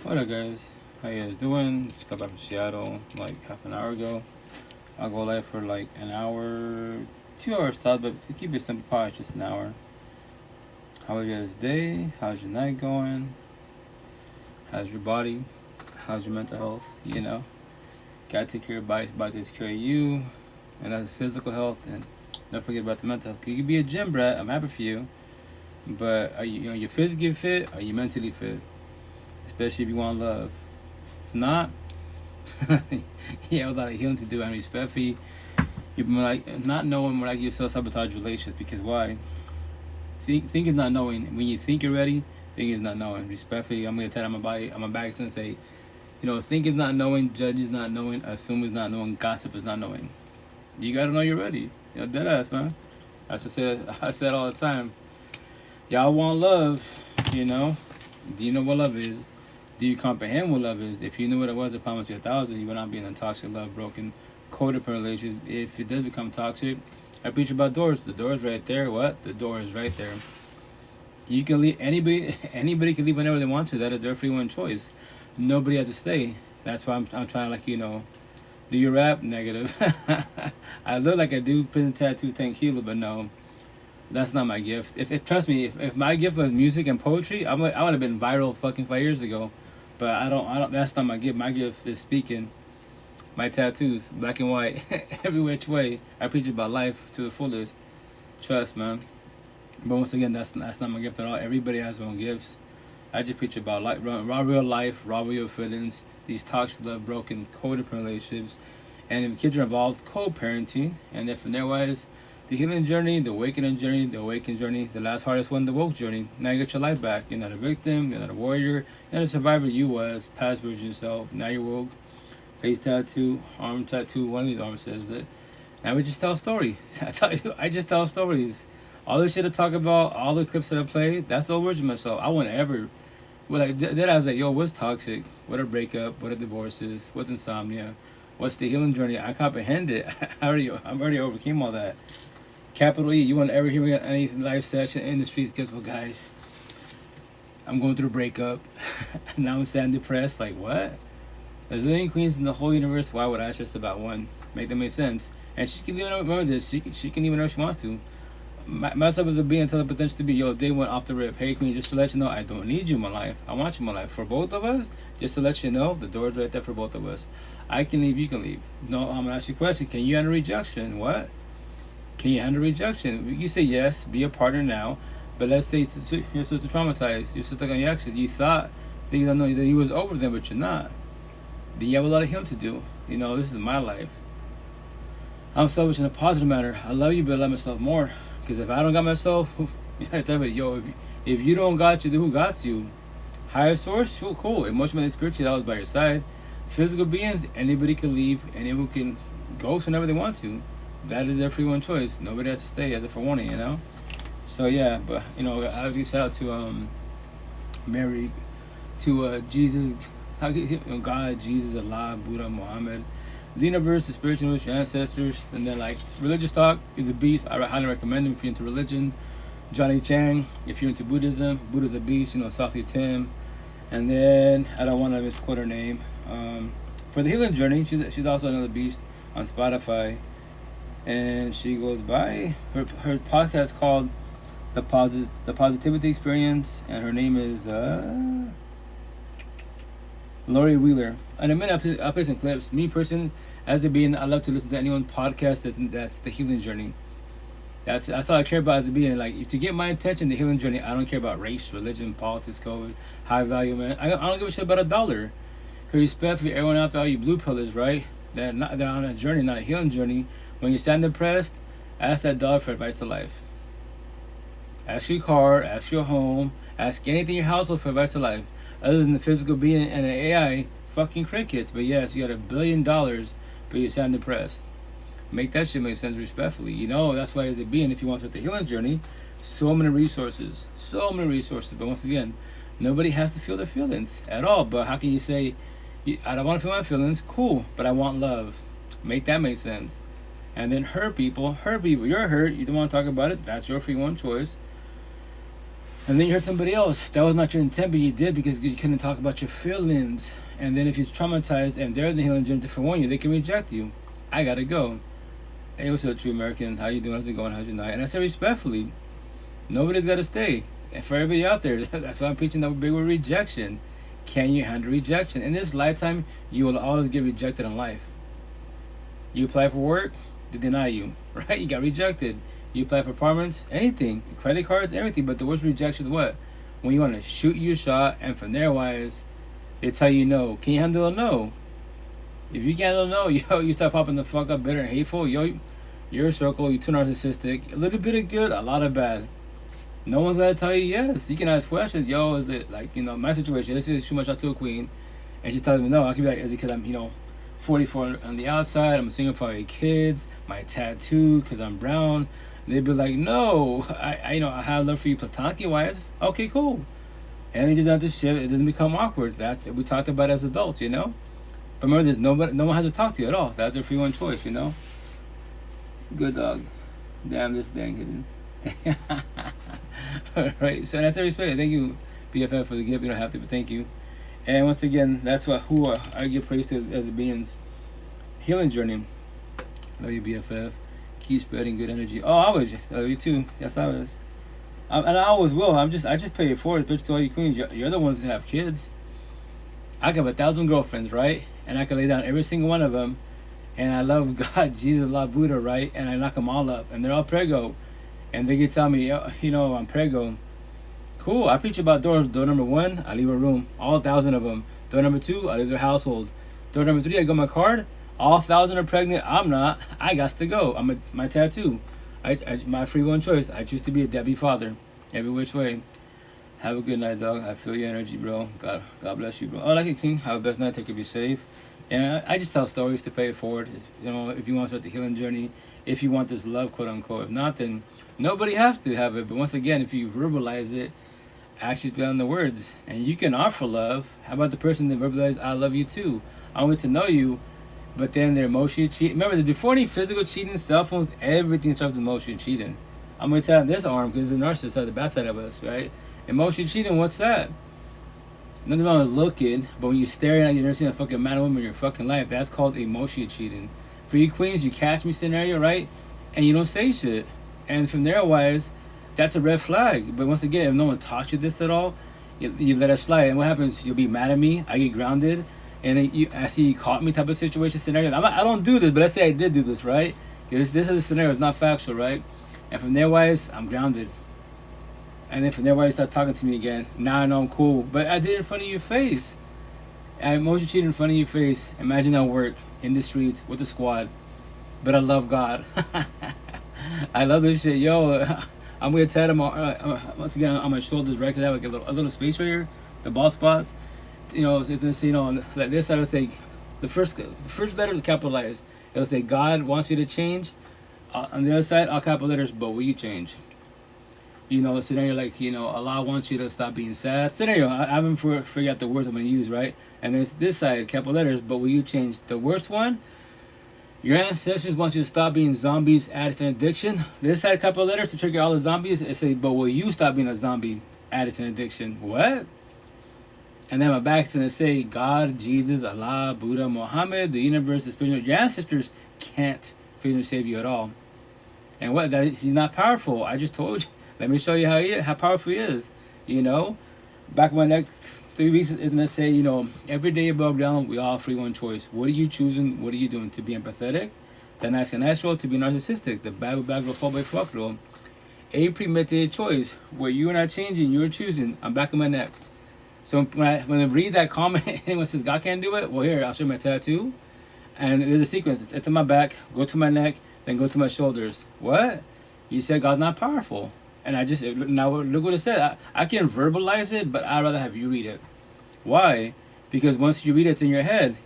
What up, guys? How you guys doing? Just got back from Seattle like half an hour ago. I'll go live for like an hour, 2 hours tops, but to keep it simple, probably just an hour. How was your guys' day? How's your night going? How's your body? How's your mental health? Gotta take care of your body takes care of you, and that's physical health. And don't forget about the mental health. 'Cause you could be a gym brat. I'm happy for you, but are you physically fit? Are you mentally fit? Especially if you want love. If not, you have a lot of healing to do and respect for you. You're like not knowing when like you self sabotage relationships because why? Think is not knowing. When you think you're ready, think is not knowing. Respectfully, I'm gonna tell my body, I'm gonna back and say, think is not knowing, judge is not knowing, assume is not knowing, gossip is not knowing. You gotta know you're ready. Dead ass man. I said all the time. Y'all want love, Do you know what love is? Do you comprehend what love is? If you knew what it was, I promise you 1,000, you would not be in a toxic, love, broken, codependent relationship. If it does become toxic, I preach about doors. The door is right there. What? The door is right there. You can leave anybody. Anybody can leave whenever they want to. That is their free one choice. Nobody has to stay. That's why I'm trying to do your rap negative. I look like I do prison tattoo, thank Hilo, but no, that's not my gift. If trust me, if my gift was music and poetry, I would have been viral fucking 5 years ago. But I don't. That's not my gift. My gift is speaking. My tattoos, black and white, every which way. I preach about life to the fullest. Trust, man. But once again, that's not my gift at all. Everybody has their own gifts. I just preach about life, raw real life, raw real feelings. These toxic love, broken, codependent relationships, and if kids are involved, co-parenting. And if otherwise, the healing journey, the awakening journey, the last hardest one, the woke journey. Now you get your life back. You're not a victim. You're not a warrior. You're not a survivor. You was past version yourself. Now you're woke. Face tattoo, arm tattoo. One of these arms says that. Now we just tell a story. I just tell stories. All the shit I talk about, all the clips that I play, that's the words of myself. I wouldn't ever. Then I was like, yo, what's toxic? What a breakup? What are divorces? What's insomnia? What's the healing journey? I comprehend it. I'm already overcame all that. Capital E. You want to ever hear me on any live session in the streets? Guess what, guys? I'm going through a breakup. Now I'm standing depressed. Like what? There's a million queens in the whole universe. Why would I stress about one? Make that make sense? And she can even remember this. She can even know if she wants to. Myself as a being tell the potential to be, yo, they went off the rip. Hey queen, just to let you know, I don't need you in my life. I want you in my life. For both of us, just to let you know, the door's right there for both of us. I can leave, you can leave. No, I'm gonna ask you a question. Can you handle rejection? What? Can you handle rejection? You say yes, be a partner now. But let's say you're so traumatized, you're so stuck on your exes. You thought things I know that you was over them, but you're not. Then you have a lot of healing to do. This is my life. I'm selfish in a positive manner. I love you, but I love myself more. Because if I don't got myself, I tell me, yo, if you don't got you, then who got you? Higher source, cool. Emotional and spiritual, that was by your side. Physical beings, anybody can leave, anyone can go whenever they want to. That is their free one choice. Nobody has to stay as a forewarning. So yeah, but I give shout out to Mary, to Jesus, God, Jesus, Allah, Buddha, Muhammad, the universe, the spiritual, your ancestors, and then like religious talk is a beast. I highly recommend him if you're into religion. Johnny Chang, if you're into Buddhism, Buddha's a beast. Sophia Tim, and then I don't want to misquote her name. For the healing journey, she's also another beast on Spotify, and she goes by her podcast called the Positivity Experience, and her name is Lori Wheeler. In a minute, I'll play some clips. Me, person, as a being, I love to listen to anyone's podcast that's the healing journey. That's all I care about as a being. Like, to get my attention, the healing journey, I don't care about race, religion, politics, COVID, high value, man. I don't give a shit about a dollar. Because respect for everyone out there, all you blue pillars, right? They're on a journey, not a healing journey. When you stand depressed, ask that dollar for advice to life. Ask your car, ask your home, ask anything in your household for advice to life. Other than the physical being and an AI, fucking crickets. But yes, you got $1 billion, but you sound depressed. Make that shit make sense respectfully. That's why as a being, if you want to start the healing journey, so many resources. But once again, nobody has to feel their feelings at all. But how can you say, I don't want to feel my feelings? Cool, but I want love. Make that make sense. And then hurt people. You're hurt. You don't want to talk about it. That's your free one choice. And then you hurt somebody else. That was not your intent, but you did because you couldn't talk about your feelings. And then if you're traumatized and they're the healing journey to warn you, they can reject you. I gotta go. Hey, what's up, true American? How you doing? How's it going? How's your night? And I say respectfully, nobody's gotta stay. And for everybody out there, that's why I'm preaching that big word rejection. Can you handle rejection? In this lifetime, you will always get rejected in life. You apply for work, they deny you, right? You got rejected. You apply for apartments, anything, credit cards, everything. But the worst rejection is what? When you want to shoot your shot, and from there wise, they tell you no. Can you handle a no? If you can't handle a no, yo, you start popping the fuck up, bitter and hateful. Yo, you're a circle. You're too narcissistic. A little bit of good, a lot of bad. No one's gonna tell you yes. You can ask questions. Yo, is it like my situation? This is too much out to a queen, and she tells me no. I can be like, is it because I'm 44 on the outside? I'm a single for my kids, my tattoo, because I'm brown. They'd be like, no, I have love for you platonically wise. Okay, cool. And we just have to shift. It doesn't become awkward. That's we talked about as adults, But remember, there's no one has to talk to you at all. That's their free one choice, Good dog. Damn this dang hidden. Alright, so that's every space. Thank you, BFF, for the gift. You don't have to, but thank you. And once again, that's who I give praise to as a being's healing journey. Love you, BFF. Keep spreading good energy. Oh, I was just love you too. Yes, I was. And I always will. I just pay it forward, bitch. To all you queens, you're the ones who have kids. I have 1,000 girlfriends, right? And I can lay down every single one of them. And I love God, Jesus, Allah, Buddha, right? And I knock them all up, and they're all prego. And they can tell me, I'm prego. Cool. I preach about doors. Door number 1, I leave a room. All 1,000 of them. Door number 2, I leave their household. Door number 3, I go my card. All 1,000 are pregnant. I'm not. I got to go. My tattoo. My free one choice. I choose to be a deadbeat father. Every which way. Have a good night, dog. I feel your energy, bro. God bless you, bro. Oh, like a king. Have the best night. Take it. Be safe. And I just tell stories to pay it forward. If you want to start the healing journey, if you want this love, quote unquote. If not, then nobody has to have it. But once again, if you verbalize it, actions beyond the words, and you can offer love. How about the person that verbalizes, "I love you too. I want to know you." But then they're emotionally cheating. Remember, before any physical cheating, cell phones, everything starts with emotional cheating. I'm going to tell this arm because it's the narcissist side, the bad side of us, right? Emotional cheating, what's that? Nothing wrong with looking, but when you're staring at, you've never seen a fucking man or woman in your fucking life, that's called emotional cheating. For you queens, you catch me scenario, right? And you don't say shit. And from there wise, that's a red flag. But once again, if no one taught you this at all, you let it slide. And what happens? You'll be mad at me, I get grounded. And then I see you caught me type of situation scenario. I don't do this, but let's say I did do this, right? Because this is a scenario, it's not factual, right? And from there wise, I'm grounded. And then from there wise, you start talking to me again. Now I know I'm cool, but I did it in front of your face. I emotion cheated in front of your face. Imagine I work in the streets with the squad, but I love God. I love this shit, yo. I'm gonna tell him once again on my shoulders, right? Cause I have like a little space right here, the ball spots. Like this side, I would say the first letter is capitalized. It'll say God wants you to change. On the other side, all capital letters, but will you change? Scenario like, Allah wants you to stop being sad. Scenario, I haven't figured out the words I'm going to use, right? And then this side, capital letters, but will you change? The worst one, your ancestors want you to stop being zombies, addicts, and addiction. This side, capital letters, to trigger all the zombies, it say, but will you stop being a zombie, addict, and addiction? What? And then my back's going to say, God, Jesus, Allah, Buddha, Muhammad, the universe, the spiritual. Your ancestors can't figure to save you at all. And what? That he's not powerful. I just told you. Let me show you how powerful he is. Back of my neck, 3 weeks is going to say, every day above ground, we all free one choice. What are you choosing? What are you doing? To be empathetic? The natural, to be narcissistic. The bad will back, will fall by fuck rule. A premeditated choice where you are not changing, you are choosing. I'm back of my neck. So when I read that comment, anyone says God can't do it, well, here, I'll show you my tattoo. And there's a sequence. It's on my back, go to my neck, then go to my shoulders. What? You said God's not powerful. And now look what it said. I can verbalize it, but I'd rather have you read it. Why? Because once you read it, it's in your head.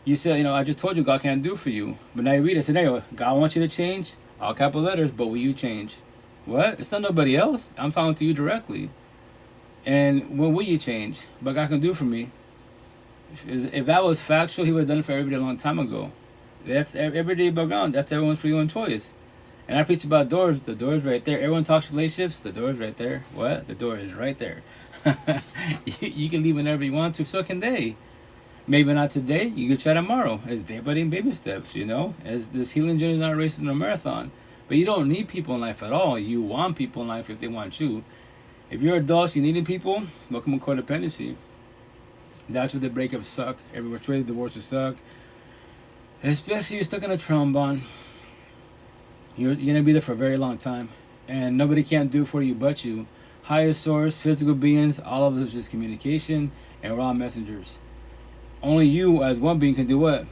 You said, I just told you God can't do for you. But now you read a scenario. God wants you to change, all capital letters, but will you change? What? It's not nobody else. I'm talking to you directly. And when will you change? But God can do for me. If that was factual, he would have done it for everybody a long time ago. That's every day background. That's everyone's free own choice. And I preach about doors. The door's right there. Everyone talks relationships. The door's right there. What? The door is right there. You can leave whenever you want to. So can they. Maybe not today. You can try tomorrow. It's day by day baby steps, you know? As this healing journey is not a race and a marathon. But you don't need people in life at all. You want people in life if they want you. If you're adults, you needing people, welcome to codependency. That's where the breakups suck. Every which way the divorces suck. Especially if you're stuck in a trauma bond. You're gonna be there for a very long time. And nobody can do for you but you. Higher source, physical beings, all of us is just communication, and we're all messengers. Only you as one being can do what?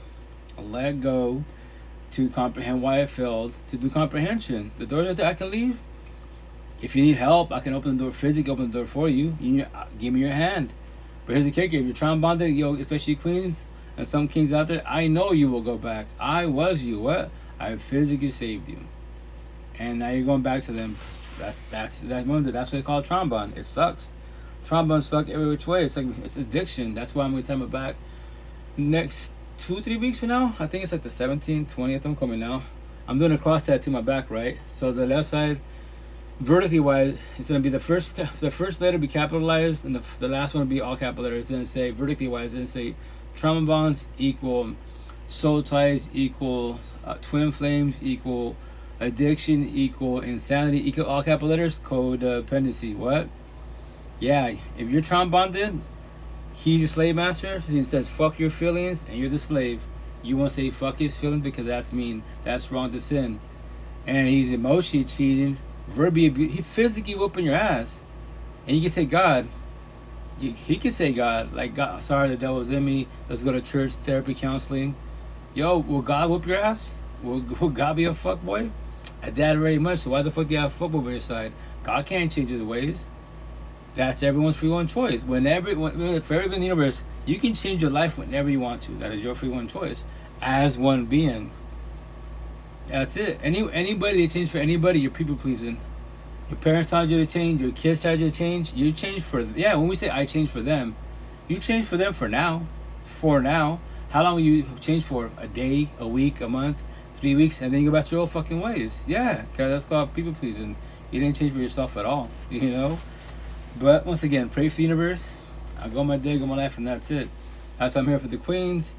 Let go to comprehend why it failed, to do comprehension. The doors are there, I can leave. If you need help, I can open the door physically, open the door for you. Give me your hand. But here's the kicker, if you're trauma bonded, especially queens and some kings out there, I know you will go back. I was you. What? I physically saved you. And now you're going back to them. That's what they call trauma bond. It sucks. Trauma bond suck every which way. It's addiction. That's why I'm going to tell them back next 2-3 weeks from now. I think it's like the 17th, 20th. I'm coming now. I'm doing a cross tattoo my back, right? So the left side, vertically wise, it's going to be the first letter be capitalized, and the last one will be all capital letters. It's going to say vertically wise. It's going to say trauma bonds equal soul ties equal twin flames equal addiction equal insanity equal all capital letters codependency. What? Yeah, if you're trauma bonded, he's your slave master. So he says fuck your feelings and you're the slave. You want to say fuck his feelings because that's mean, that's wrong to sin. And he's emotionally cheating, verbally he physically whooping your ass. And you can say God, he can say God, like God, sorry the devil's in me, let's go to church, therapy, counseling. Yo, will God whoop your ass? Will God be a fuckboy? I doubt it very much, so why the fuck do you have a fuckboy by your side? God can't change his ways. That's everyone's free will and choice. For everyone in the universe, you can change your life whenever you want to. That is your free will and choice. As one being. That's it. Anybody that change for anybody, you're people pleasing. Your parents told you to change, your kids told you to change, you change for, when we say I change for them, you change for them for now. For now. How long will you change for? A day, a week, a month, 3 weeks, and then you go back to your old fucking ways. Yeah, because that's called people pleasing. You didn't change for yourself at all, you know? But once again, pray for the universe. I go my day, go my life, and that's it. That's why I'm here for the queens.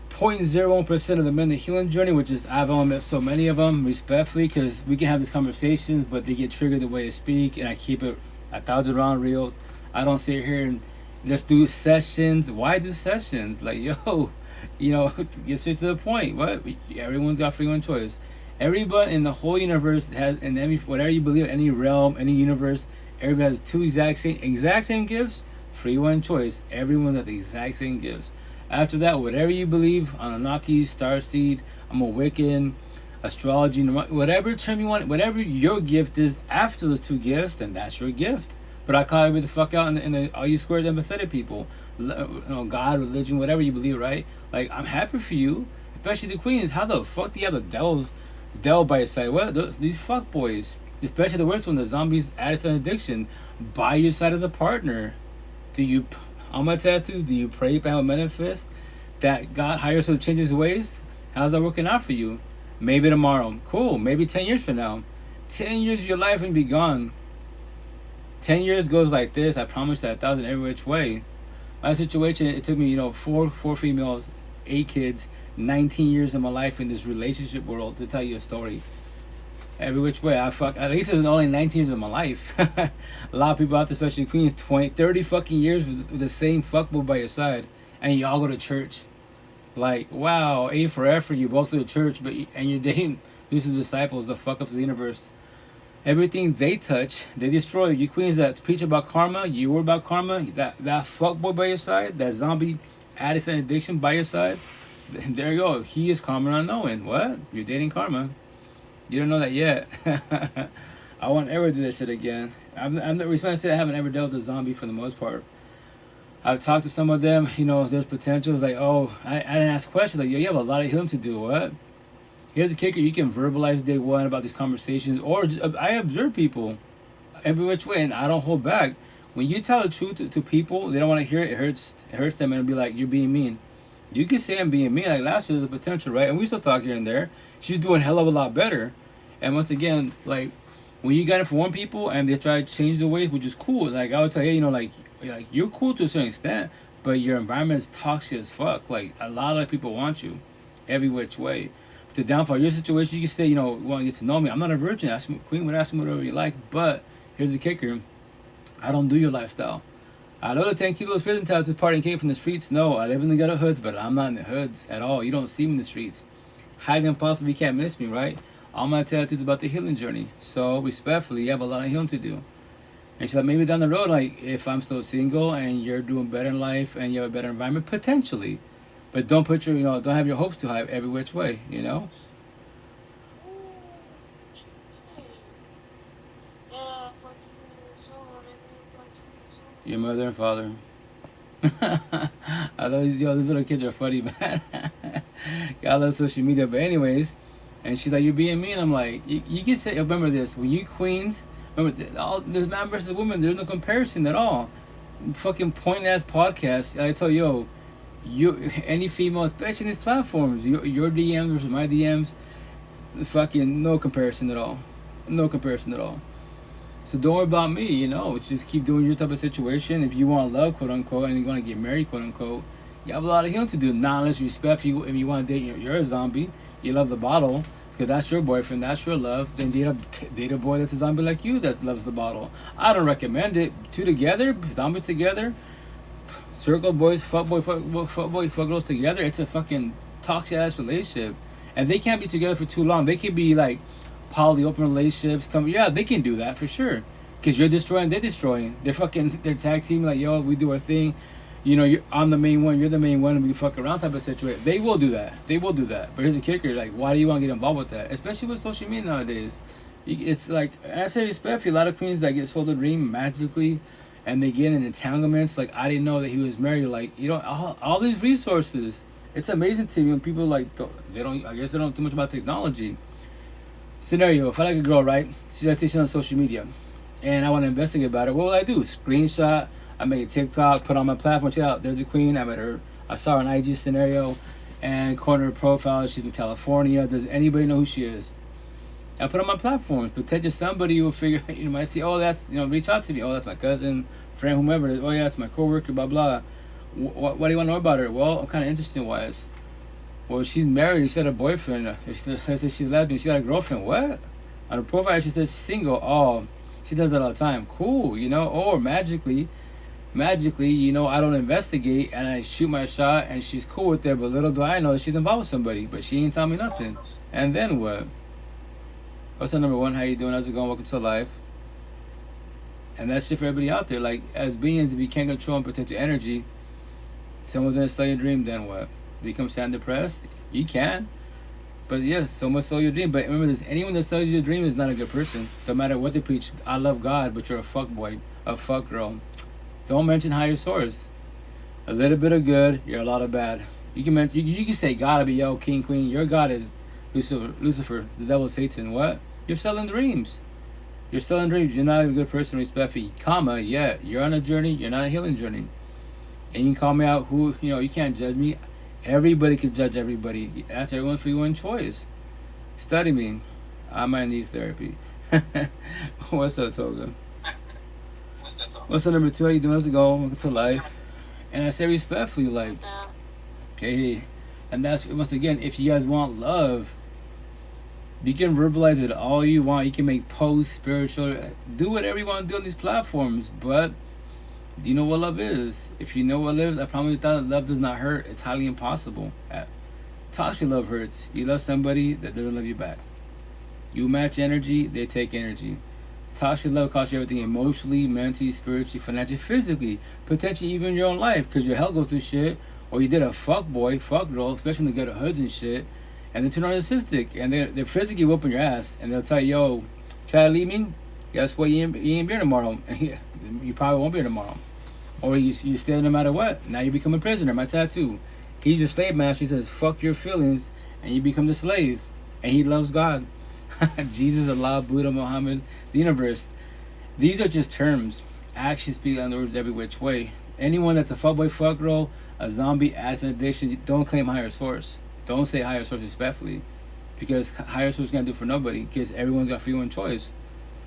0.01% of the men in the healing journey, which is, I've only met so many of them, respectfully, because we can have these conversations, but they get triggered the way I speak, and I keep it 1,000 round real. I don't sit here and let's do sessions. Why do sessions? Like, yo, get straight to the point. What? Everyone's got free will and choice. Everybody in the whole universe has, in any, whatever you believe, any realm, any universe, everybody has two exact same gifts, free will and choice. Everyone's got the exact same gifts. After that, whatever you believe, Anunnaki, Starseed, I'm a Wiccan, astrology, whatever term you want, whatever your gift is after those two gifts, then that's your gift. But I call everybody the fuck out in the all you squared empathetic people. God, religion, whatever you believe, right? Like, I'm happy for you, especially the queens. How the fuck do you have the devil by your side? What? These fuck boys, especially the worst one, the zombies, addicts and addiction, by your side as a partner. On my tattoos, do you pray for a manifest that God hires to change his ways? How's that working out for you? Maybe tomorrow. Cool. Maybe 10 years from now. 10 years of your life and be gone. 10 years goes like this. I promise that 1,000 every which way. My situation, it took me, four females, 8 kids, 19 years of my life in this relationship world to tell you a story. Every which way, at least it was only 19 years of my life. A lot of people out there, especially queens, 20, 30 fucking years with the same fuckboy by your side, and y'all go to church. Like, wow, A for effort, you both go to church, and you're dating these disciples, the fuck ups of the universe. Everything they touch, they destroy. You queens that preach about karma, you worry about karma, that fuckboy by your side, that zombie addict and addiction by your side, there you go. He is karma not knowing. What? You're dating karma. You don't know that yet. I won't ever do that shit again. I'm the reason I say I haven't ever dealt with a zombie for the most part. I've talked to some of them, there's potential. It's like, I didn't ask questions. Like, yo, you have a lot of healing to do. What? Here's the kicker. You can verbalize day one about these conversations. Or I observe people every which way, and I don't hold back. When you tell the truth to people, they don't want to hear it. It hurts them, and it'll be like, you're being mean. You can say I'm being mean. Like, last year, there's a potential, right? And we still talk here and there. She's doing a hell of a lot better. And once again, like when you got it for one people and they try to change the ways, which is cool. Like I would tell you, like you're cool to a certain extent, but your environment's toxic as fuck. Like a lot of people want you, every which way. But the downfall of your situation, you can say, you want to get to know me. I'm not a virgin. Ask me, Queen would ask me whatever you like. But here's the kicker: I don't do your lifestyle. I know the 10 kilos prison time to party and came from the streets. No, I live in the ghetto hoods, but I'm not in the hoods at all. You don't see me in the streets. Highly impossible, you can't miss me, right? All my attitudes about the healing journey. So, respectfully, you have a lot of healing to do. And she's like, maybe down the road, like, if I'm still single and you're doing better in life and you have a better environment, potentially. But don't put your, don't have your hopes too high every which way, Your mother and father. I thought, these little kids are funny, man. God loves social media. But anyways, and she's like, you're being mean. I'm like, you can say, remember this, when you queens, remember, there's man versus woman, there's no comparison at all. Fucking point ass podcast. I tell you, any female, especially in these platforms, your DMs versus my DMs, fucking no comparison at all. No comparison at all. So don't worry about me, Just keep doing your type of situation. If you want love, quote unquote, and you want to get married, quote unquote, you have a lot of healing to do. Not unless you respect you. If you want to date, you're a zombie. You love the bottle because that's your boyfriend, that's your love. Then date a boy that's a zombie like you that loves the bottle. I don't recommend it. Two together, zombies together, circle boys, fuck girls together. It's a fucking toxic ass relationship, and they can't be together for too long. They can be like poly open relationships. They can do that for sure. Because you're destroying, they're destroying. They're tag team like, yo, we do our thing. I'm the main one, you're the main one, and we fuck around type of situation. They will do that. But here's the kicker: like, why do you want to get involved with that? Especially with social media nowadays. It's like, and I say respect for a lot of queens that get sold a dream magically, and they get in entanglements. Like, I didn't know that he was married. Like, all these resources. It's amazing to me when people like they don't. I guess they don't know too much about technology. Scenario: if I like a girl, right? She's on social media, and I want to investigate about her. What will I do? Screenshot. I make a TikTok, put on my platform. Check out. There's a queen. I met her. I saw her on IG scenario, and corner her profile. She's from California. Does anybody know who she is? I put on my platform. Potentially somebody will figure. Might see. Oh, that's reach out to me. Oh, that's my cousin, friend, whomever. Oh yeah, that's my coworker. Blah blah. What do you want to know about her? Well, I'm kind of interested in why. Well, she's married. She had a boyfriend. She's lesbian. She got a girlfriend. What? On her profile, she says she's single. Oh, she does that all the time. Cool, Or magically, I don't investigate and I shoot my shot and she's cool with it. But little do I know that she's involved with somebody. But she ain't tell me nothing. And then what? What's up, number one? How you doing? How's it going? Welcome to life. And that's shit for everybody out there. Like, as beings, if you can't control and protect your energy, someone's gonna sell your dream. Then what? Become sad and depressed? You can. But yes, someone sold your dream. But remember this, anyone that sells you your dream is not a good person. No matter what they preach. I love God, but you're a fuck boy, a fuck girl. Don't mention higher source. A little bit of good, you're a lot of bad. You can you can say God will be yo, king, queen. Your God is Lucifer, the devil, Satan. What? You're selling dreams. You're selling dreams. You're not a good person, respectfully. Yeah, you're on a journey, you're not a healing journey. And you can call me out you can't judge me. Everybody can judge everybody. That's everyone's free one choice. Study me. I might need therapy. What's up, Toga? What's up, number two? How you doing? How's it going? Welcome to life. And I say respectfully, like, hey. And that's, once again, if you guys want love, you can verbalize it all you want. You can make posts, spiritual, do whatever you want to do on these platforms. But do you know what love is? If you know what love is, I promise you that love does not hurt. It's highly impossible. Toxic love hurts. You love somebody that doesn't love you back. You match energy, they take energy. Toxic love costs you everything emotionally, mentally, spiritually, financially, physically, potentially even your own life, because your health goes through shit, or you did a fuck boy, fuck girl, especially when they go to hoods and shit, and they turn narcissistic, and they're physically whooping your ass, and they'll tell you, yo, try to leave me, guess what, you ain't be here tomorrow. You probably won't be here tomorrow. Or you stay no matter what. Now you become a prisoner. My tattoo. He's your slave master. He says, fuck your feelings, and you become the slave. And he loves God. Jesus, Allah, Buddha, Muhammad, the universe. These are just terms. Actions speak on the words every which way. Anyone that's a fuckboy, fuck girl, a zombie, addict, addiction, don't claim higher source. Don't say higher source respectfully. because higher source can't do for nobody. Because everyone's got free will and choice.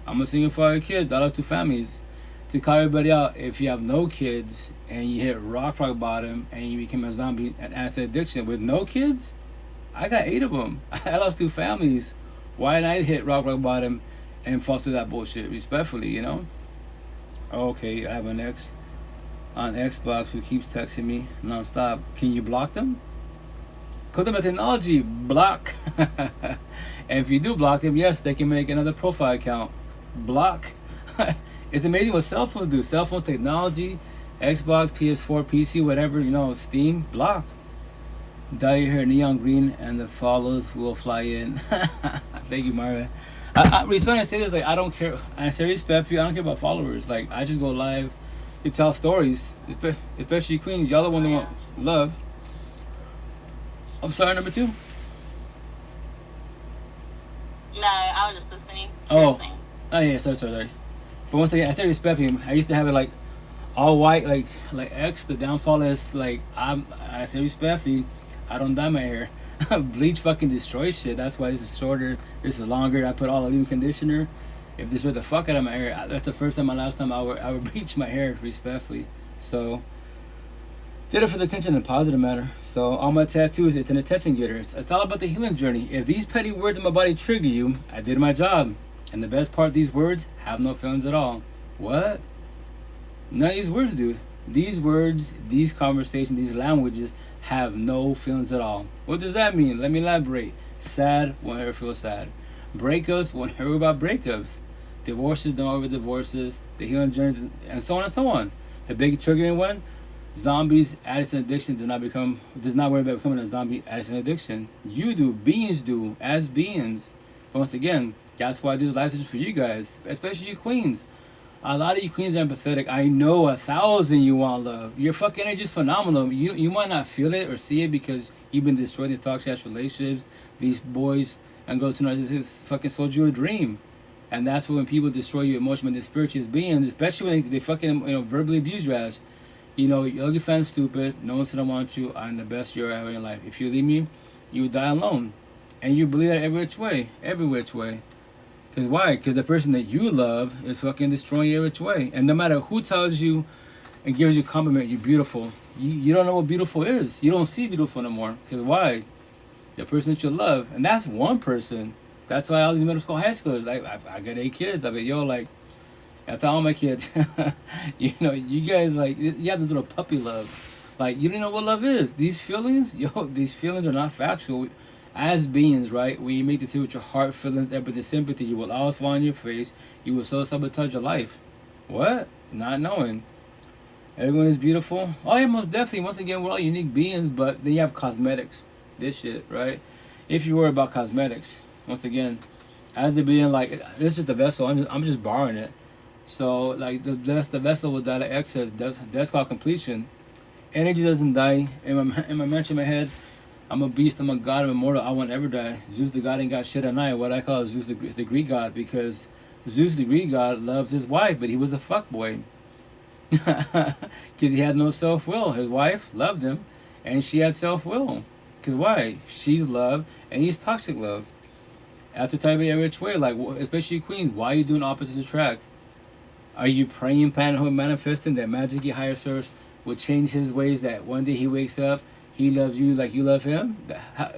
I'm a single father of kids. I love two families. To call everybody out, if you have no kids and you hit rock bottom and you become a zombie and acid addiction with no kids, I got 8 of them. I lost 2 families. Why didn't I hit rock bottom and fall through that bullshit respectfully, you know? Okay, I have an ex on Xbox who keeps texting me nonstop. Can you block them? Code of technology, block. And if you do block them, yes, they can make another profile account. Block. It's amazing what cell phones do. Cell phones, technology, Xbox, PS4, PC, whatever, you know, Steam, block. Dye your hair neon green and the follows will fly in. Thank you, Maria. I respect and say this, like, I don't care. I say respect for you. I don't care about followers. Like, I just go live to tell stories, especially queens. Y'all the one that want love. I'm sorry, number 2. No, I was just listening. Oh yeah, sorry. But once again, I say respect him. I used to have it like all white, like X. The downfall is like I say respect you. I don't dye my hair. Bleach fucking destroys shit. That's why this is shorter. This is longer. I put all the leave-in conditioner. If this were the fuck out of my hair, that's the first time and last time I would bleach my hair respectfully. So did it for the attention in a positive manner. So all my tattoos, it's an attention getter. It's all about the healing journey. If these petty words in my body trigger you, I did my job. And the best part, these words have no feelings at all. What? None of these words do. These words, these conversations, these languages have no feelings at all. What does that mean? Let me elaborate. Sad, won't ever feel sad. Breakups, won't ever about breakups. Divorces, don't over divorces. The healing journey, and so on and so on. The big triggering one, zombies, addiction, addiction does not worry about becoming a zombie, addiction, addiction. You do, beings do, as beings. But once again, that's why this life is for you guys, especially you queens. A lot of you queens are empathetic. I know 1,000 you want love. Your fucking energy is phenomenal. You might not feel it or see it because you've been destroying these toxic ass relationships. These boys and girls to narcissists fucking sold you a dream. And that's when people destroy you emotionally and spiritually as beings, especially when they fucking verbally abuse your ass. You'll get found stupid. No one said I want you. I'm the best you're ever in your life. If you leave me, you will die alone. And you believe that every which way. Every which way. Because why? Because the person that you love is fucking destroying you every which way. And no matter who tells you and gives you a compliment, you're beautiful. You don't know what beautiful is. You don't see beautiful no more. Because why? The person that you love. And that's one person. That's why all these middle school, high schoolers, I got 8 kids. I mean, that's all my kids. You guys, you have this little puppy love. You don't know what love is. These feelings, these feelings are not factual. As beings, right, when you make decisions with your heart, feelings, empathy, sympathy, you will always fall on your face. You will sabotage your life. What? Not knowing. Everyone is beautiful. Oh yeah, most definitely. Once again, we're all unique beings, but then you have cosmetics. This shit, right? If you worry about cosmetics, once again, as the being, this is just the vessel. I'm just borrowing it. So the vessel will die to excess. That's called completion. Energy doesn't die. In my mention in my head, I'm a beast, I'm a god, I'm immortal, I won't ever die. Zeus the god ain't got shit at night. What I call Zeus the Greek god, because Zeus the Greek god loves his wife, but he was a fuckboy. Because he had no self-will. His wife loved him, and she had self-will. Because why? She's love, and he's toxic love. After type every which way, especially queens, why are you doing opposites attract? Are you praying, planning, manifesting that magically higher source will change his ways, that one day he wakes up, he loves you like you love him?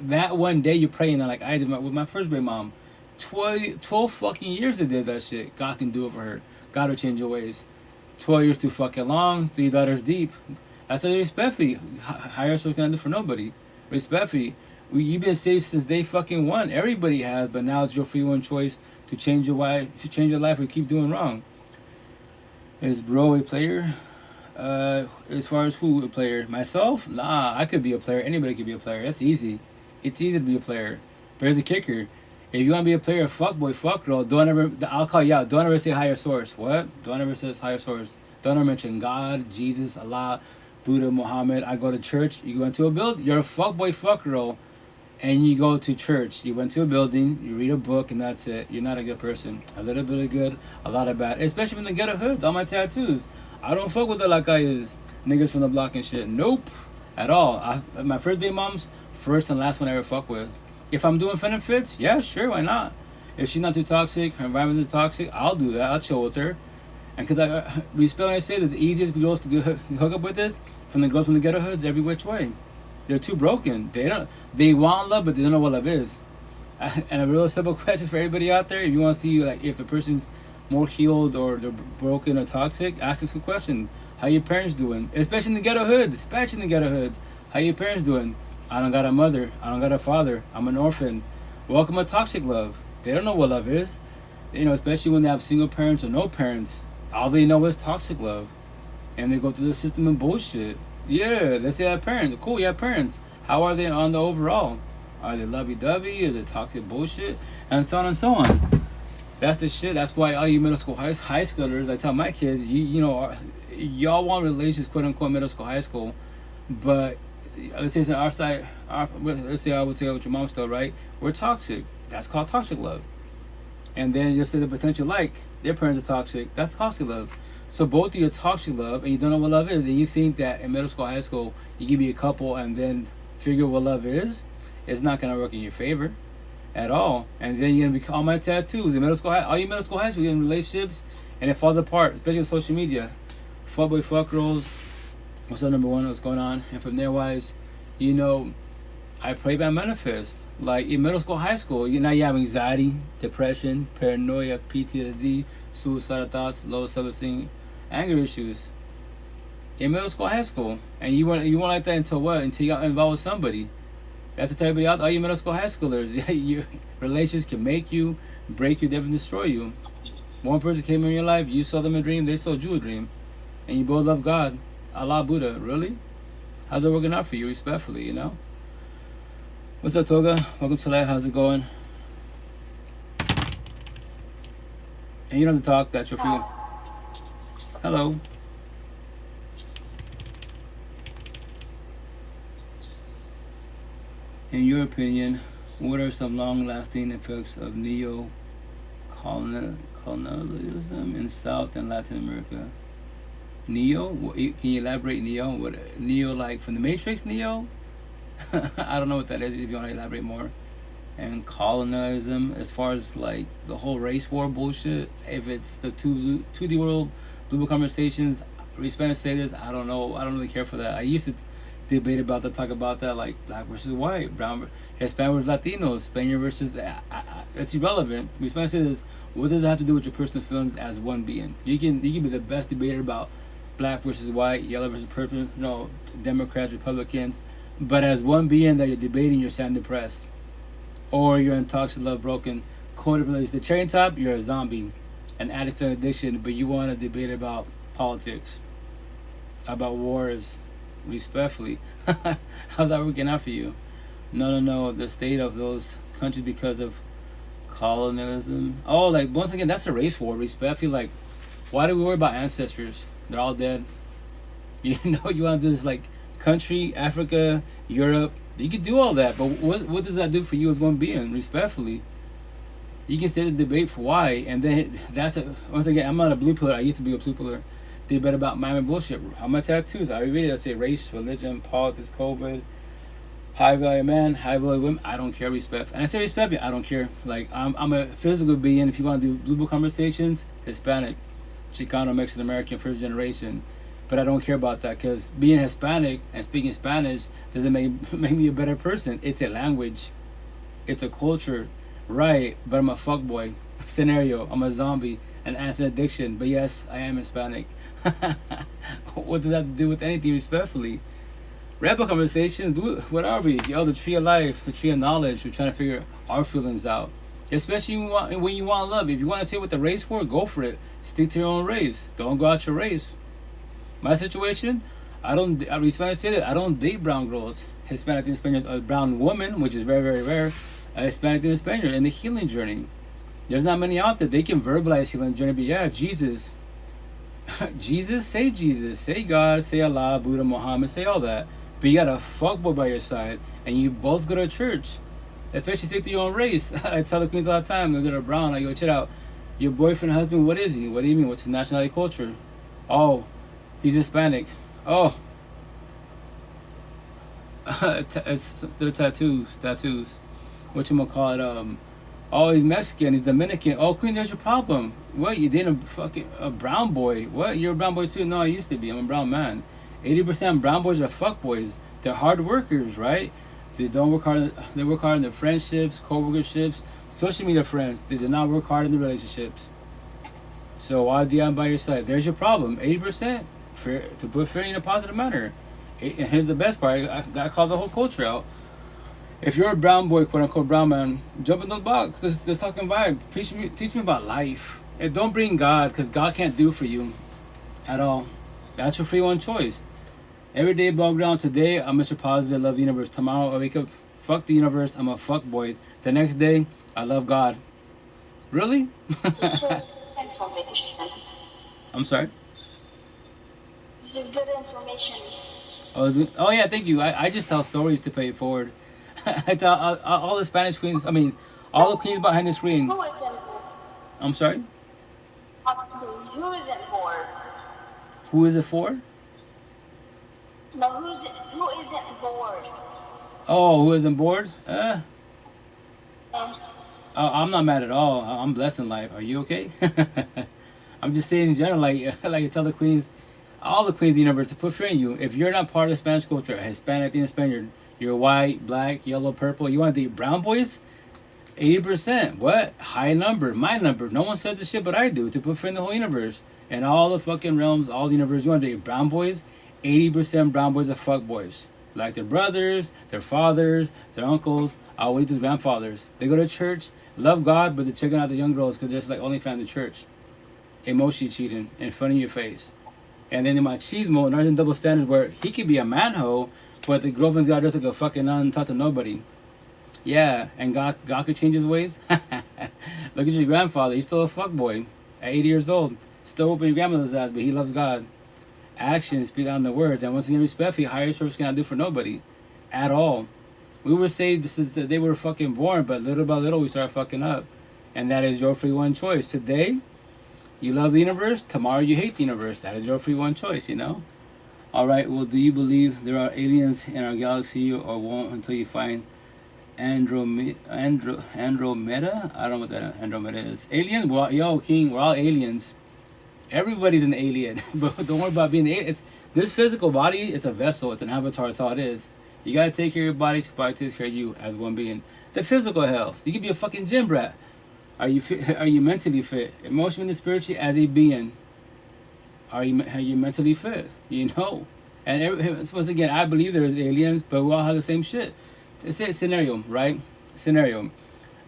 That one day you're praying, like I did with my first baby mom. 12 fucking years they did that shit. God can do it for her. God will change your ways. 12 years too fucking long. 3 daughters deep. That's a respectfully. Higher source cannot do for nobody. Respectfully. You've been saved since day fucking 1. Everybody has, but now it's your free one choice to change your life or keep doing wrong. Is bro a player? As far as who a player? Myself? Nah, I could be a player. Anybody could be a player. That's easy. It's easy to be a player. But here's the kicker. If you want to be a player, fuck boy, fuck girl, I'll call you out. Don't ever say higher source. What? Don't ever say higher source. Don't ever mention God, Jesus, Allah, Buddha, Muhammad. I go to church. You go into a building. You're a fuck boy, fuck girl. And you go to church. You went to a building. You read a book, and that's it. You're not a good person. A little bit of good, a lot of bad. Especially from the ghetto hoods. All my tattoos. I don't fuck with the like I is niggas from the block and shit. Nope, at all. My first baby mom's first and last one I ever fuck with. If I'm doing fun and fits, yeah, sure, why not? If she's not too toxic, her environment is toxic, I'll do that. I'll chill with her. And because I respect when I say that the easiest girls to hook up with is from the girls from the ghetto hoods every which way. They're too broken. They want love, but they don't know what love is. And a real simple question for everybody out there: if you want to see like if a person's more healed or they're broken or toxic, ask us a question: how your parents doing? Especially in the ghetto hoods. Especially in the ghetto hoods. How your parents doing? I don't got a mother. I don't got a father. I'm an orphan. Welcome to toxic love. They don't know what love is. Especially when they have single parents or no parents. All they know is toxic love. And they go through the system and bullshit. Yeah, let's say I have parents. Cool, you have parents. How are they on the overall? Are they lovey-dovey? Is it toxic bullshit? And so on and so on. That's the shit. That's why all you middle school, high schoolers, I tell my kids, y'all want relations, quote unquote, middle school, high school, but let's say it's on our side. Let's say I would say with your mom still, right? We're toxic. That's called toxic love. And then you'll say the potential like their parents are toxic. That's toxic love. So both of you are toxic love, and you don't know what love is, and you think that in middle school, high school, you can be a couple and then figure what love is. It's not gonna work in your favor at all. And then you're gonna be all my tattoos in middle school. All you middle school, high school, you're in relationships, and it falls apart, especially with social media. Fuck boy, fuck girls. What's up, number one? What's going on? And from there, wise, I pray by manifest. Like in middle school, high school, you have anxiety, depression, paranoia, PTSD, suicidal thoughts, low self-esteem, anger issues. In middle school, high school, and you weren't like that until what? Until you got involved with somebody. That's to tell everybody out. All you middle school, high schoolers, your relations can make you, break you, never destroy you. One person came in your life, you saw them a dream, they sold you a dream, and you both love God, Allah, Buddha. Really? How's it working out for you? Respectfully, What's up, Toga? Welcome to life. How's it going? And you don't have to talk. That's your feeling. Hello. In your opinion, what are some long-lasting effects of neo-colonialism in South and Latin America? Neo? Can you elaborate Neo? What Neo like from the Matrix? Neo? I don't know what that is. If you want to elaborate more. And colonialism, as far as like the whole race war bullshit. If it's the 2D world, global conversations. Respect say this. I don't know. I don't really care for that. I used to debate about that, talk about that, like black versus white, brown, Hispanic versus Latinos, Spaniard versus. It's irrelevant. Respect say this. What does it have to do with your personal feelings as one being? You can be the best debater about black versus white, yellow versus purple, Democrats, Republicans. But as one being that you're debating, you're sound depressed. Or you're in toxic love, broken, codependency. The cherry top, you're a zombie, an addict to addiction, but you want to debate about politics, about wars, respectfully. How's that working out for you? No. The state of those countries because of colonialism. Oh, like, once again, that's a race war, respectfully. Like, why do we worry about ancestors? They're all dead. You want to do this, like, country, Africa, Europe. You can do all that, but what does that do for you as one being, respectfully? You can sit and debate for why, and then once again, I'm not a blue pillar. I used to be a blue pillar. Debate about my bullshit. How my tattoos? I read it. I say race, religion, politics, COVID, high value man, high value women. I don't care. Respect, and I say respect. I don't care. Like I'm a physical being. If you want to do blue book conversations, Hispanic, Chicano, Mexican American, first generation. But I don't care about that because being Hispanic and speaking Spanish doesn't make me a better person. It's a language. It's a culture. Right, but I'm a fuckboy. Scenario, I'm a zombie. An acid addiction. But yes, I am Hispanic. What does that have to do with anything, respectfully? Rap conversation, what are we? The tree of life, the tree of knowledge. We're trying to figure our feelings out. Especially when you want love. If you want to say what the race for, go for it. Stick to your own race. Don't go out your race. My situation, I say that I don't date brown girls, Hispanic and Spaniard, a brown woman, which is very, very rare, a Hispanic and Spaniard in the healing journey. There's not many out there. They can verbalize healing journey, but yeah, Jesus, say God, say Allah, Buddha, Muhammad, say all that. But you got a fuckboy by your side, and you both go to church. Especially stick to your own race. I tell the queens all the time, they're a brown, I go, check out. Your boyfriend, husband, what is he? What do you mean? What's his nationality, culture? Oh, he's Hispanic. Oh. They're tattoos. whatchamacallit. Oh, he's Mexican, he's Dominican. Oh, Queen, there's your problem. What, you dating a brown boy? What, you're a brown boy too? No, I used to be. I'm a brown man. 80% brown boys are fuck boys. They're hard workers, right? They don't work hard. They work hard in their friendships, co-workerships, social media friends. They do not work hard in the relationships. So why do you by your side? There's your problem. 80% fear, to put fear in a positive manner. And here's the best part. I call the whole culture out. If you're a brown boy, quote unquote brown man, jump in the box. Let's talk and vibe. Teach me about life. And don't bring God, because God can't do for you at all. That's your free one choice. Every day above ground. Today, I'm Mr. Positive, love the universe. Tomorrow, I wake up, fuck the universe, I'm a fuck boy. The next day, I love God. Really? I'm sorry? This is good information. Oh yeah, thank you. I just tell stories to pay it forward. I tell all the Spanish queens, all the queens behind the screen. Who isn't? I'm sorry? Who isn't bored? Who is it for? No, who isn't bored? Oh, who isn't bored? Um, I'm not mad at all. I'm blessed in life. Are you okay? I'm just saying in general, like I tell the queens, all the queens of the universe, to put fear in you. If you're not part of the Spanish culture, Hispanic, Latino, Spaniard, you're white, black, yellow, purple. You want to date brown boys? 80%. What? High number. My number. No one says this shit, but I do. To put fear in the whole universe. And all the fucking realms, all the universe. You want to date brown boys? 80% brown boys are fuck boys. Like their brothers, their fathers, their uncles, abuelitos, grandfathers. They go to church, love God, but they're checking out the young girls because they're just like OnlyFans in church. Emotionally cheating in front of your face. And then the machismo, and there's double standards where he could be a manho, but the girlfriend's got just like a fucking nun and talk to nobody. Yeah, and God could change his ways. Look at your grandfather. He's still a fuckboy at 80 years old. Still whooping your grandmother's ass, but he loves God. Actions speak on the words. And once again, respectfully, higher source cannot do for nobody. At all. We were saved since the day we were fucking born, but little by little we start fucking up. And that is your free one choice. Today, you love the universe. Tomorrow, you hate the universe. That is your free one choice, you know? Alright, well, do you believe there are aliens in our galaxy or won't until you find Andromeda? I don't know what that Andromeda is. Aliens? Well, yo, King, we're all aliens. Everybody's an alien. But don't worry about being an alien. This physical body, it's a vessel. It's an avatar. That's all it is. You gotta take care of your body to probably take care of you as one being. The physical health. You could be a fucking gym rat. Are you fit? Are you mentally fit? Emotionally, spiritually, as a being. Are you mentally fit? You know? And once again, I believe there's aliens, but we all have the same shit. It's a scenario, right? Scenario.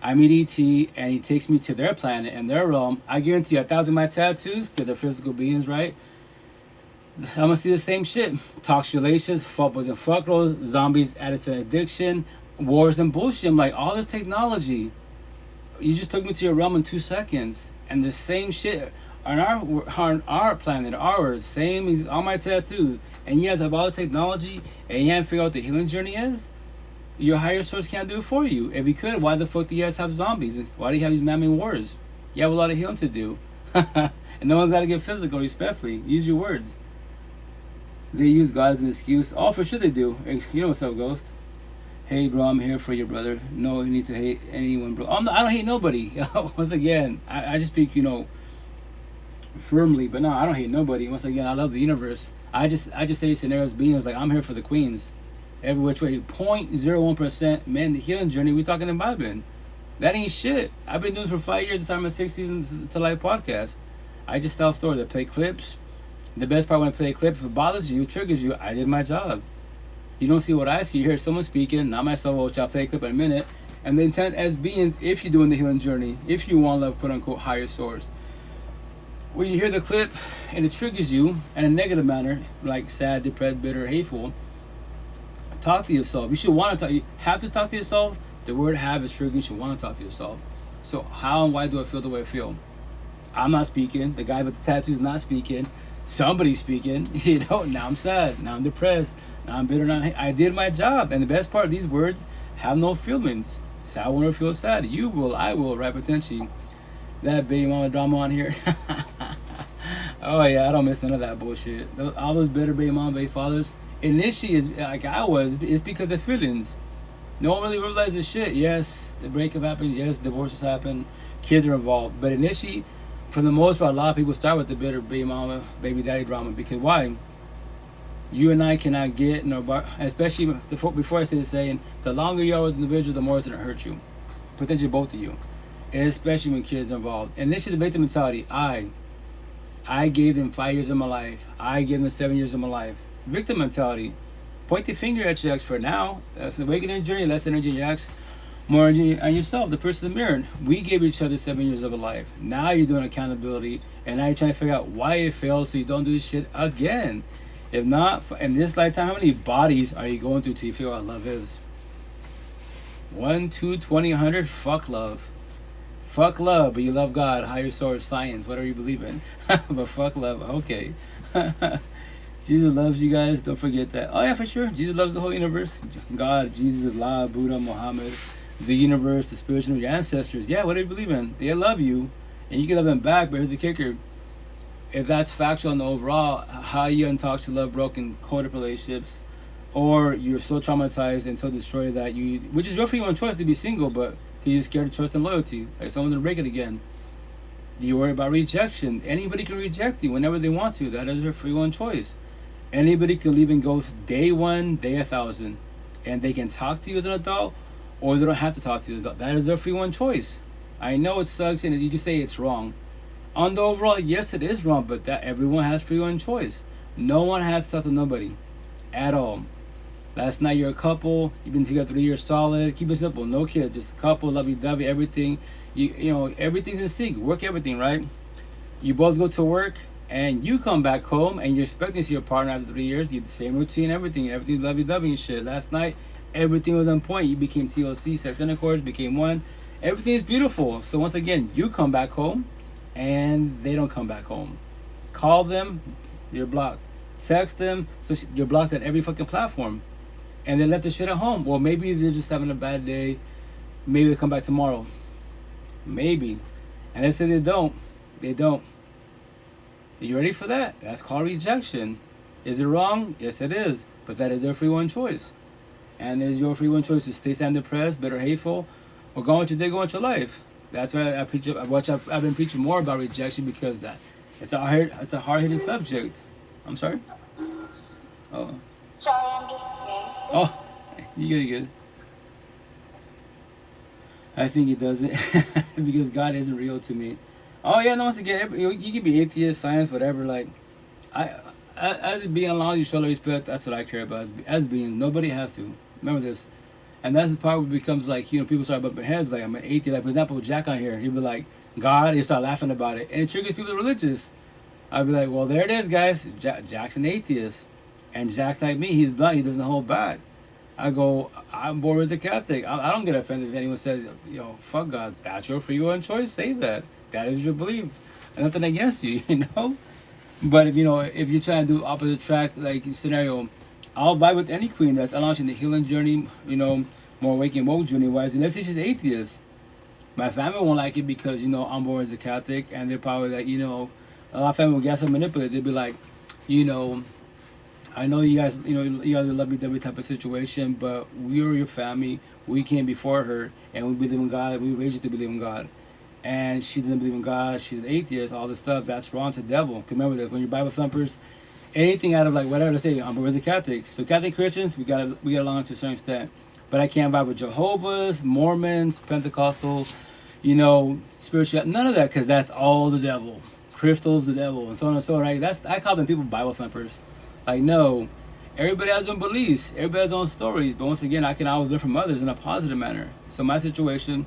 I meet E.T. and he takes me to their planet and their realm. I guarantee you 1,000 of my tattoos, because they're physical beings, right? I'm gonna see the same shit. Toxic relations, fuck boys and fuck girls, zombies added to addiction, wars and bullshit. I'm like, all this technology. You just took me to your realm in 2 seconds. And the same shit on our planet, ours, same as all my tattoos. And you guys have all the technology and you haven't figured out what the healing journey is? Your higher source can't do it for you. If he could, why the fuck do you guys have zombies? Why do you have these man-made wars? You have a lot of healing to do. And no one's got to get physical, respectfully. Use your words. They use God as an excuse. Oh, for sure they do. You know what's up, Ghost? Hey, bro, I'm here for you, brother. No, you need to hate anyone, bro. I don't hate nobody. Once again, I just speak, firmly. But no, I don't hate nobody. Once again, I love the universe. I just say scenarios beings like I'm here for the queens. Every which way, 0.01% man, the healing journey, we talking about vibing. That ain't shit. I've been doing this for 5 years. This time in 6 seasons. It's a live podcast. I just tell stories. I play clips. The best part when I play a clip, if it bothers you, triggers you, I did my job. You don't see what I see. You hear someone speaking, not myself, which I'll play a clip in a minute. And the intent as beings, if you're doing the healing journey, if you want love, quote unquote, higher source. When you hear the clip and it triggers you in a negative manner, like sad, depressed, bitter, hateful, talk to yourself. You should want to talk. You have to talk to yourself. The word have is triggering. You should want to talk to yourself. So how and why do I feel the way I feel? I'm not speaking. The guy with the tattoo is not speaking. Somebody's speaking. Now I'm sad. Now I'm depressed. Now I'm bitter. Now I did my job. And the best part, these words have no feelings. Sad one or feel sad. You will. I will. Right? Potentially. That baby mama drama on here. Oh yeah, I don't miss none of that bullshit. All those bitter baby mama, baby fathers. Initially, is like I was. It's because of feelings. No one really realizes this shit. Yes, the breakup happens. Yes, divorces happen. Kids are involved. But initially, for the most part, a lot of people start with the bitter baby mama, baby daddy drama. Because why? You and I cannot get, especially before I say the saying, the longer you are with an individual, the more it's going to hurt you. Potentially both of you. And especially when kids are involved. And this is the victim mentality. I gave them 5 years of my life. I gave them 7 years of my life. Victim mentality. Point the finger at your ex for now. That's the awakening journey. Less energy on your ex. More energy on yourself. The person in the mirror. We gave each other 7 years of a life. Now you're doing accountability. And now you're trying to figure out why it failed so you don't do this shit again. If not, in this lifetime, how many bodies are you going through till you figure out what love is? 1, 2, 20, 100? Fuck love. Fuck love, but you love God, higher source, science, whatever you believe in. But fuck love, okay. Jesus loves you guys, don't forget that. Oh yeah, for sure, Jesus loves the whole universe. God, Jesus, Allah, Buddha, Muhammad, the universe, the spiritual, your ancestors. Yeah, whatever you believe in, they love you. And you can love them back, but here's the kicker. If that's factual in the overall, how you untoxic love broken coded relationships, or you're so traumatized and so destroyed that which is your free one choice to be single, but because you're scared of trust and loyalty, like someone's gonna break it again. Do you worry about rejection? Anybody can reject you whenever they want to. That is their free one choice. Anybody can leave and ghost day one, day 1,000, and they can talk to you as an adult, or they don't have to talk to you as an adult. That is their free one choice. I know it sucks, and you can say it's wrong. On the overall, yes, it is wrong, but that everyone has free one choice. No one has to talk to nobody, at all. Last night you're a couple, you've been together 3 years solid. Keep it simple, no kids, just a couple, lovey-dovey, everything. You know, everything's in sync. Work everything, right? You both go to work and you come back home and you're expecting to see your partner after 3 years. You have the same routine, everything's lovey-dovey and shit. Last night, everything was on point. You became TLC, sex intercourse, became one. Everything is beautiful. So once again, you come back home and they don't come back home. Call them, you're blocked. Text them, so you're blocked at every fucking platform. And they left the shit at home. Well, maybe they're just having a bad day. Maybe they'll come back tomorrow. Maybe. And they say they don't. They don't. Are you ready for that? That's called rejection. Is it wrong? Yes, it is. But that is their free one choice. And it is your free one choice to stay sad, depressed, bitter, hateful, or go on with your day, go on with your life. That's why I preach. I've been preaching more about rejection because it's a hard-hitting subject. I'm sorry. Oh. Sorry, I'm just kidding. Oh, you good. I think he does it because God isn't real to me. Oh yeah, no. Once again, you can be atheist, science, whatever. Like, as being allowed, you show respect. That's what I care about. As being, nobody has to. Remember this, and that's the part where it becomes like people start bumping heads. Like I'm an atheist. Like for example, Jack on here, he'd be like, God. He'll start laughing about it, and it triggers people religious. I'd be like, well, there it is, guys. Jack's an atheist. And Jack's like me, he's blunt, he doesn't hold back. I go, I'm born as a Catholic. I don't get offended if anyone says, fuck God, that's your free will and choice, say that. That is your belief. And nothing against you, you know? But if you're trying to do opposite track, like scenario, I'll vibe with any queen that's launching the healing journey, more waking woke journey wise, unless she's atheist. My family won't like it because, I'm born as a Catholic, and they're probably like, a lot of family will get manipulated. They'll be like, I know you guys, you guys are a lovey-dovey type of situation, but we are your family. We came before her, and we believe in God. We raised you to believe in God. And she doesn't believe in God. She's an atheist, all this stuff. That's wrong to the devil. Remember this, when you're Bible thumpers, anything out of like whatever, let's say, I'm raised a Catholic. So Catholic Christians, we get along to a certain extent. But I can't vibe with Jehovah's, Mormons, Pentecostal, spiritual, none of that, because that's all the devil. Crystals, the devil, and so on and so on, right? I call them people Bible thumpers. Like, no, everybody has their own beliefs, everybody has their own stories, but once again, I can always learn from others in a positive manner. So my situation,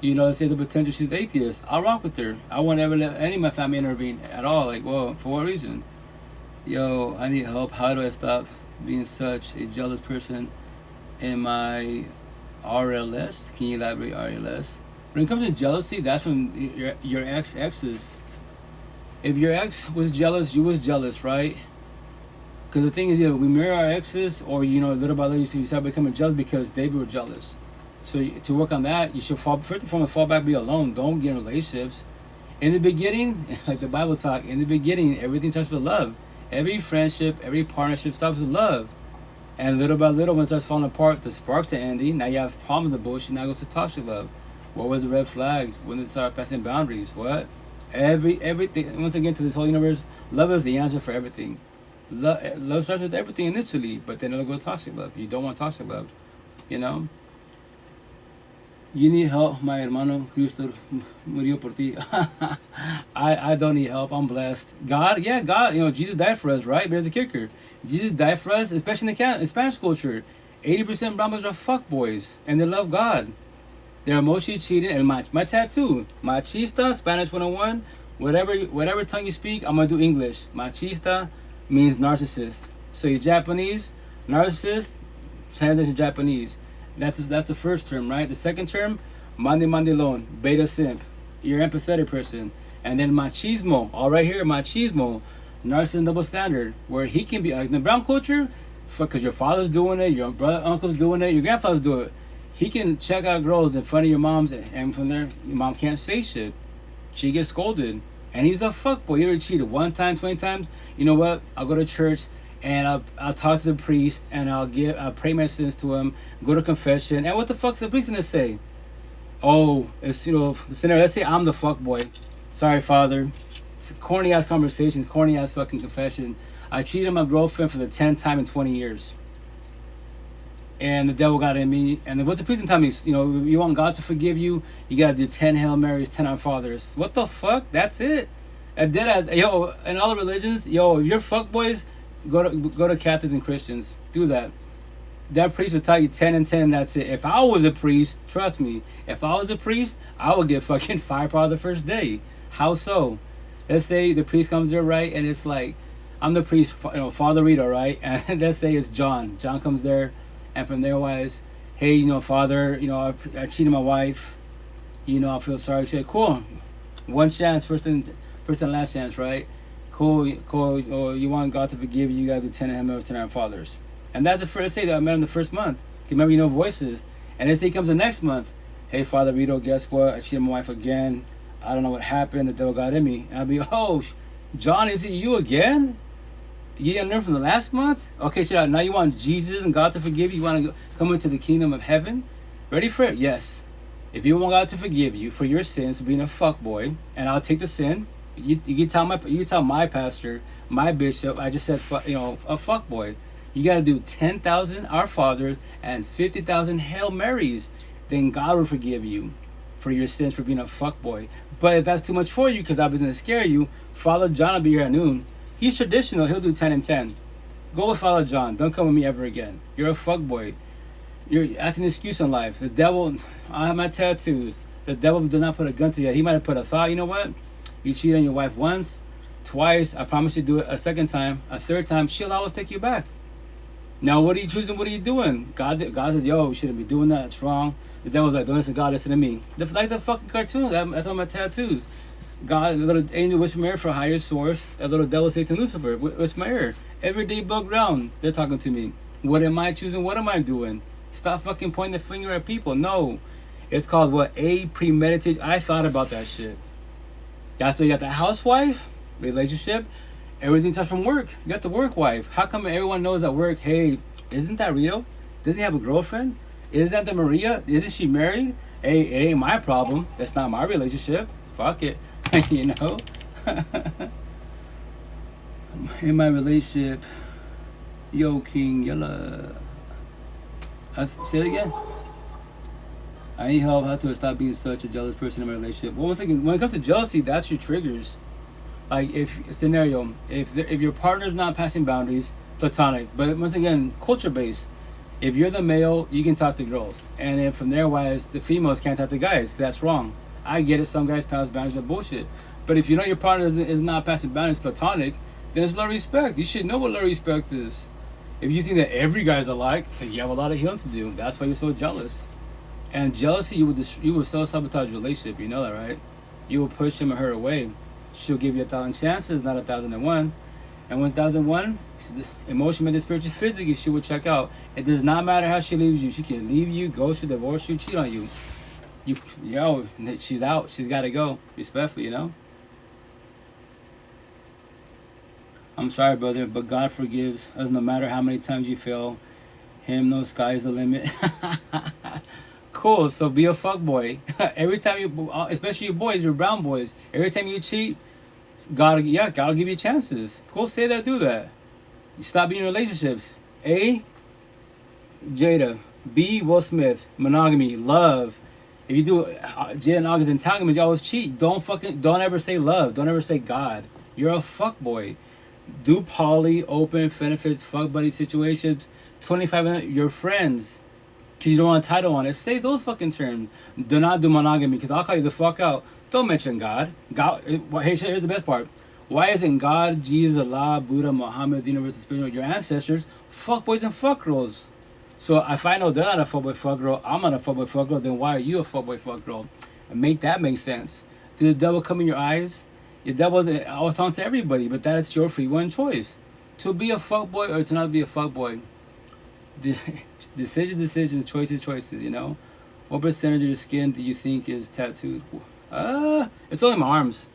let's say the potential she's atheist, I'll rock with her. I won't ever let any of my family intervene at all. Like, well, for what reason? Yo, I need help. How do I stop being such a jealous person in my RLS? Can you elaborate RLS? When it comes to jealousy, that's from your exes. If your ex was jealous, you was jealous, right? Because the thing is, we mirror our exes, or little by little, you start becoming jealous because they were jealous. So to work on that, you should first and foremost fall back, be alone. Don't get in relationships. In the beginning, like the Bible talk, in the beginning, everything starts with love. Every friendship, every partnership starts with love. And little by little, when it starts falling apart, the sparks are ending. Now you have a problem with the bullshit. Now go to toxic love. What was the red flags? When it started passing boundaries? What? Everything. Once again, to this whole universe, love is the answer for everything. Love starts with everything initially, but then it'll go to toxic love. You don't want toxic love. You know? You need help, my hermano. Cristo murió por ti. I don't need help. I'm blessed. God, yeah, God. You know, Jesus died for us, right? There's a kicker. Jesus died for us, especially in Spanish culture. 80% Brahmas are fuckboys, and they love God. They're emotionally cheating, and my tattoo, machista, Spanish 101. Whatever tongue you speak, I'm gonna do English. Machista means narcissist. So you're Japanese, narcissist, translation Japanese. That's the first term, right? The second term, mande mandilon, beta simp. You're an empathetic person. And then machismo, all right here, machismo, narcissism double standard, where he can be like in the brown culture, because your father's doing it, your brother, uncle's doing it, your grandfather's doing it. He can check out girls in front of your mom's, and from there, your mom can't say shit. She gets scolded. And he's a fuckboy. You ever cheated 1 time, 20 times? You know what? I'll go to church and I'll talk to the priest and I'll pray my sins to him, go to confession. And what the fuck's the priest gonna say? Oh, it's, you know, sinner, let's say I'm the fuckboy. Sorry, Father. It's corny ass conversations, corny ass fucking confession. I cheated on my girlfriend for the 10th time in 20 years. And the devil got in me. And then what's the priest tell me? You know, you want God to forgive you, you gotta do 10 Hail Marys, 10 Our Fathers. What the fuck? That's it. And dead ass, yo, in all the religions, yo, if you're fuckboys, go to Catholics and Christians. Do that. That priest will tell you 10 and 10, and that's it. If I was a priest, trust me, if I was a priest, I would get fucking firepower the first day. How so? Let's say the priest comes there, right, and it's like, I'm the priest, you know, Father Rito, right? And let's say it's John. John comes there, and from there wise, hey, you know, Father, you know, I cheated my wife. You know, I feel sorry. She said, cool. One chance, first and last chance, right? Cool. Oh, you want God to forgive you, you gotta do 10 Hail Marys, 10 Our Fathers. And that's the first day that I met him the first month. Remember, you know voices. And this day comes the next month. Hey, Father Rito, guess what? I cheated my wife again. I don't know what happened. The devil got in me. And I'll be, oh, John, is it you again? You didn't learn from the last month? Okay, so now you want Jesus and God to forgive you? You want to come into the kingdom of heaven? Ready for it? Yes. If you want God to forgive you for your sins, for being a fuckboy, and I'll take the sin, you tell my pastor, my bishop, I just said, you know, a fuckboy. You got to do 10,000 Our Fathers and 50,000 Hail Marys. Then God will forgive you for your sins for being a fuckboy. But if that's too much for you, because I was going to scare you, Father John will be here at noon. He's traditional. He'll do 10 and 10. Go with Father John. Don't come with me ever again. You're a fuckboy. You're acting an excuse in life. The devil, I have my tattoos. The devil did not put a gun to you. He might have put a thought. You know what? You cheat on your wife once, twice. I promise you do it a second time, a third time. She'll always take you back. Now, what are you choosing? What are you doing? God says, yo, you shouldn't be doing that. It's wrong. The devil's like, don't listen to God, listen to me. Like the fucking cartoon. That's on my tattoos. God, a little angel whisper my ear for a higher source. A little devil Satan Lucifer whisper my ear. Every day bug round. They're talking to me. What am I choosing? What am I doing? Stop fucking pointing the finger at people. No. It's called what? A premeditated. I thought about that shit. That's why you got the housewife relationship. Everything starts from work. You got the work wife. How come everyone knows at work, hey, isn't that Rio? Does he have a girlfriend? Isn't that the Maria? Isn't she married? Hey, it ain't my problem. That's not my relationship. Fuck it. You know? In my relationship, yo, King, yalla. Say it again. I need help how to stop being such a jealous person in my relationship. Well, once again, when it comes to jealousy, that's your triggers. Like if scenario, if your partner's not passing boundaries, platonic. But once again, culture based. If you're the male, you can talk to girls, and if from there wise, the females can't talk to guys. That's wrong. I get it. Some guys pass boundaries of bullshit. But if you know your partner is not passing boundaries, platonic, then it's low respect. You should know what low respect is. If you think that every guy's alike, so you have a lot of healing to do. That's why you're so jealous. And jealousy, you will self-sabotage your relationship. You know that, right? You will push him or her away. She'll give you 1,000 chances, not 1,001. And once 1,001, emotionally, spiritually, physically, she will check out. It does not matter how she leaves you. She can leave you, ghost you, divorce you, cheat on you. She's out. She's got to go. Respectfully, you know? I'm sorry, brother, but God forgives us no matter how many times you fail. Him, no sky's the limit. Cool. So be a fuck boy. Every time you, especially you boys, your brown boys. Every time you cheat, gotta give you chances. Cool. Say that, do that. Stop being in relationships. A, Jada. B, Will Smith. Monogamy. Love. If you do Jada and August entanglement, you always cheat. Don't ever say love. Don't ever say God. You're a fuck boy. Do poly, open, benefits, fuck buddy situations. 25 your friends. Because you don't want a title on it. Say those fucking terms. Do not do monogamy because I'll call you the fuck out. Don't mention God. Here's the best part. Why isn't God, Jesus, Allah, Buddha, Muhammad, the universe, the spirit, your ancestors, fuck boys and fuck girls? So if I know they're not a fuckboy fuck girl, I'm not a fuckboy fuck girl, then why are you a fuckboy fuck girl? And make that make sense. Did the devil come in your eyes? The devil's, I was talking to everybody, but that is your free one choice. To be a fuckboy or to not be a fuckboy. Decisions, choices, you know? What percentage of your skin do you think is tattooed? It's only my arms.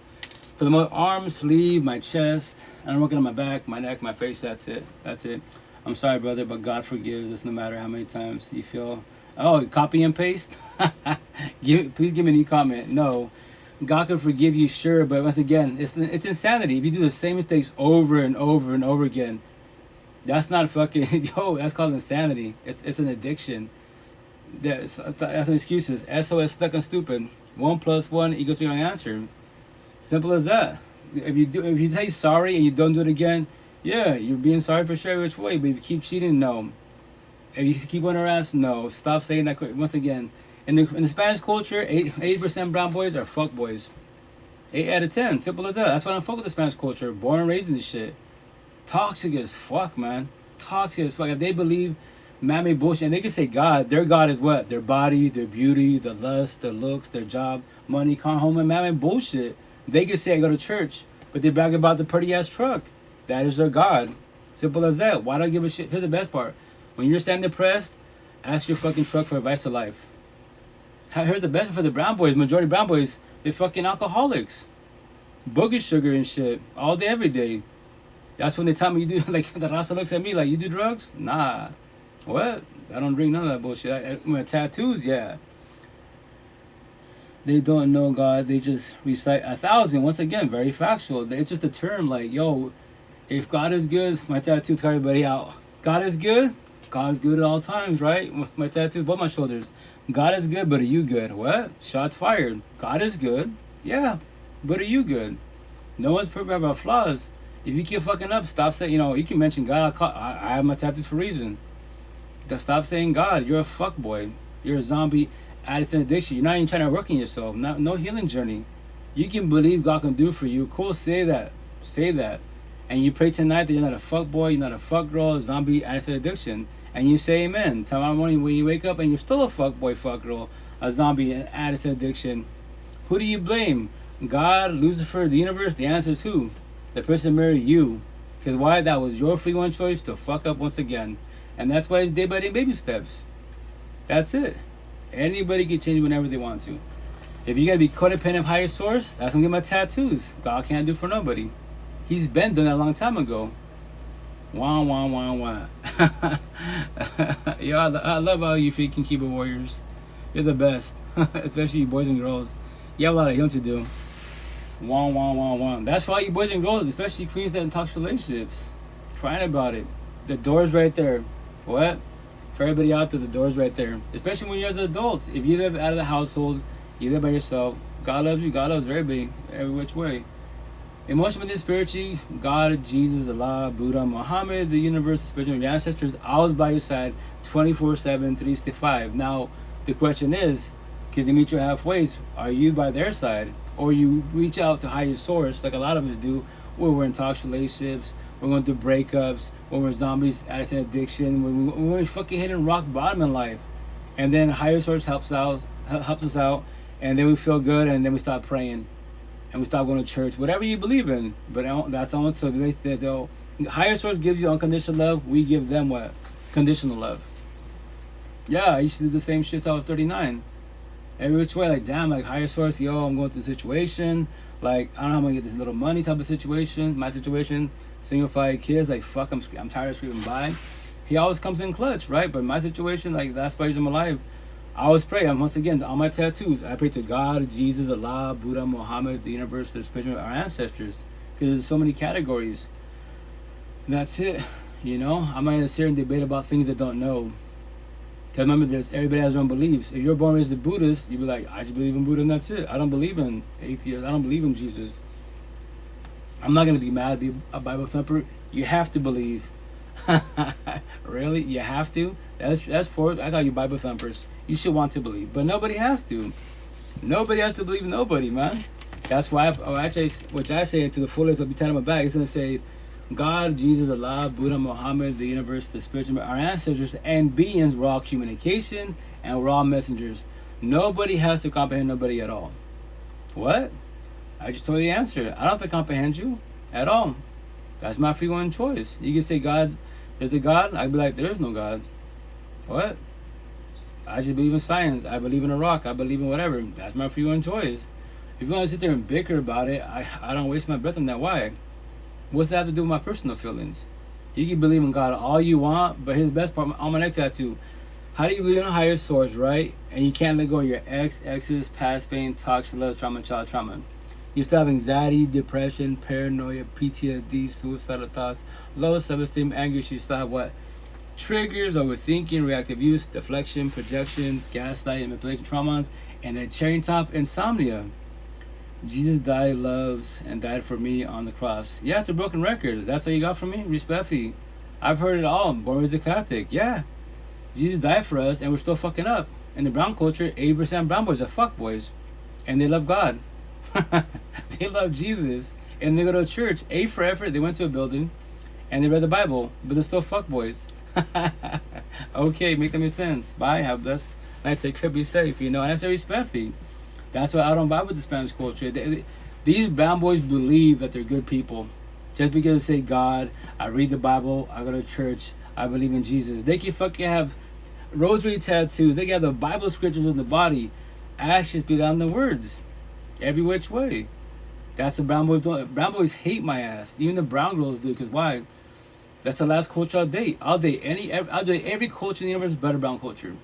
For the most, arm, sleeve, my chest, and I'm working on my back, my neck, my face, that's it. I'm sorry, brother, but God forgives us no matter how many times you feel. Oh, copy and paste? Please give me a new comment. No. God can forgive you, sure, but once again, it's insanity. If you do the same mistakes over and over and over again, that's not fucking, that's called insanity. It's an addiction. That's an excuses. SOS stuck and stupid. 1 + 1 = 3 answer. Simple as that. If you say sorry and you don't do it again, yeah, you're being sorry for sure which way. But if you keep cheating, no. If you keep on her ass, no. Stop saying that. Once again, in the Spanish culture, 80% brown boys are fuck boys. 8 out of 10. Simple as that. That's why I don't fuck with the Spanish culture. Born and raised in this shit. Toxic as fuck, man. Toxic as fuck. If they believe man-made bullshit, and they can say God, their God is what? Their body, their beauty, their lust, their looks, their job, money, car, home, and man-made bullshit. They can say I go to church, but they brag about the pretty-ass truck. That is their God. Simple as that. Why do I give a shit? Here's the best part. When you're standing depressed, ask your fucking truck for advice to life. Here's the best for the brown boys. Majority of brown boys, they're fucking alcoholics. Boogie sugar and shit. All day, every day. That's when they tell me you do, like, the Rasa looks at me like, you do drugs? Nah. What? I don't drink none of that bullshit. My tattoos, yeah. They don't know God. They just recite 1,000. Once again, very factual. It's just a term like, yo, if God is good, my tattoos cut everybody out. God is good? God is good at all times, right? My tattoos, both my shoulders. God is good, but are you good? What? Shots fired. God is good? Yeah, but are you good? No one's perfect about flaws. If you keep fucking up, stop saying, you can mention God. I have my tattoos for a reason. Stop saying God. You're a fuck boy. You're a zombie addict and addiction. You're not even trying to work on yourself. No healing journey. You can believe God can do for you. Cool, say that. Say that. And you pray tonight that you're not a fuck boy, you're not a fuck girl, a zombie addict and addiction. And you say amen. Tomorrow morning when you wake up and you're still a fuck boy, fuck girl, a zombie, an addict and addiction. Who do you blame? God, Lucifer, the universe? The answer is who? The person married you. Because why? That was your free one choice to fuck up once again. And that's why it's day by day baby steps. That's it. Anybody can change whenever they want to. If you gotta be codependent of higher source, that's gonna get my tattoos. God can't do for nobody. He's been done that a long time ago. Wah, wah, wah, wah. Yo, I love all you freaking keyboard warriors. You're the best. Especially you boys and girls. You have a lot of healing to do. Wah, wah, wah, wah. That's for all you boys and girls, especially queens that in toxic relationships. Crying about it. The door's right there. What? For everybody out there, the door's right there. Especially when you're as an adult. If you live out of the household, you live by yourself, God loves you, God loves everybody, every which way. Emotionally and spiritually, God, Jesus, Allah, Buddha, Muhammad, the universe, spiritual your ancestors, always by your side, 24/7, 365. Now, the question is, can they meet you halfway? Are you by their side? Or you reach out to higher source, like a lot of us do, where we're in toxic relationships, we're going through breakups, when we're zombies, addicts and addiction, when we're fucking hitting rock bottom in life. And then higher source helps us out, and then we feel good, and then we stop praying. And we stop going to church, whatever you believe in. But that's all. So the higher source gives you unconditional love. We give them what? Conditional love. Yeah, I used to do the same shit till I was 39. Every which way, like, damn, like, higher source, yo, I'm going through a situation. Like, I don't know how I'm going to get this little money type of situation. My situation, single 5 kids, like, fuck, I'm tired of screaming by. He always comes in clutch, right? But my situation, like last 5 years of my life, I always pray. I'm once again on my tattoos. I pray to God, Jesus, Allah, Buddha, Muhammad, the universe, the spiritual, our ancestors, because there's so many categories. And that's it. You know, I'm not gonna sit here and debate about things that don't know. Because remember this, everybody has their own beliefs. If you're born and raised a Buddhist, you'd be like, I just believe in Buddha and that's it. I don't believe in atheists. I don't believe in Jesus. I'm not gonna be mad, be a Bible thumper. You have to believe. Really? You have to? That's for I call you Bible thumpers. You should want to believe. But nobody has to. Nobody has to believe in nobody, man. That's why which I say to the fullest of the time of my back, it's gonna say God, Jesus, Allah, Buddha, Muhammad, the universe, the spiritual, our ancestors and beings were all communication and we're all messengers. Nobody has to comprehend nobody at all. What? I just told you the answer. I don't have to comprehend you at all. That's my free will and choice. You can say there's a God. I'd be like, there is no God. What? I just believe in science. I believe in a rock. I believe in whatever. That's my free will and choice. If you want to sit there and bicker about it, I don't waste my breath on that. Why? What's that have to do with my personal feelings? You can believe in God all you want, but here's the best part on my next tattoo. How do you believe in a higher source, right? And you can't let go of your exes, past pain, toxic love, trauma, child trauma. You still have anxiety, depression, paranoia, PTSD, suicidal thoughts, low self-esteem, anger. You still have what? Triggers, overthinking, reactive use, deflection, projection, gaslighting, manipulation, traumas, and then cherry top, insomnia. Jesus died, loves, and died for me on the cross. Yeah, it's a broken record. That's all you got from me? Respectfully. I've heard it all. I'm born as a Catholic. Yeah. Jesus died for us, and we're still fucking up. In the brown culture, 80% brown boys are fuckboys. And they love God. They love Jesus. And they go to church. A for effort. They went to a building, and they read the Bible. But they're still fuckboys. Okay, make them make sense. Bye. Have a blessed night. Take care. Be safe. You know, and that's a respectfully. That's why I don't vibe with the Spanish culture. These brown boys believe that they're good people. Just because they say God, I read the Bible, I go to church, I believe in Jesus. They can fucking have rosary tattoos. They can have the Bible scriptures in the body. Actions be down the words. Every which way. That's what brown boys do. Brown boys hate my ass. Even the brown girls do. Because why? That's the last culture I'll date. I'll date every culture in the universe better brown culture.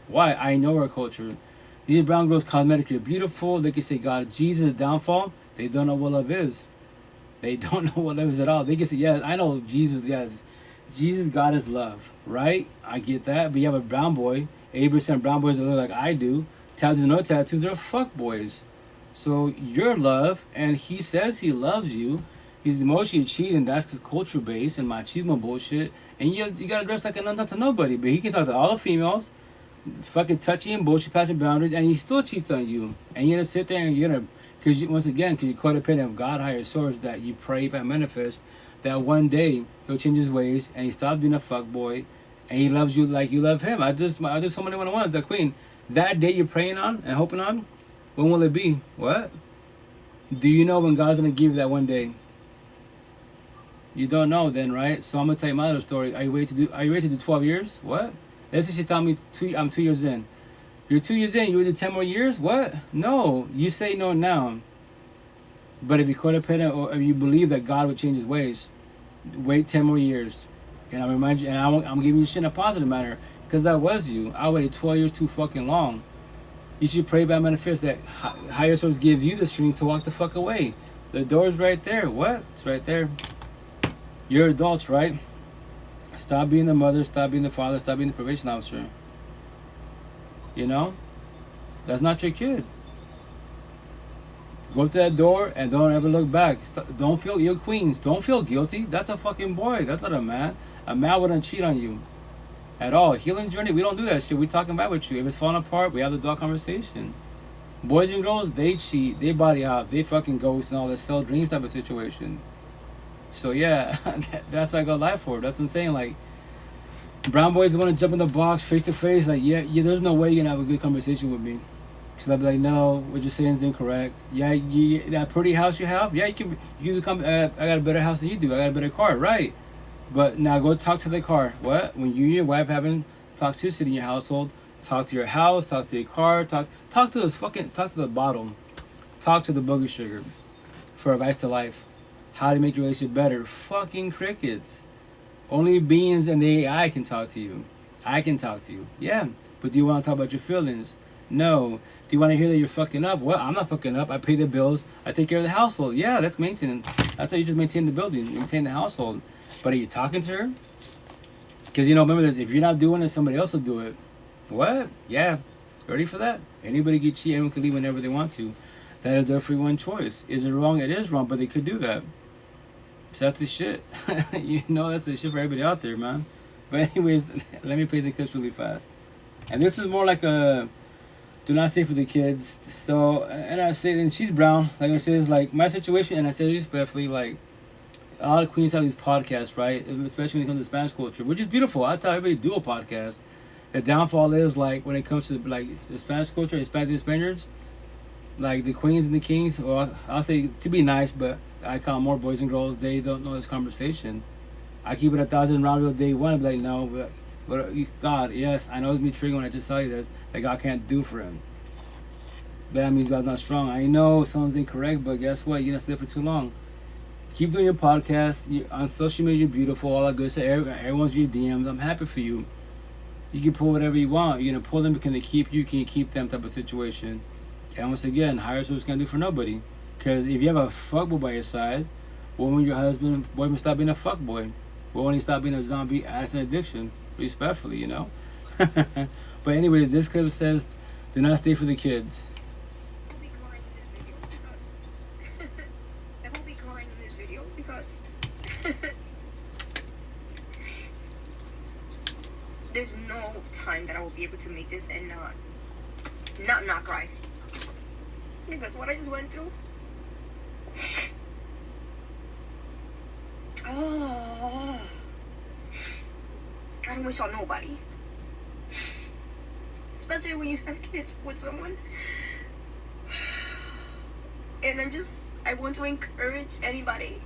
Why? I know our culture. These brown girls cosmetically beautiful. They can say God, Jesus, downfall. They don't know what love is. They don't know what love is at all. They can say, yes, I know Jesus, yes. Jesus, God is love, right? I get that. But you have a brown boy, 80% brown boys that look like I do. Tattoos, no tattoos, they're fuck boys. So you're love, and he says he loves you. He's emotionally cheating. That's culture based and machismo bullshit. And you gotta dress like a nun to nobody. But he can talk to all the females. Fucking touchy and bullshit, passing boundaries, and he still cheats on you. And you're gonna sit there and you're gonna, because once again, because you're codependent of God, higher source, that you pray and manifest, that one day he'll change his ways and he stops being a fuckboy, and he loves you like you love him. I do so many one-on-ones. The queen, that day you're praying on and hoping on, when will it be? What? Do you know when God's gonna give you that one day? You don't know then, right? So I'm gonna tell you my little story. Are you ready to do 12 years? What? Let's say she told me I'm 2 years in. You're 2 years in, you would do 10 more years? What? No. You say no now. But if you're codependent or if you believe that God would change his ways, wait 10 more years. And I remind you, and I'm giving you shit in a positive manner, because that was you. I waited 12 years too fucking long. You should pray by manifest that higher source gives you the strength to walk the fuck away. The door's right there. What? It's right there. You're adults, right? Stop being the mother, stop being the father, stop being the probation officer. You know? That's not your kid. Go to that door and don't ever look back. Don't feel, you're queens. Don't feel guilty. That's a fucking boy. That's not a man. A man wouldn't cheat on you. At all. Healing journey, we don't do that shit. We talking about with you. If it's falling apart, we have the dog conversation. Boys and girls, they cheat. They body out. They fucking ghost and all this sell dreams type of situation. So yeah, that's what I got live for. That's what I'm saying. Like, brown boys want to jump in the box face to face. Like, yeah, there's no way you're gonna have a good conversation with me. Cause I'll be like, no, what you're saying is incorrect. Yeah, that pretty house you have. Yeah, you can come. I got a better house than you do. I got a better car, right? But now go talk to the car. What? When you and your wife having toxicity in your household, talk to your house, talk to your car, talk to the bottle, talk to the booger sugar, for advice to life. How to make your relationship better. Fucking crickets. Only beings and the AI can talk to you. I can talk to you. Yeah. But do you want to talk about your feelings? No. Do you want to hear that you're fucking up? Well, I'm not fucking up. I pay the bills. I take care of the household. Yeah, that's maintenance. That's how you just maintain the building. You maintain the household. But are you talking to her? Because, remember this. If you're not doing it, somebody else will do it. What? Yeah. Ready for that? Anybody can cheat. Anyone can leave whenever they want to. That is their free one choice. Is it wrong? It is wrong, but they could do that. So that's the shit. That's the shit for everybody out there, man. But anyways, let me play the clips really fast. And this is more like a do not stay for the kids. So, and I say, and she's brown. Like I said, it's like my situation, and I say respectfully, like a lot of queens have these podcasts, right? Especially when it comes to Spanish culture, which is beautiful. I tell everybody to do a podcast. The downfall is like when it comes to like the Spanish culture, the Spaniards, like the queens and the kings. Or I'll say to be nice, but I call more boys and girls. They don't know this conversation. I keep it 1,000 round real day one. I'm like, no, but God, yes, I know it's me triggering when I just tell you this. That God can't do for him. But that means God's not strong. I know someone's incorrect, but guess what? You're not stay for too long. Keep doing your podcast. On social media, you're beautiful. All that good stuff. Everyone's your DMs. I'm happy for you. You can pull whatever you want. You're going to pull them. Can they keep you? Can you keep them type of situation? And once again, higher source can't do for nobody. Because if you have a fuckboy by your side, when will your boyfriend stop being a fuckboy? When he stop being a zombie as an addiction? Respectfully, But anyways, this clip says, do not stay for the kids. I won't be crying in this video because there's no time that I will be able to make this and not cry. Because what I just went through. Oh, I don't wish on nobody. Especially when you have kids with someone. And I want to encourage anybody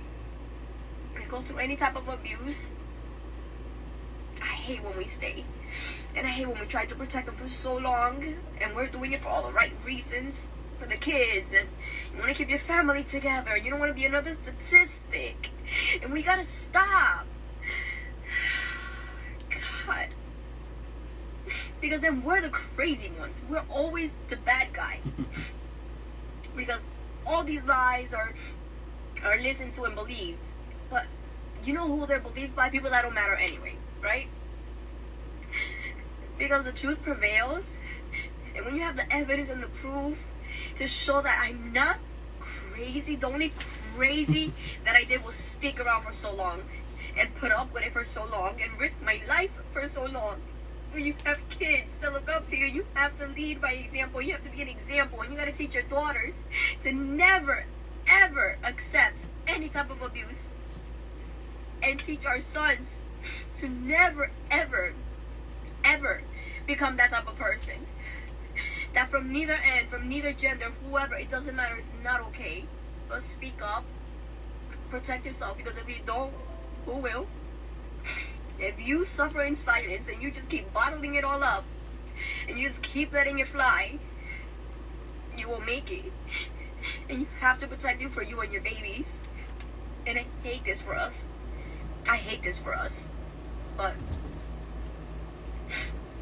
that goes through any type of abuse. I hate when we stay. And I hate when we try to protect them for so long. And we're doing it for all the right reasons. For the kids. And you want to keep your family together. You don't want to be another statistic. And we gotta stop. God. Because then we're the crazy ones. We're always the bad guy. Because all these lies are listened to and believed. But you know who they're believed by? People that don't matter anyway, right? Because the truth prevails. And when you have the evidence and the proof to show that I'm not crazy, the only crazy that I did was stick around for so long and put up with it for so long and risk my life for so long. When you have kids to look up to you, you have to lead by example. You have to be an example, and you got to teach your daughters to never, ever accept any type of abuse, and teach our sons to never, ever, ever become that type of person. That from neither end, from neither gender, whoever, it doesn't matter, it's not okay. But speak up, protect yourself, because if you don't, who will? If you suffer in silence and you just keep bottling it all up and you just keep letting it fly, you will make it. And you have to protect you for you and your babies. And I hate this for us. I hate this for us. But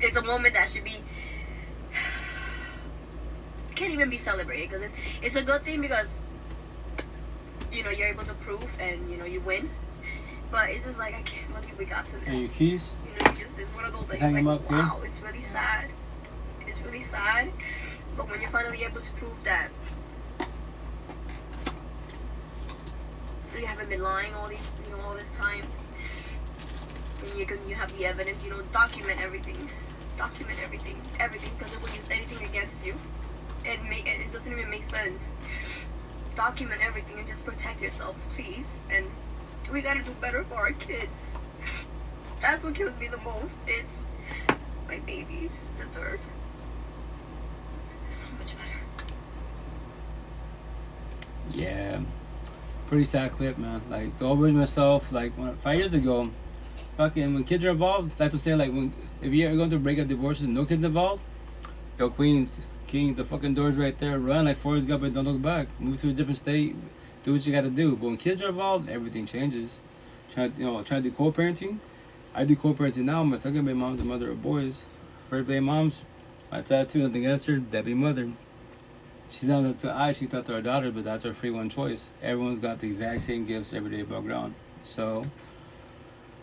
it's a moment that should be, can't even be celebrated, because it's a good thing because you're able to prove and you win. But it's just like, I can't believe we got to this. And your keys? It's one of those things hang like, them up, wow, it's really sad. It's really sad. But when you're finally able to prove that you haven't been lying all this time, and you have the evidence, document everything. Document everything, because it will use anything against you. And it doesn't even make sense. Document everything and just protect yourselves, please. And we gotta do better for our kids. That's what kills me the most. It's my babies deserve so much better. Yeah. Pretty sad clip, man. Like, the overage myself, like, 5 years ago, fucking, when kids are involved, like to say, like, if you're going to break up divorces, no kids involved, yo, queens, kings, the fucking door's right there. Run like Forrest Gump and don't look back. Move to a different state. Do what you gotta do. But when kids are involved, everything changes. Try to do co-parenting. I do co-parenting now. My second baby mom's the mother of boys. First baby mom's my tattoo, nothing against her, deadbeat mother. She's not up to I, she thought to her daughter, but that's her free one choice. Everyone's got the exact same gifts every day above ground. So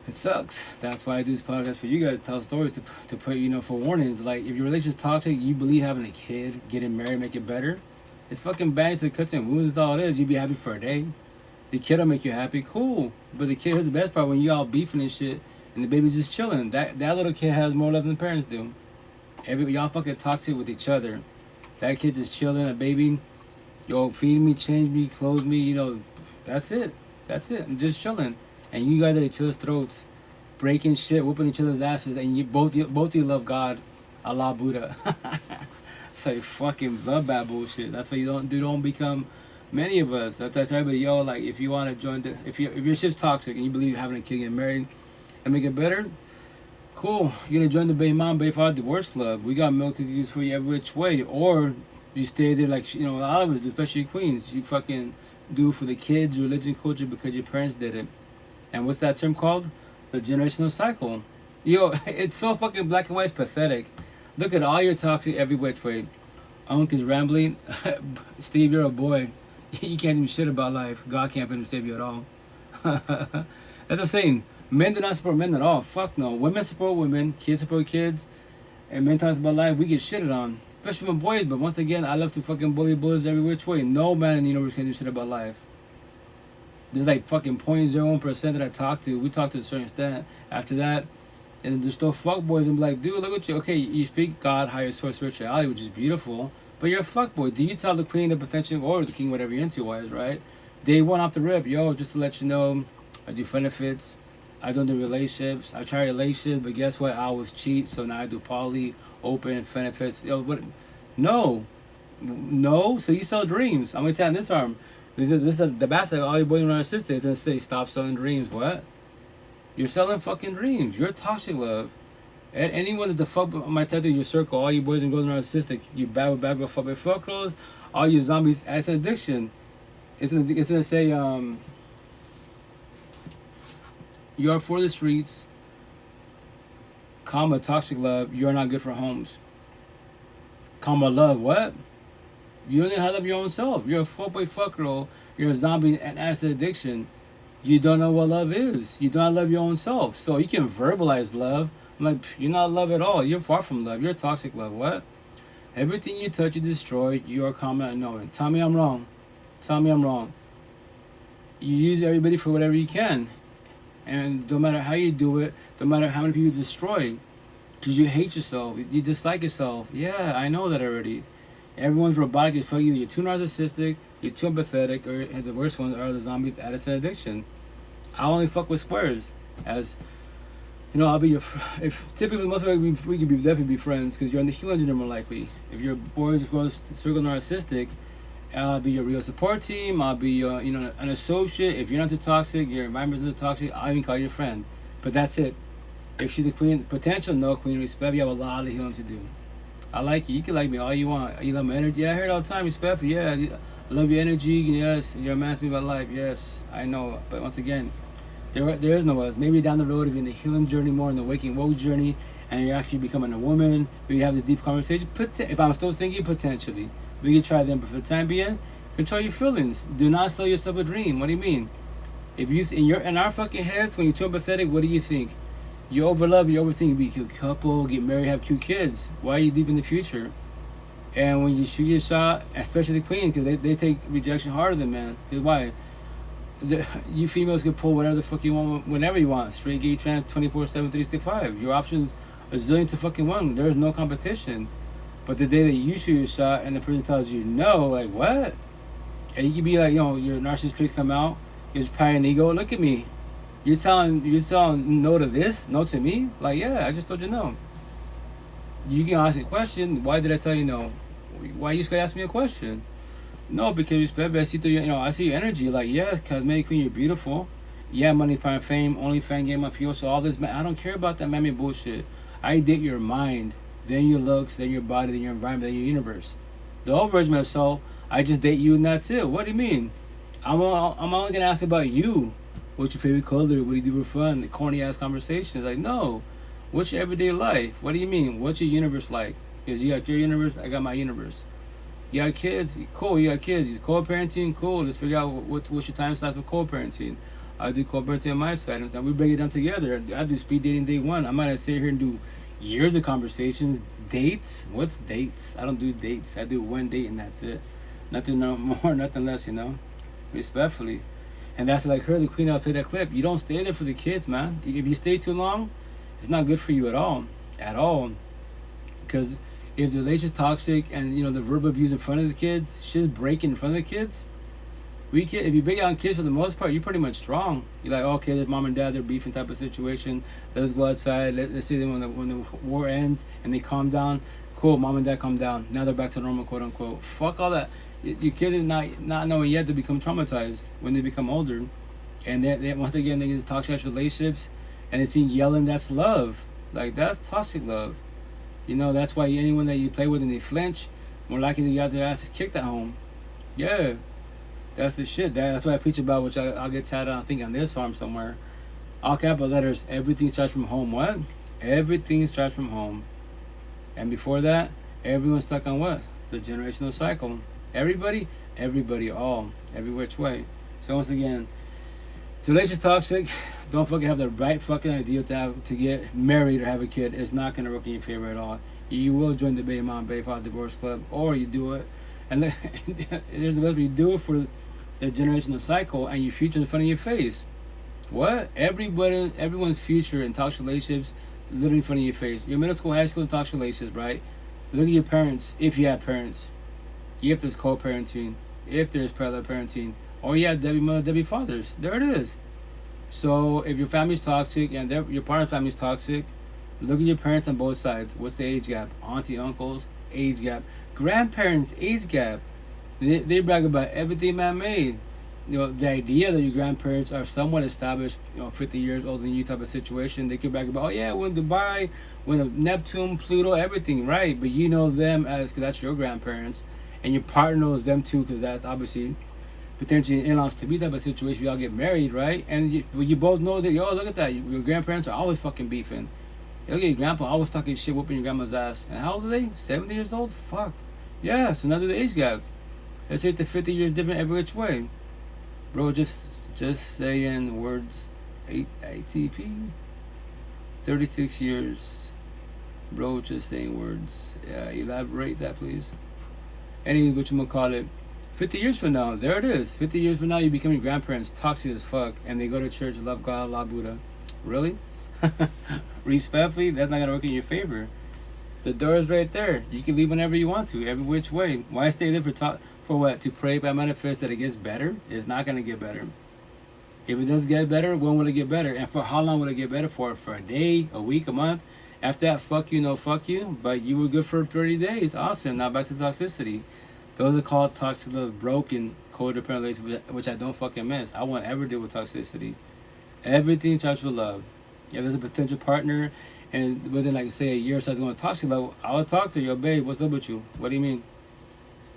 it sucks. That's why I do this podcast for you guys to tell stories to put, for warnings. Like, if your relationship's toxic, you believe having a kid, getting married, make it better. It's fucking bad to cuts and wounds, that's all it is. You be happy for a day. The kid will make you happy, cool. But the kid, here's the best part, when you all beefing and shit, and the baby's just chilling. That little kid has more love than the parents do. Y'all fucking toxic with each other. That kid just chilling, a baby, yo, feed me, change me, clothe me, that's it. That's it. I'm just chilling. And you guys at each other's throats, breaking shit, whooping each other's asses, and you both of you love God, Allah, Buddha. It's like fucking love bad bullshit. That's why you don't become many of us. That's everybody, yo, like, if you want to join if your shit's toxic and you believe having a kid, getting married, and make it better, cool. You're gonna join the baby mom, baby father divorce club. We got milk cookies for you every which way. Or you stay there like, a lot of us, especially queens. You fucking do for the kids, religion, culture, because your parents did it. And what's that term called? The generational cycle. Yo, it's so fucking black and white, it's pathetic. Look at all your toxic every which way. Unc is rambling. Steve, you're a boy. You can't even shit about life. God can't save you at all. That's what I'm saying. Men do not support men at all. Fuck no. Women support women. Kids support kids. And men talks about life. We get shitted on. Especially from boys. But once again, I love to fucking bully bullies every which way. No man in the universe can do shit about life. There's like fucking 0.01% that I talk to. We talk to a certain extent. After that, and there's still fuck boys and be like, dude, look at you. Okay, you speak God, higher source spirituality, which is beautiful. But you're a fuck boy. Do you tell the queen the potential, or the king, whatever you're into wise, right? Day one off the rip, yo, just to let you know, I do benefits. I don't do relationships. I try relationships, but guess what? I always cheat, so now I do poly, open, benefits. Yo, what? No. So you sell dreams. I'm gonna tell you this arm. This is the bastard. All your boys and sisters is gonna say, stop selling dreams. What? You're selling fucking dreams. You're toxic love. And anyone that the fuck might tell you your circle, all you boys and girls are narcissistic. You bad with fuck with fuck girls. All you zombies, that's an addiction. It's gonna say you are for the streets, comma, toxic love, you are not good for homes. Comma, love, what? You don't know how to love your own self. You're a fuckboy fuck girl, you're a zombie and acid addiction. You don't know what love is. You don't love your own self. So you can verbalize love. I'm like, you're not love at all. You're far from love. You're toxic love. What? Everything you touch, you destroy. You are common unknowing. Tell me I'm wrong. Tell me I'm wrong. You use everybody for whatever you can. And no matter how you do it, no matter how many people you destroy, because you hate yourself, you dislike yourself. Yeah, I know that already. Everyone's robotic as fuck. Either you're too narcissistic, you're too empathetic, or the worst ones are the zombies added to addiction. I only fuck with squares. As I'll be your. If typically most of us we could definitely be friends because you're in the healing journey more likely. If your boys girls circle narcissistic, I'll be your real support team. I'll be your, an associate. If you're not too toxic, your environment's not toxic, I'll even call you a friend. But that's it. If she's the queen, potential, no queen respect, you have a lot of healing to do. I like you. You can like me all you want. You love my energy. Yeah, I hear it all the time. Respect. Yeah, I love your energy. Yes, you're a man to me about life. Yes, I know. But once again, there is no us. Maybe down the road, if you're in the healing journey more, in the waking woke journey, and you're actually becoming a woman, we have this deep conversation. If I'm still single, potentially. We can try them, but for the time being, control your feelings. Do not sell yourself a dream. What do you mean? If you in our fucking heads, when you're too empathetic, what do you think? You overlove, you overthink, be a cute couple, get married, have cute kids. Why are you deep in the future? And when you shoot your shot, especially the queen, because they take rejection harder than men. Because why? You females can pull whatever the fuck you want, whenever you want. Straight, gay, trans, 24/7, 365. Your options are zillion to fucking one. There is no competition. But the day that you shoot your shot and the person tells you no, like what? And you can be like, your narcissist traits come out. You're just pride and ego. Look at me. You're telling no to this, no to me. Like yeah, I just told you no. You can ask a question. Why did I tell you no? Why you just gotta ask me a question? No, because respect. I see through your, I see your energy. Like yes, cosmetic queen, you're beautiful. Yeah, money, power, fame, only fan game, my fuel. So all this, man, I don't care about that mammy bullshit. I date your mind. Then your looks, then your body, then your environment, then your universe. The old version of myself, I just date you and that's it. What do you mean? I'm only gonna ask about you. What's your favorite color? What do you do for fun? The corny ass conversations. Like, no. What's your everyday life? What do you mean? What's your universe like? Because you got your universe, I got my universe. You got kids? Cool, you got kids. You co-parenting? Cool. Let's figure out what's your time slots with co-parenting. I do co-parenting on my side, and we break it down together. I do speed dating day one. I might not sit here and do years of conversations. Dates? What's dates? I don't do dates. I do one date and that's it. Nothing no more, nothing less, you know? Respectfully. And that's like her, the queen, I'll play that clip. You don't stay there for the kids, man. If you stay too long, it's not good for you at all. At all. Because if the relationship's toxic and, you know, the verbal abuse in front of the kids, shit's breaking in front of the kids, if you break out on kids for the most part, you're pretty much strong. You're like, okay, there's mom and dad, they're beefing type of situation. Let's go outside. Let's see them when the war ends and they calm down. Cool, mom and dad calm down. Now they're back to normal, quote unquote. Fuck all that. Your kids are not knowing yet to become traumatized when they become older. And they once again, they get toxic relationships and they think yelling, that's love. Like, that's toxic love. You know, that's why anyone that you play with and they flinch, more likely to get their asses kicked at home. Yeah. That's the shit. That's what I preach about, which I'll get tatted on, I think, on this farm somewhere. All capital letters, everything starts from home. What? Everything starts from home. And before that, everyone's stuck on what? The generational cycle. Everybody, all. Every which way. So once again, the relationship's toxic. Don't fucking have the right fucking idea to get married or have a kid. It's not going to work in your favor at all. You will join the baby mom, baby father divorce club, or you do it. And there's the best way you do it for the generational cycle and your future in front of your face. What? Everyone's future in toxic relationships literally in front of your face. Your middle school, high school, toxic relationships, right? Look at your parents, if you have parents. If there's co-parenting, if there's parallel parenting, or you have Debbie mother, Debbie fathers. There it is. So if your family's toxic and your partner's family's toxic, look at your parents on both sides. What's the age gap? Auntie, uncles, age gap. Grandparents, age gap. They brag about everything man-made. You know, the idea that your grandparents are somewhat established, 50 years older than you type of situation, they could brag about, oh yeah, we're in Dubai, we're in Neptune, Pluto, everything, right? But you know them as, because that's your grandparents, and your partner knows them too, because that's obviously potentially an in-laws to be type of situation. You all get married, right? And you both know that, look at that, your grandparents are always fucking beefing. Look at your grandpa always talking shit, whooping your grandma's ass. And how old are they? 70 years old? Fuck. Yeah, so now the age gap. Let's say the 50 years different every which way. Bro, just saying words. ATP. 36 years. Bro, just saying words. Elaborate that, please. Any whatchamacallit. 50 years from now, there it is. 50 years from now, you become your grandparents, toxic as fuck, and they go to church, love God, love Buddha. Really? Respectfully, that's not going to work in your favor. The door is right there. You can leave whenever you want to, every which way. Why stay there for what? To pray by manifest that it gets better? It's not going to get better. If it does get better, when will it get better? And for how long will it get better for? For a day, a week, a month? After that, fuck you, no fuck you. But you were good for 30 days. Awesome. Now back to toxicity. Those are called toxic love, broken, codependent relationships, which I don't fucking miss. I won't ever deal with toxicity. Everything starts with love. If there's a potential partner and within, like, say, a year or so it's going to toxic love, I would talk to you, babe, what's up with you? What do you mean?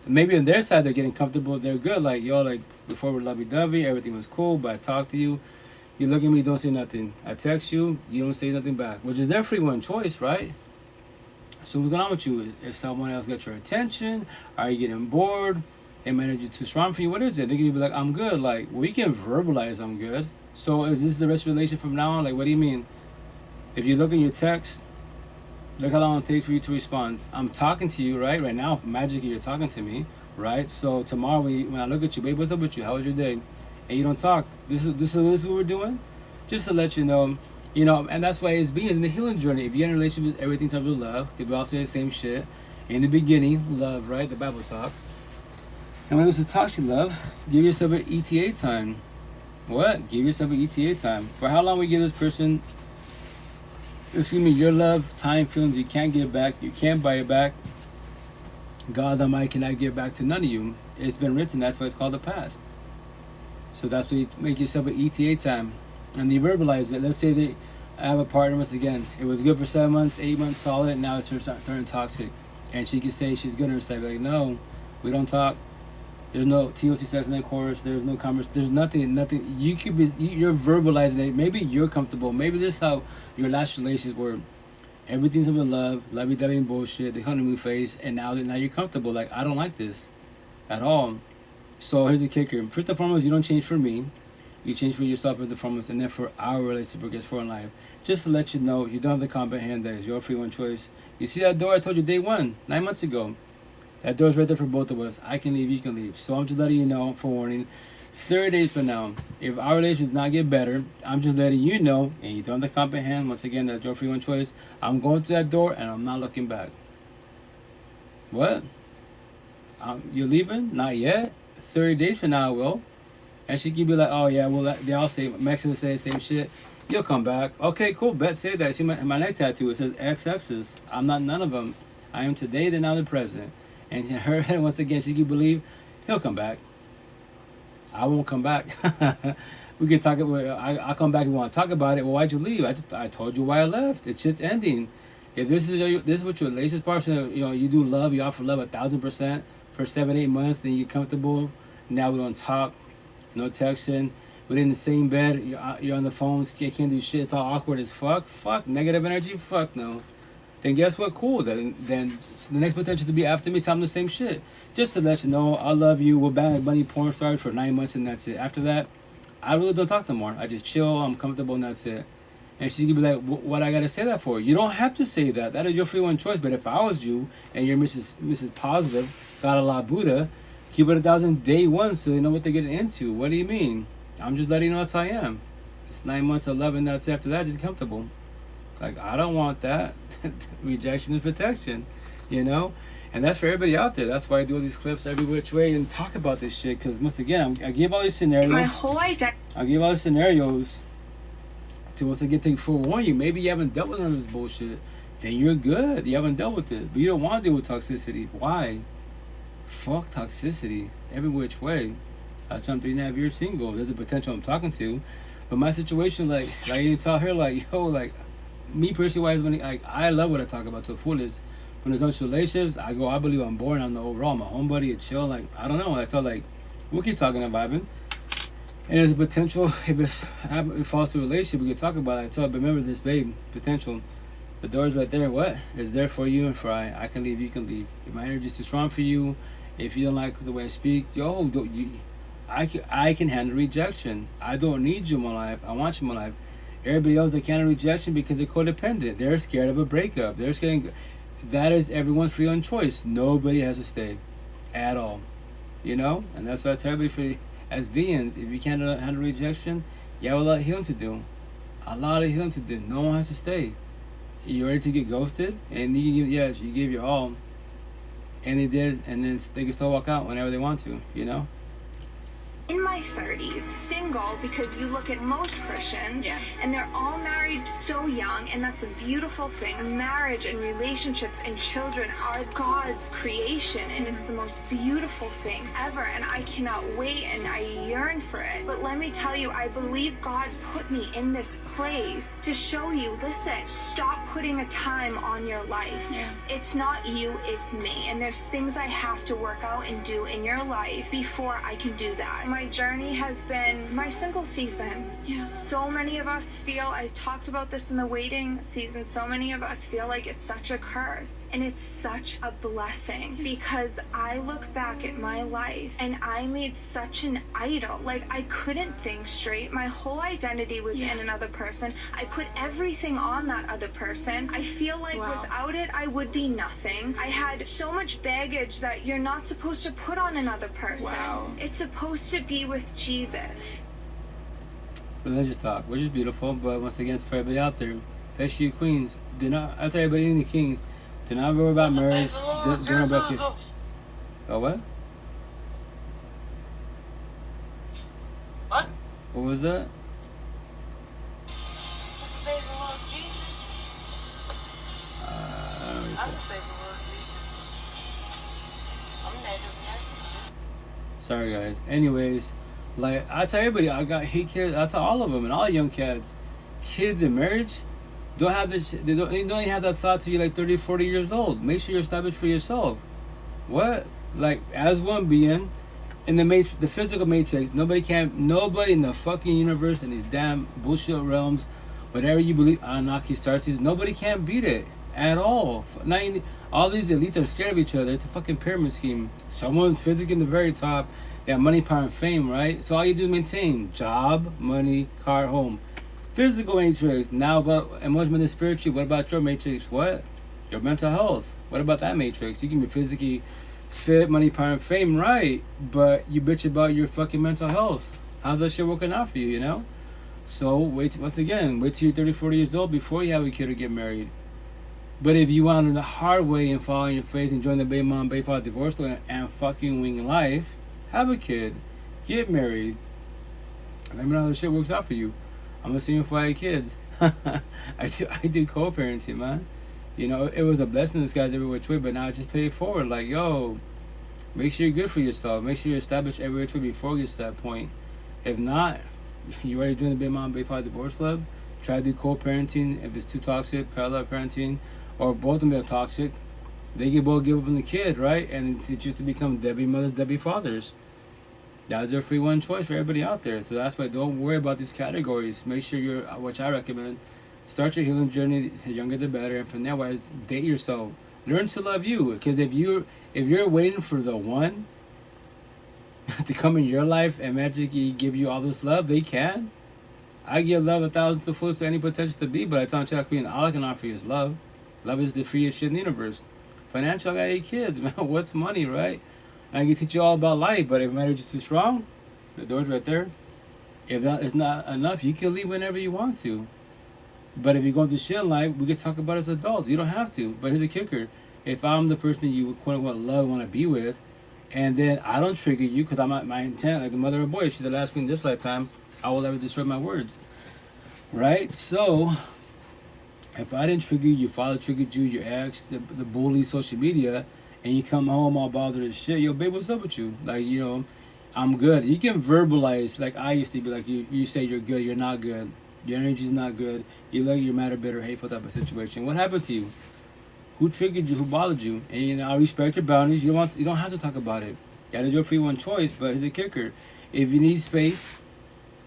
Maybe on their side, they're getting comfortable, they're good. Like, like, before we're lovey-dovey, everything was cool, but I talk to you. You look at me, don't say nothing. I text you, you don't say nothing back, which is their free one choice, right? So what's going on with you? Is someone else got your attention? Are you getting bored? Am I energy too strong for you? What is it? They can be like, I'm good. Like, we can verbalize I'm good. So is this the rest of the relation from now on? Like, what do you mean? If you look at your text, look how long it takes for you to respond. I'm talking to you, right? Right now, magically, you're talking to me, right? So tomorrow, when I look at you, babe, what's up with you? How was your day? And you don't talk. This is what we're doing? Just to let you know, and that's why it's being in the healing journey. If you're in a relationship with everything starts with love, because we all say the same shit. In the beginning, love, right? The Bible talk. And when it was to toxic love, give yourself an ETA time. What? Give yourself an ETA time. For how long we give this person, your love, time, feelings you can't give back, you can't buy it back. God Almighty cannot give back to none of you. It's been written, that's why it's called the past. So that's why you make yourself an ETA time. And you verbalize it. Let's say that I have a partner, once again, it was good for 7 months, 8 months solid, now it's turning toxic. And she can say she's good on her side, like, no, we don't talk. There's no TLC sex in the chorus. There's no converse. There's nothing. Nothing. You could be. You're verbalizing it. Maybe you're comfortable. Maybe this is how your last relations were. Everything's about love, lovey-dovey and bullshit. The honeymoon phase, and now you're comfortable. Like, I don't like this, at all. So here's the kicker. First and foremost, you don't change for me. You change for yourself first and foremost, and then for our relationship, gets for in life. Just to let you know, you don't have to comprehend that it's your free one choice. You see that door I told you day one, 9 months ago. That door's right there for both of us. I can leave, you can leave. So I'm just letting you know, for warning, 30 days from now, if our relationship does not get better, I'm just letting you know, and you don't have to comprehend, once again, that's your free one choice. I'm going through that door, and I'm not looking back. What? You're leaving? Not yet? 30 days from now I will. And she can be like, oh yeah, well, they all say, Mexicans say the same shit. You'll come back. Okay, cool, bet, say that. See my neck tattoo, it says SXs. I'm not none of them. I am today, then now the present. And her, once again, she can believe, he'll come back. I won't come back. We can talk about. I'll come back if you want to talk about it. Well, why'd you leave? I told you why I left. It's shit's ending. If this is what your relationship partner, you do love, you offer love 1,000% for 7-8 months, then you're comfortable. Now we don't talk, no texting. We're in the same bed. You're on the phones. Can't do shit. It's all awkward as fuck. Fuck negative energy. Fuck no. Then guess what? Cool. Then the next potential to be after me, tell them the same shit. Just to let you know, I love you. We'll bang like bunny porn stars for 9 months, and that's it. After that, I really don't talk no more. I just chill. I'm comfortable, and that's it. And she's gonna be like, "What I gotta say that for? You don't have to say that. That is your free one choice. But if I was you and you're Mrs. Positive, got a la Buddha, keep it 1,000 day one, so they know what they're getting into. What do you mean? I'm just letting you know that's how I am. It's 9 months, 11. That's after that, just comfortable." Like, I don't want that. Rejection is protection, And that's for everybody out there. That's why I do all these clips every which way and talk about this shit. Because once again, I give all these scenarios. My whole identity. I give all these scenarios to once again to forewarn you. Maybe you haven't dealt with none of this bullshit. Then you're good. You haven't dealt with it. But you don't want to deal with toxicity. Why? Fuck toxicity. Every which way. I'm 3.5 years single. There's a potential I'm talking to. But my situation, like I didn't tell her, me personally wise, I love what I talk about to the fullest. When it comes to relationships, I believe I'm boring on the overall. I'm a homebody, a chill, I don't know. I tell we'll keep talking and vibing. And there's a potential, if it falls to a relationship, we can talk about it. I tell her, but remember this, babe, potential. The door's right there. What? It's there for you and for I can leave, you can leave. If my energy's too strong for you, if you don't like the way I speak, I can handle rejection. I don't need you in my life. I want you in my life. Everybody else, they can't handle rejection because they're codependent. They're scared of a breakup. They're scared. That is everyone's free on choice. Nobody has to stay at all. And that's what I tell everybody as being. If you can't handle rejection, you have a lot of healing to do. A lot of healing to do. No one has to stay. You're ready to get ghosted, and you give your all. And they did, and then they can still walk out whenever they want to, In my 30s, single, because you look at most Christians, and they're all married so young, and that's a beautiful thing. Marriage and relationships and children are God's creation, and it's the most beautiful thing ever, and I cannot wait, and I yearn for it. But let me tell you, I believe God put me in this place to show you, listen, stop putting a time on your life. It's not you, it's me, and there's things I have to work out and do in your life before I can do that. My journey has been my single season. So many of us feel, I talked about this in the waiting season, so many of us feel like it's such a curse. And it's such a blessing because I look back at my life and I made such an idol. I couldn't think straight. My whole identity was in another person. I put everything on that other person. I feel like without it, I would be nothing. I had so much baggage that you're not supposed to put on another person. It's supposed to be with Jesus. Religious talk, which is beautiful, but once again, for everybody out there, especially you queens, do not, after everybody in the kings, do not worry about marriage. Don't worry about it. Oh, what? What? What was that? I don't know what you said. Sorry guys. Anyways, I tell everybody, I got hate kids. I tell all of them and all young kids in marriage don't have this. They don't even have that thought till you're 30, 40 years old. Make sure you're established for yourself. What? As one being, in the physical matrix, nobody in the fucking universe, in these damn bullshit realms, whatever you believe, Anunnaki, starseeds, nobody can beat it at all. All these elites are scared of each other. It's a fucking pyramid scheme. Someone physically in the very top, they have money, power, and fame, right? So all you do is maintain job, money, car, home. Physical matrix. Now about emotional, spiritual. What about your matrix? What? Your mental health. What about that matrix? You can be physically fit, money, power, and fame, right? But you bitch about your fucking mental health. How's that shit working out for you, you know? So wait till you're 30, 40 years old before you have a kid or get married. But if you want it the hard way and follow your faith and join the baby mom, baby father divorce law and fucking wing life, have a kid, get married. Let me know how the shit works out for you. I'm gonna see you for your kids. I do co-parenting, man. You know, it was a blessing in disguise every which way, but now I just pay it forward. Like, yo, make sure you're good for yourself. Make sure you establish every which way before you get to that point. If not, you already doing the big mom, big father divorce club. Try to do co-parenting. If it's too toxic, parallel parenting, or both of them are toxic, they can both give up on the kid, right? And it's just to become Debbie mothers, Debbie fathers. That's their free one choice for everybody out there. So that's why don't worry about these categories. Make sure you're, which I recommend, start your healing journey. The younger the better, and from there, date yourself. Learn to love you, because if you're waiting for the one to come in your life and magically give you all this love, they can. I give love 1,000 to fullest to any potential to be, but I tell you, Queen, all I can offer you is love. Love is the freest shit in the universe. Financial, I got 8 kids, man. What's money, right? I can teach you all about life, but if marriage is too strong, the door's right there. If that is not enough, you can leave whenever you want to. But if you're going through shit in life, we can talk about it as adults. You don't have to. But here's the kicker. If I'm the person you quote unquote love, want to be with, and then I don't trigger you because I'm not my intent, like the mother of a boy, she's the last queen this lifetime, I will never destroy my words. Right? So, if I didn't trigger you, your father triggered you, your ex, the bully, social media, and you come home all bothered as shit, yo, babe, what's up with you? Like, you know, I'm good. You can verbalize, like I used to be like, you say you're good, you're not good. Your energy's not good. You look, you're mad or bitter, hateful type of situation. What happened to you? Who triggered you? Who bothered you? And you know, I respect your boundaries. You don't have to talk about it. That is your free one choice. But here's the kicker: if you need space,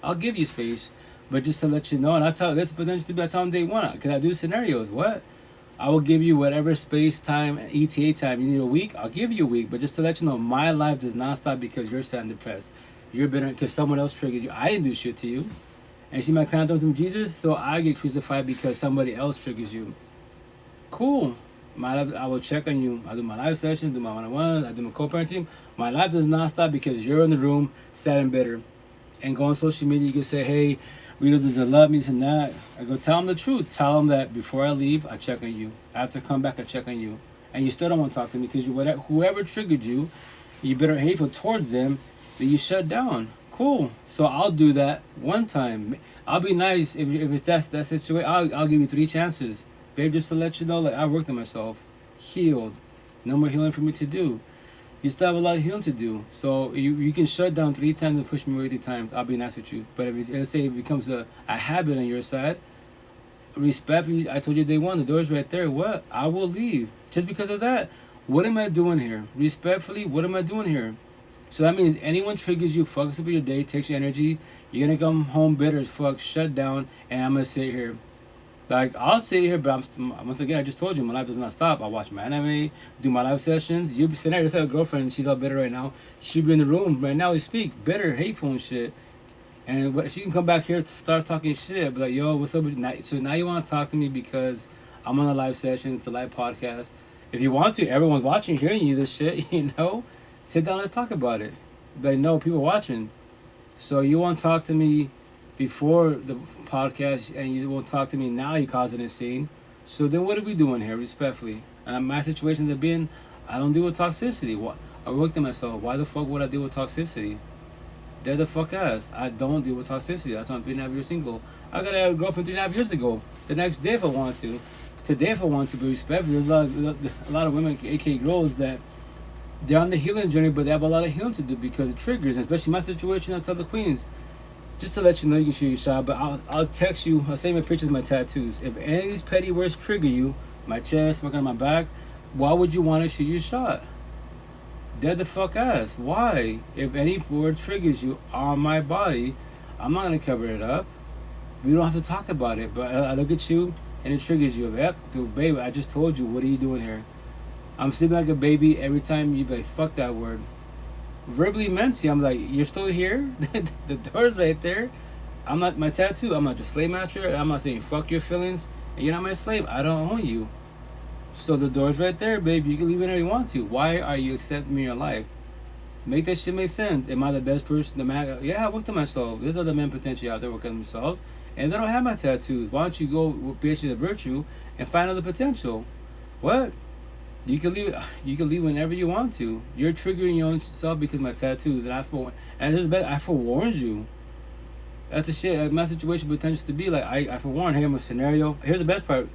I'll give you space. But just to let you know, and I tell that's potentially I tell them day one because I do scenarios. What? I will give you whatever space, time, and ETA time you need a week. I'll give you a week. But just to let you know, my life does not stop because you're sad and depressed. You're bitter because someone else triggered you. I didn't do shit to you. And see my crown from Jesus, so I get crucified because somebody else triggers you. Cool. My life, I will check on you. I do my live sessions, do my one-on-ones, I do my co-parenting. My life does not stop because you're in the room, sad and bitter. And go on social media, you can say, hey, Rita doesn't love me, this and that. I go, tell them the truth. Tell them that before I leave, I check on you. After I come back, I check on you. And you still don't want to talk to me because whoever triggered you, you better hateful towards them, then you shut down. Cool. So I'll do that one time. I'll be nice if it's that situation. I'll give you 3 chances, babe, just to let you know. Like I worked on myself, healed. No more healing for me to do. You still have a lot of healing to do. So you can shut down 3 times and push me away 3 times. I'll be nice with you. But if let's say it becomes a habit on your side, respectfully, I told you day one, the door's right there. What? I will leave just because of that. What am I doing here? Respectfully, what am I doing here? So that means anyone triggers you, fucks up your day, takes your energy, you're gonna come home bitter as fuck, shut down, and I'm gonna sit here. Like, I'll sit here, but once again, I just told you, my life does not stop. I watch my anime, do my live sessions. You'll be sitting there, just have a girlfriend, she's all bitter right now. She'll be in the room right now, we speak, bitter, hateful and shit. And she can come back here to start talking shit, be like, yo, what's up with you? So now you wanna talk to me because I'm on a live session, it's a live podcast. If you want to, everyone's watching, hearing you this shit, you know? Sit down, let's talk about it. Like, no, people watching. So you won't talk to me before the podcast, and you won't talk to me now, you causing a scene. So then what are we doing here, respectfully? And my situation has been, I don't deal with toxicity. What? I worked on myself. Why the fuck would I deal with toxicity? Dead the fuck ass. I don't deal with toxicity. That's why I'm 3.5 years single. I got a girlfriend 3.5 years ago. The next day if I want to. Today if I want to be respectful. There's a lot of women, aka girls, that they're on the healing journey, but they have a lot of healing to do because it triggers, especially my situation. I tell the queens, just to let you know, you can shoot your shot, but I'll text you, I'll send you pictures of my tattoos. If any of these petty words trigger you, my chest, working on my back, why would you want to shoot your shot? Dead the fuck ass. Why? If any word triggers you on my body, I'm not gonna cover it up. We don't have to talk about it. But I look at you and it triggers you. Yep, dude, baby, I just told you. What are you doing here? I'm sleeping like a baby every time you be like, fuck that word. Verbally meant you. I'm like, you're still here? The door's right there. I'm not my tattoo. I'm not your slave master. I'm not saying fuck your feelings. And you're not my slave. I don't own you. So the door's right there, babe. You can leave whenever you want to. Why are you accepting me in your life? Make that shit make sense. Am I the best person? The man? Yeah, I worked on myself. There's other men potentially out there working on themselves, and they don't have my tattoos. Why don't you go with patient of virtue and find other potential? What? You can leave. You can leave whenever you want to. You're triggering your own self because of my tattoos, and I forewarned you. That's the shit. Like my situation potentials to be like I forewarned. Hey, I'm a scenario. Here's the best part.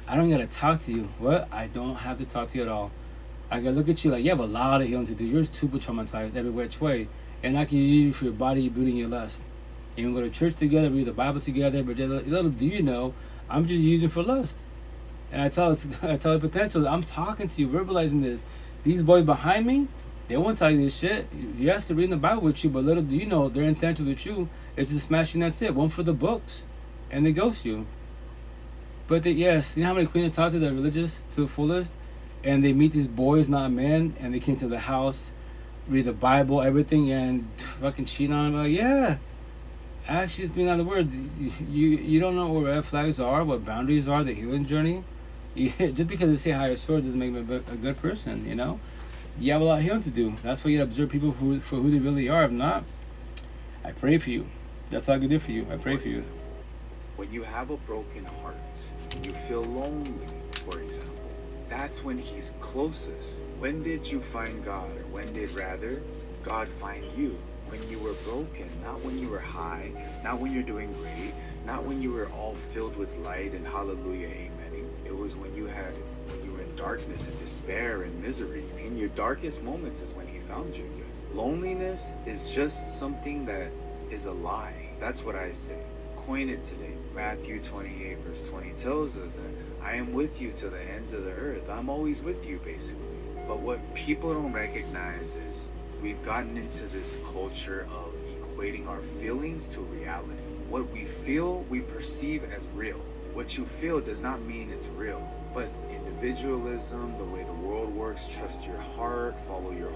I don't gotta talk to you. What? I don't have to talk to you at all. I can look at you like you have a lot of healing to do. You're super traumatized every which way, and I can use you for your body, your beauty, and your lust. And we go to church together, read the Bible together. But little do you know, I'm just using for lust. And I tell the potential. I'm talking to you, verbalizing this. These boys behind me, they won't tell you this shit. Yes, they're reading the Bible with you, but little do you know, their intention with you is to smash you. And that's it. One for the books, and they ghost you. But yes, you know how many queens I talk to that are religious to the fullest, and they meet these boys, not men, and they came to the house, read the Bible, everything, and fucking cheat on them. Like, yeah, actually, it's being on the word. You don't know what red flags are, what boundaries are, the healing journey. Just because they say higher swords doesn't make them a good person, you know? You have a lot of healing to do. That's why you observe people for who they really are. If not, I pray for you. That's all I can do for you. I pray for you. When you have a broken heart, you feel lonely, for example, that's when he's closest. When did you find God? Or when did, rather, God find you? When you were broken, not when you were high, not when you're doing great, not when you were all filled with light and hallelujah, amening. It was when you were in darkness and despair and misery. In your darkest moments is when he found you, guys. Loneliness is just something that is a lie. That's what I say. Coin it today. Matthew 28 verse 20 tells us that I am with you to the ends of the earth. I'm always with you, basically. But what people don't recognize is we've gotten into this culture of equating our feelings to reality. What we feel, we perceive as real. What you feel does not mean it's real. But individualism, the way the world works, trust your heart, follow your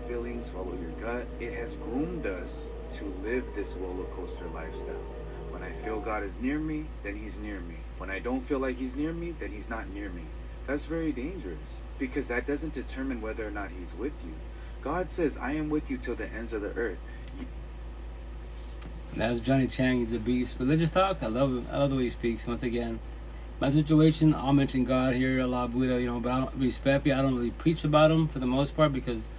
feelings, follow your gut. It has groomed us to live this roller coaster lifestyle. When I feel God is near me, then he's near me. When I don't feel like he's near me, then he's not near me. That's very dangerous because that doesn't determine whether or not he's with you. God says, I am with you till the ends of the earth. That's Johnny Chang. He's a beast. Religious talk. I love him. I love the way he speaks. Once again, my situation, I'll mention God here, Allah, Buddha, but I don't respect it. I don't really preach about him for the most part because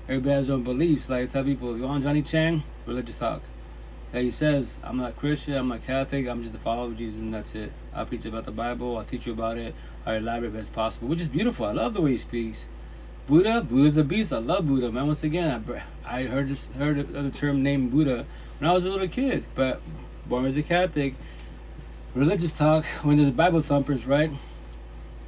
everybody has their own beliefs. Like I tell people, if you want Johnny Chang, religious talk. Like he says, I'm not Christian, I'm not Catholic, I'm just a follower of Jesus, and that's it. I'll preach about the Bible, I'll teach you about it, I'll elaborate as possible, which is beautiful. I love the way he speaks. Buddha's a beast. I love Buddha, man. Once again, I heard the term named Buddha when I was a little kid, but born as a Catholic. Religious talk, when there's Bible thumpers, right?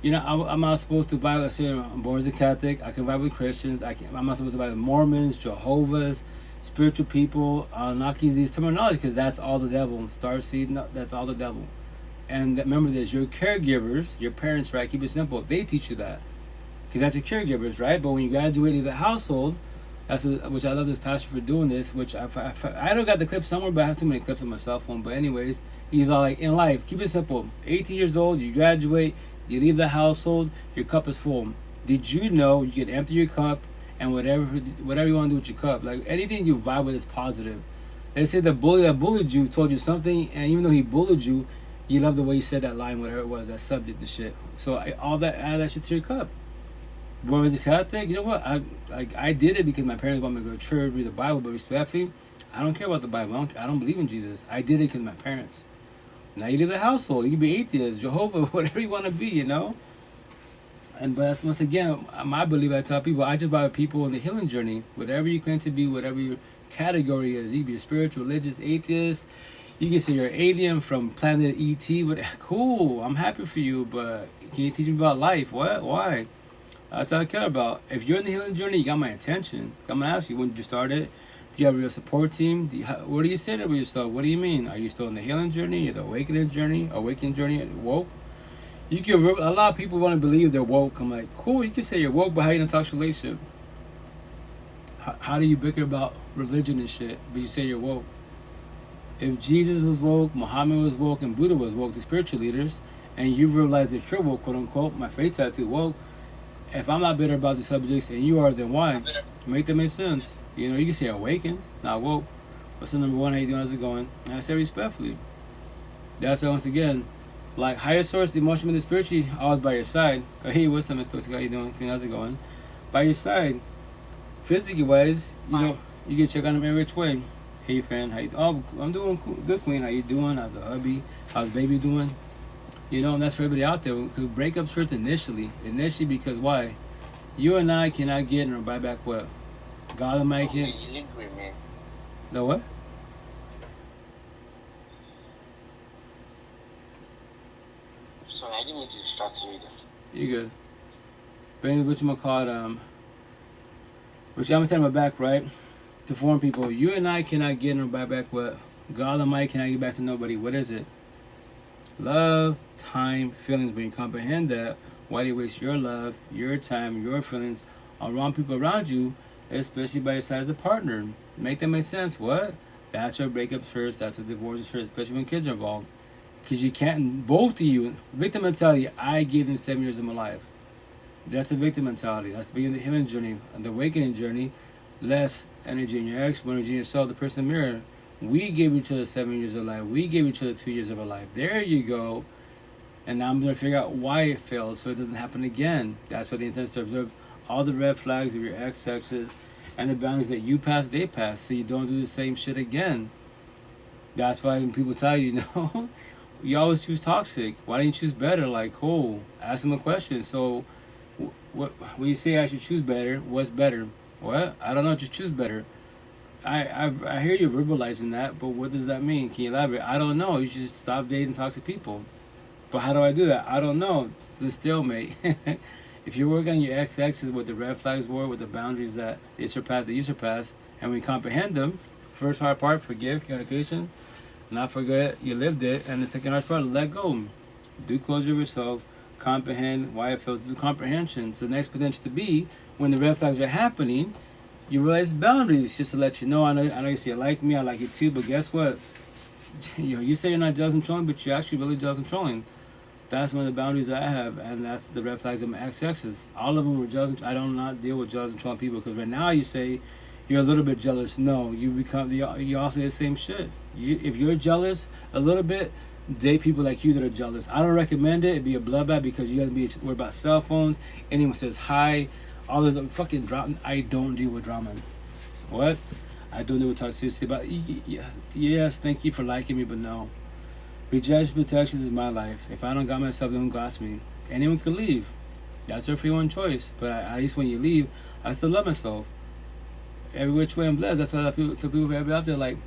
I'm not supposed to violate. Say I'm born as a Catholic. I can vibe with Christians. I'm not supposed to vibe with Mormons, Jehovah's, spiritual people. I'm not using these terminology because that's all the devil. Starseed, no, that's all the devil. And remember this: your caregivers, your parents, right? Keep it simple. They teach you that because that's your caregivers, right? But when you graduate into the household, which I love this pastor for doing this. Which I don't got the clip somewhere, but I have too many clips on my cell phone. But anyways, he's all like, in life, keep it simple. 18 years old, you graduate, you leave the household, your cup is full. Did you know you can empty your cup and whatever you want to do with your cup? Like anything you vibe with is positive. They say the bully that bullied you told you something, and even though he bullied you, you love the way he said that line, whatever it was, that subject and shit. So all that, add that shit to your cup. Born as a Catholic, you know what? I did it because my parents want me to go to church, read the Bible, but respectfully, I don't care about the Bible. I don't believe in Jesus. I did it because my parents. Now you leave the household. You can be atheist, Jehovah, whatever you want to be, But that's once again my belief. I tell people, I just buy people in the healing journey. Whatever you claim to be, whatever your category is, you can be a spiritual, religious, atheist. You can say you're an alien from planet ET. Cool, I'm happy for you, but can you teach me about life? What? Why? That's all I care about. If you're in the healing journey, you got my attention. I'm gonna ask you, when did you start it? Do you have a real support team? What do you say to yourself? What do you mean? Are you still in the healing journey, or the awakening journey, woke? You can. A lot of people want to believe they're woke. I'm like, cool. You can say you're woke, but how you in a toxic relationship? How do you bicker about religion and shit, but you say you're woke? If Jesus was woke, Muhammad was woke, and Buddha was woke, the spiritual leaders, and you realize that you're woke, quote unquote, my face tattoo woke. If I'm not bitter about the subjects and you are, then why? Make that make sense. You know, you can say awakened, not woke. What's the number one? How you doing? How's it going? And I say respectfully. That's why, once again, like higher source, the emotional, and the spiritual, always by your side. Oh, hey, what's up, Mr. Toxic? How you doing? How's it going? By your side. Physically wise, you know, you can check on them every which way. Hey, fan, how you? Oh, I'm doing good, Queen. How you doing? How's the hubby? How's baby doing? You know, and that's for everybody out there. Because breakups hurt initially because why? You and I cannot get or buy back what God Almighty can. The what? Sorry, I didn't mean to distract you either. You good? But anyway, what you gonna call it? Which I'm gonna turn my back, right? To form people, you and I cannot get or buy back what God Almighty cannot give back to nobody. What is it? Love, time, feelings. When you comprehend that, why do you waste your love, your time, your feelings on wrong people around you, especially by your side as a partner? Make that make sense. What? That's your breakups first. That's your divorces first, especially when kids are involved. Because you can't, both of you, victim mentality. I gave them 7 years of my life. That's a victim mentality. That's the beginning of the healing journey, the awakening journey. Less energy in your ex, more energy in yourself, the person in the mirror. We gave each other 7 years of life. We gave each other 2 years of our life. There you go. And now I'm going to figure out why it failed so it doesn't happen again. That's why the intent is to observe all the red flags of your ex-exes and the boundaries that you pass, they pass, so you don't do the same shit again. That's why when people tell you, you always choose toxic. Why don't you choose better? Like, cool. Ask them a question. So, when you say I should choose better, what's better? What? I don't know. Just choose better. I hear you verbalizing that, but what does that mean? Can you elaborate? I don't know. You should just stop dating toxic people. But how do I do that? I don't know. It's a stalemate. If you work on your ex-exes, what the red flags were, with the boundaries that they surpassed, that you surpassed, and we comprehend them, first hard part, forgive, communication, not forget you lived it, and the second hard part, let go. Do closure of yourself, comprehend why it felt, do comprehension. So the next potential to be, when the red flags are happening, you realize boundaries, just to let you know, I know you say you like me, I like you too, but guess what? You say you're not jealous and trolling, but you're actually really jealous and trolling. That's one of the boundaries that I have, and that's the red flags of my ex-exes. All of them were jealous. I do not deal with jealous and trolling people, because right now you say you're a little bit jealous. No, you all say the same shit. If you're jealous a little bit, date people like you that are jealous. I don't recommend it. It'd be a bloodbath, because you got to be worried about cell phones. Anyone says hi, all this fucking drama. I don't deal with drama. What? I don't deal with toxicity. But yes, thank you for liking me, but no. Rejection protection is my life. If I don't got myself, then who got me? Anyone could leave. That's your free one choice. But at least when you leave, I still love myself. Every which way I'm blessed. That's why I tell people who out there, like,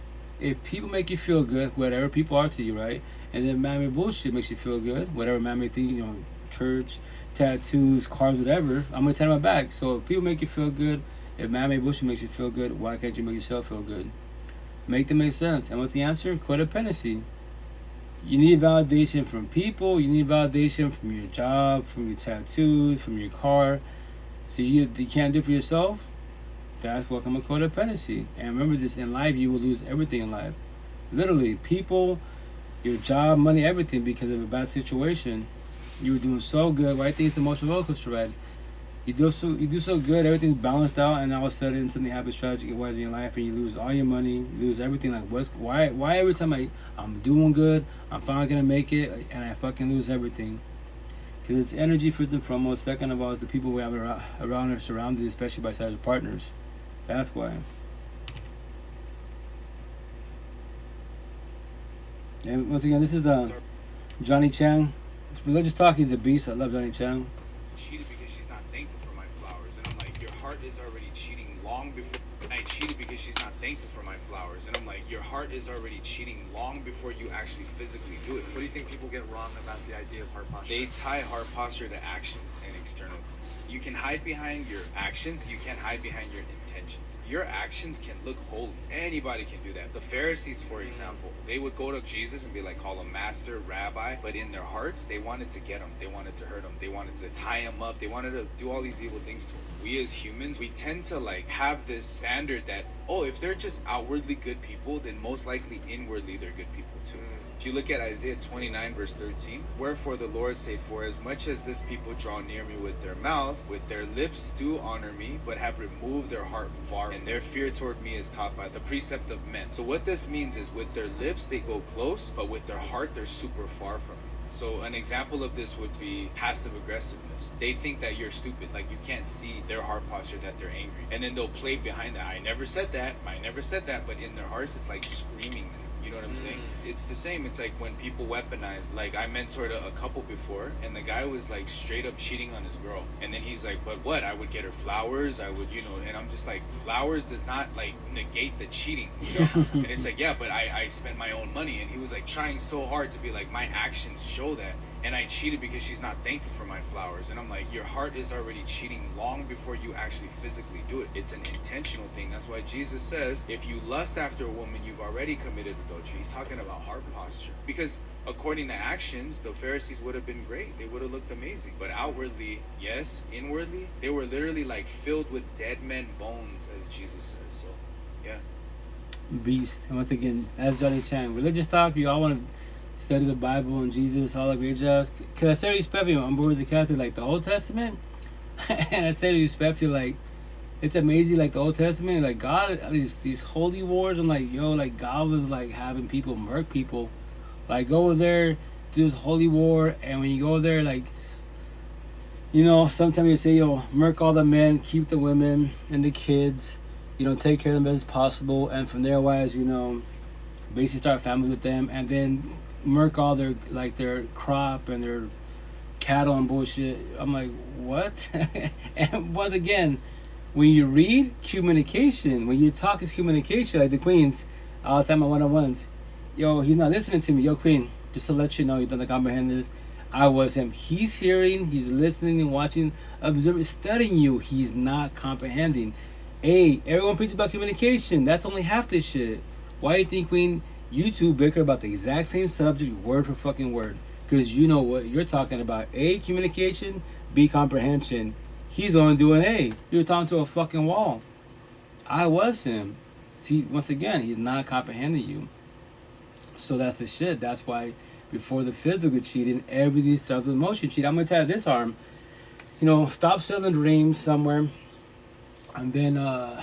if people make you feel good, whatever people are to you, right? And then man-made bullshit makes you feel good, whatever man-made thing, church, tattoos, cars, whatever, I'm going to turn my back. So if people make you feel good, if man-made bullshit makes you feel good, why can't you make yourself feel good? Make them make sense. And what's the answer? Codependency. You need validation from people. You need validation from your job, from your tattoos, from your car. So you can't do it for yourself? That's welcome to codependency. And remember this, in life you will lose everything in life. Literally, people, your job, money, everything, because of a bad situation. You were doing so good. Why do you think it's an emotional roller coaster ride? You do so good, everything's balanced out, and all of a sudden something happens tragic wise in your life, and you lose all your money, you lose everything. Like, why every time I'm doing good, I'm finally gonna make it, and I fucking lose everything? Because it's energy first and foremost. Second of all, is the people we have around us, surrounded, especially by side of partners. That's why. And once again, this is the Johnny Chang. Religious talk. He's a beast. I love Johnny Chang. Cheated because she's not thankful for my flowers, and I'm like, your heart is already cheating long before. I cheated because she's not thankful for my flowers, and I'm like, your heart is already cheating long before you actually physically do it. What do you think people get wrong about the idea of heart posture? They tie heart posture to actions and external things. You can hide behind your actions. You can't hide behind your intentions. Your actions can look holy. Anybody can do that. The Pharisees, for example, they would go to Jesus and be like, call him master, rabbi, but in their hearts, they wanted to get him. They wanted to hurt him. They wanted to tie him up. They wanted to do all these evil things to him. We as humans, we tend to like have this standard that, oh, if they're just outwardly good people, then most likely inwardly they're good people too. If you look at Isaiah 29 verse 13, wherefore the Lord said, for as much as this people draw near me with their mouth, with their lips do honor me, but have removed their heart far, and their fear toward me is taught by the precept of men. So what this means is with their lips they go close, but with their heart they're super far from me. So an example of this would be passive aggressiveness. They think that you're stupid, like you can't see their heart posture that they're angry. And then they'll play behind that. I never said that, but in their hearts it's like screaming that. You know what I'm saying? It's the same. It's like when people weaponize. Like I mentored a couple before, and the guy was like straight up cheating on his girl. And then he's like, but what? I would get her flowers. I would, and I'm just like, flowers does not like negate the cheating, And it's like, yeah, but I spent my own money. And he was like trying so hard to be like, my actions show that. And I cheated because she's not thankful for my flowers. And I'm like, your heart is already cheating long before you actually physically do it. It's an intentional thing. That's why Jesus says, if you lust after a woman, you've already committed adultery. He's talking about heart posture. Because according to actions, the Pharisees would have been great. They would have looked amazing. But outwardly, yes, inwardly, they were literally like filled with dead men bones, as Jesus says. So, yeah. Beast. And once again, as Johnny Chan, religious talk, you all want to study the Bible and Jesus, all that great jazz. Because I say respectfully, I'm born as a Catholic, like the Old Testament, and I say respectfully, like it's amazing, like the Old Testament, like God, these holy wars, and like like God was like having people murk people, like go over there, do this holy war, and when you go there, like sometimes you say murk all the men, keep the women and the kids, take care of them as possible, and from there wise, basically start families with them, and then murk all their crop and their cattle and bullshit. I'm like, what? And once again, when you read communication, when you talk is communication, like the Queens all the time on one-on-ones. He's not listening to me. Queen, just to let you know, you don't comprehend this. I was him. He's hearing, he's listening and watching, observing, studying you. He's not comprehending. Hey, everyone preaches about communication. That's only half this shit. Why do you think, Queen, you two bicker about the exact same subject, word for fucking word? Because you know what you're talking about. A, communication. B, comprehension. He's only doing A. You're talking to a fucking wall. I was him. See, once again, he's not comprehending you. So that's the shit. That's why before the physical cheating, everything starts with emotion cheating. I'm going to tell you this, Arm. Stop selling dreams somewhere. And then,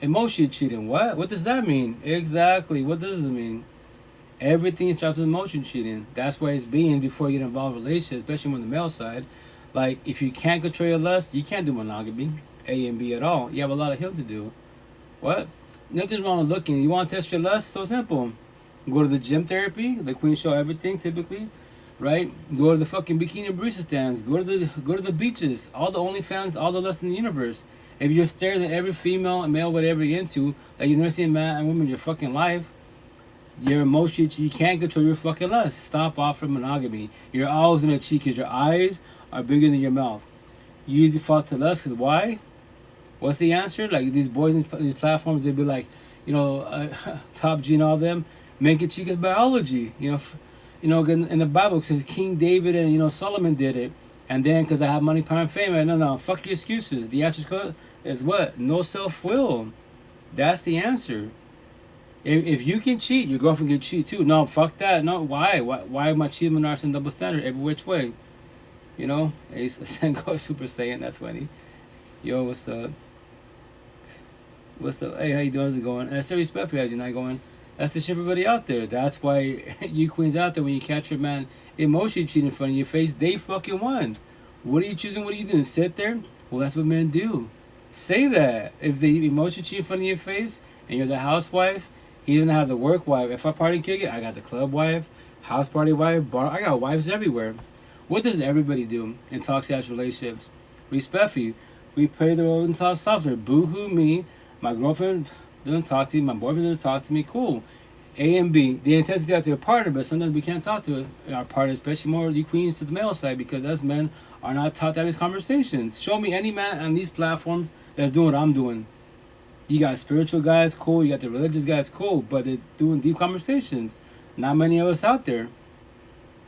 emotion cheating. What does that mean? Exactly. What does it mean? Everything starts with emotion cheating. That's why it's being before you get involved in relationships, especially on the male side. Like, if you can't control your lust, you can't do monogamy, A and B at all. You have a lot of healing to do. What? Nothing's wrong with looking. You want to test your lust? So simple. Go to the gym therapy. The Queen show everything typically, right? Go to the fucking bikini barista stands. Go to the beaches. All the OnlyFans, all the lust in the universe. If you're staring at every female and male, whatever you're into, like you're never seen a man and woman in your fucking life, your emotions, you can't control your fucking lust. Stop off from monogamy. You're always gonna cheat because your eyes are bigger than your mouth. You usually fall to lust because why? What's the answer? Like these boys in these platforms, they'd be like, Top G and all them, make it cheat because biology. In the Bible it says King David and Solomon did it. And then because I have money, power, and fame, no, fuck your excuses. The answer is what? No self-will. That's the answer. If you can cheat, your girlfriend can cheat too. No, fuck that. No, why? Why am I cheating with narcissist and double standard every which way? Ace Senko Super Saiyan. That's funny. Yo, what's up? What's up? Hey, how you doing? How's it going? And I say respect for you guys. You're not going. That's the shit for everybody out there. That's why you queens out there, when you catch your man emotionally cheating in front of your face, they fucking won. What are you choosing? What are you doing? Sit there? Well, that's what men do. Say that. If they emotionally cheat in front of your face and you're the housewife, he's gonna have the work wife. If I party and kick it, I got the club wife, house party wife, bar. I got wives everywhere. What does everybody do in toxic ass relationships? Respectfully, we play the role in software. Boo hoo me. My girlfriend doesn't talk to me. My boyfriend doesn't talk to me. Cool. A and B. The intensity out to your partner, but sometimes we can't talk to our partner, especially more you queens to the male side, because us men are not taught to have these conversations. Show me any man on these platforms that's doing what I'm doing. You got spiritual guys, cool. You got the religious guys, cool. But they're doing deep conversations. Not many of us out there.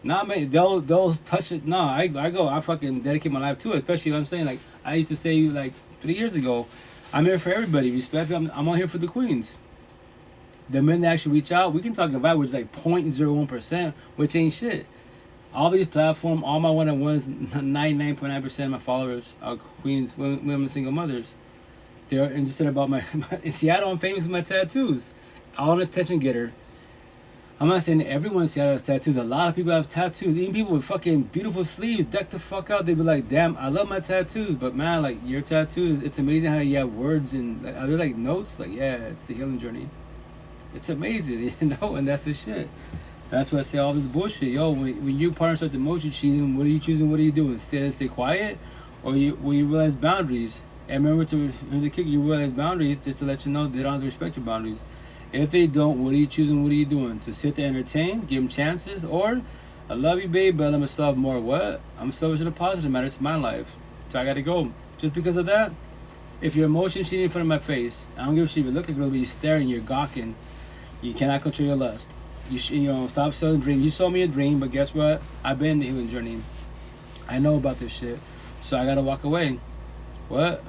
Not many. They'll touch it. No, I fucking dedicate my life to it. Especially what I'm saying. Like I used to say like 3 years ago, I'm here for everybody. Respect. I'm on here for the queens. The men that actually reach out, we can talk about which like 0.01%, which ain't shit. All these platforms, all my one-on-ones, 99.9% of my followers are queens, women, single mothers. They're interested about my in Seattle, I'm famous with my tattoos. All an attention getter. I'm not saying everyone in Seattle has tattoos. A lot of people have tattoos. Even people with fucking beautiful sleeves, decked the fuck out. They be like, damn, I love my tattoos. But man, like your tattoos, it's amazing how you have words and like, are there like notes? Like, yeah, it's the healing journey. It's amazing, you know, and that's the shit. That's why I say all this bullshit. Yo, when your partner starts emotion cheating, what are you choosing? What are you doing? Stay quiet? Or will you realize boundaries? And remember, here's the kick, you realize boundaries just to let you know they don't have to respect your boundaries. If they don't, what are you choosing? What are you doing? To sit there and entertain? Give them chances? Or, I love you, babe, but I'm myself more. What? I'm selfish in a positive matter. It's my life. So I gotta go. Just because of that? If your emotion cheating in front of my face, I don't give a shit if you look at a girl, but you're staring, you're gawking. You cannot control your lust. You know, stop selling dreams. You sold me a dream, but guess what? I've been in the healing journey. I know about this shit. So I gotta walk away. What?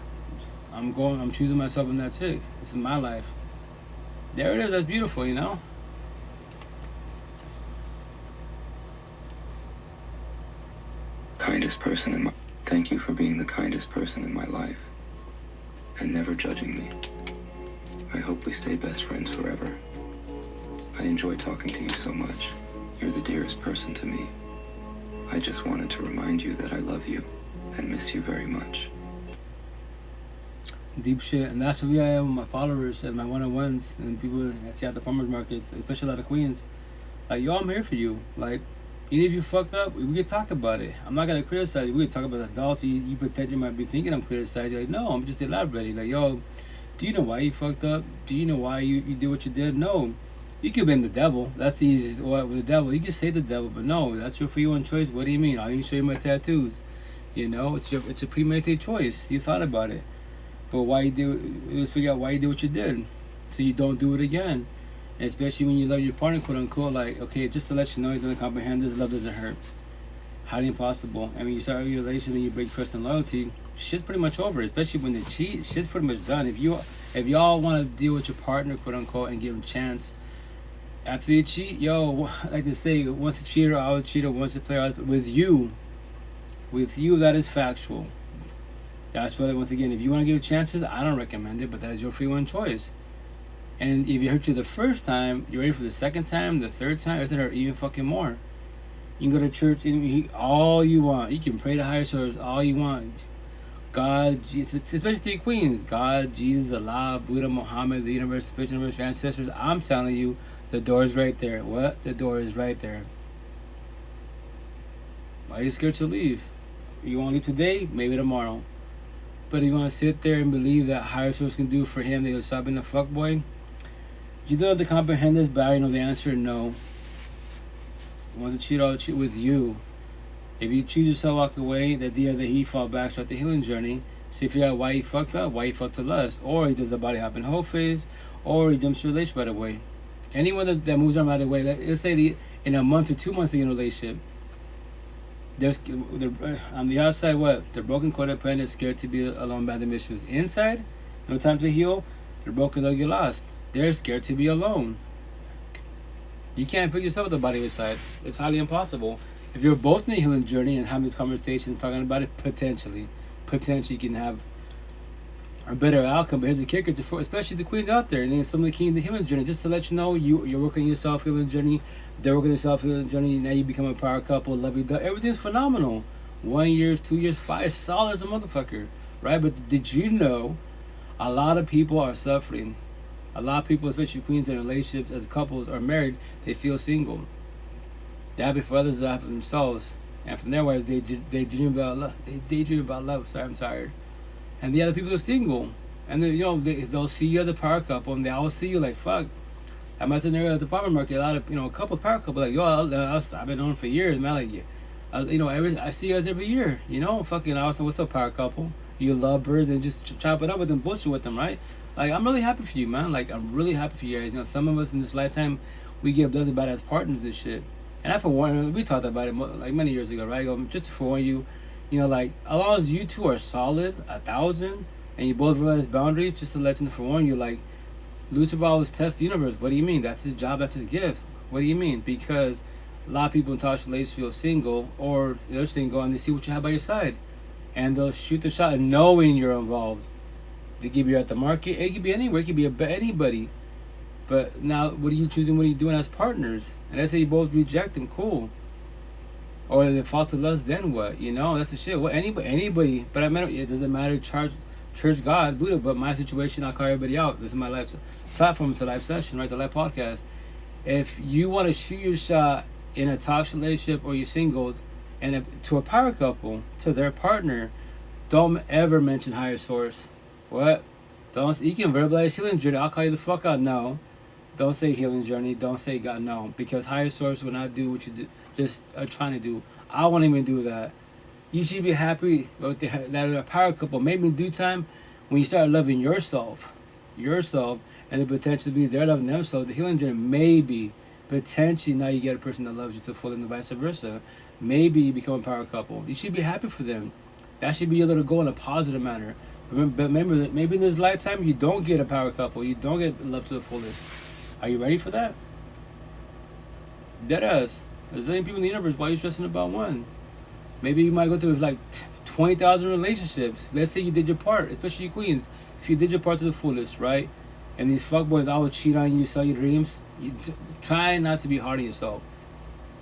I'm choosing myself in that chick. This is my life. There it is, that's beautiful, you know? Kindest person in my... Thank you for being the kindest person in my life. And never judging me. I hope we stay best friends forever. I enjoy talking to you so much. You're the dearest person to me. I just wanted to remind you that I love you and miss you very much. Deep shit, and that's what I have with my followers and my one-on-ones and people I see at the farmers markets, especially a lot of queens. Like, yo, I'm here for you. Like, even if you fuck up, we can talk about it. I'm not gonna criticize you. We can talk about adults. You potentially might be thinking I'm criticizing. Like, no, I'm just elaborating. Like, yo, do you know why you fucked up? Do you know why you did what you did? No. You can blame the devil. That's the easiest. What with the devil? You can say the devil, but no, that's your free will choice. What do you mean? I didn't show you my tattoos. You know, it's a premeditated choice. You thought about it, but why you do? Let's figure out why you did what you did, so you don't do it again. And especially when you love your partner, quote unquote. Like, okay, just to let you know, you don't comprehend this. Love doesn't hurt. Highly impossible. And when you start a relationship and you break trust and loyalty, shit's pretty much over. Especially when they cheat, shit's pretty much done. If y'all want to deal with your partner, quote unquote, and give them a chance. After you cheat, yo, like they say, once a cheater, always a cheater, once a player, always. With you, that is factual. That's why, once again, if you want to give chances, I don't recommend it, but that is your free one choice. And if it hurt you the first time, you're ready for the second time, the third time, it's gonna hurt even fucking more. You can go to church all you want. You can pray to higher source all you want. God, Jesus, especially to queens, God, Jesus, Allah, Buddha, Muhammad, the universe, spiritual universe, your ancestors. I'm telling you, the door is right there. What? The door is right there. Why are you scared to leave? You want to leave today? Maybe tomorrow. But if you want to sit there and believe that higher source can do for him, they'll stop being a fuckboy. You don't have to comprehend this, but I know the answer, no. He wants to cheat, I'll cheat with you. If you choose yourself walk away, the day that he fall back, start the healing journey, see figure out why he fucked up, why he felt to lust, or he does the body hop and whole phase, or he jumps to a relationship right away. Anyone that moves around right away, let's say in a month or 2 months they're in a relationship, on the outside, what? They're broken, codependent, scared to be alone, abandoned issues. Inside, no time to heal, they're broken, they'll get lost. They're scared to be alone. You can't figure yourself with the body inside. It's highly impossible. If you're both in a healing journey and having this conversation, talking about it, potentially you can have a better outcome. But here's the kicker, especially the queens out there, and some of the kings in the healing journey, just to let you know, you're working your self-healing journey, they're working their self-healing journey, now you become a power couple, lovey-dovey, everything's phenomenal. 1 year, 2 years, 5 solid as a motherfucker, right? But did you know a lot of people are suffering? A lot of people, especially queens in relationships, as couples are married, they feel single. They're happy for others, they're happy for themselves. And from their wives, they dream about love. They daydream about love. Sorry, I'm tired. And the other people are single. And they'll see you as a power couple, and they always see you like, fuck, At my scenario at the farmer market, a lot of a couple power couple like yo, I've been on for years, man. Like, I see you guys every year. Fucking awesome. What's up, power couple? You love birds and just chop it up with them, bullshit with them, right? Like, I'm really happy for you, man. Like, I'm really happy for you guys. Some of us in this lifetime, we get blessed about as partners. This shit, and I for one, we talked about it like many years ago, right? I go, just to forewarn you, like as long as you two are solid, 1,000, and you both realize boundaries, just to let you know, forewarn you, like. Lucifer always tests the universe. What do you mean? That's his job. That's his gift. What do you mean? Because a lot of people in toxic relationships feel single, or they're single, and they see what you have by your side, and they'll shoot the shot knowing you're involved. They give you at the market. It could be anywhere. It could be anybody. But now, what are you choosing? What are you doing as partners? And let's say you both reject them. Cool. Or if it falls to lust, then what? That's the shit. What anybody. But it doesn't matter. Church, God, Buddha, but my situation, I'll call everybody out. This is my life platform. It's a live session, right? The live podcast. If you want to shoot your shot in a toxic relationship or you're singles, and to a power couple, to their partner, don't ever mention higher source. What? You can verbalize healing journey. I'll call you the fuck out. No. Don't say healing journey. Don't say God. No. Because higher source will not do what you just are trying to do. I won't even do that. You should be happy that a power couple. Maybe in due time, when you start loving yourself, and the potential to be there loving themselves, the healing journey maybe, potentially now you get a person that loves you to full and vice versa. Maybe you become a power couple. You should be happy for them. That should be your little goal in a positive manner. But remember that maybe in this lifetime you don't get a power couple. You don't get love to the fullest. Are you ready for that? Deadass. There's a zillion people in the universe. Why are you stressing about one? Maybe you might go through like 20,000 relationships. Let's say you did your part, especially queens. If you did your part to the fullest, right? And these fuckboys always cheat on you, sell your dreams. You try not to be hard on yourself.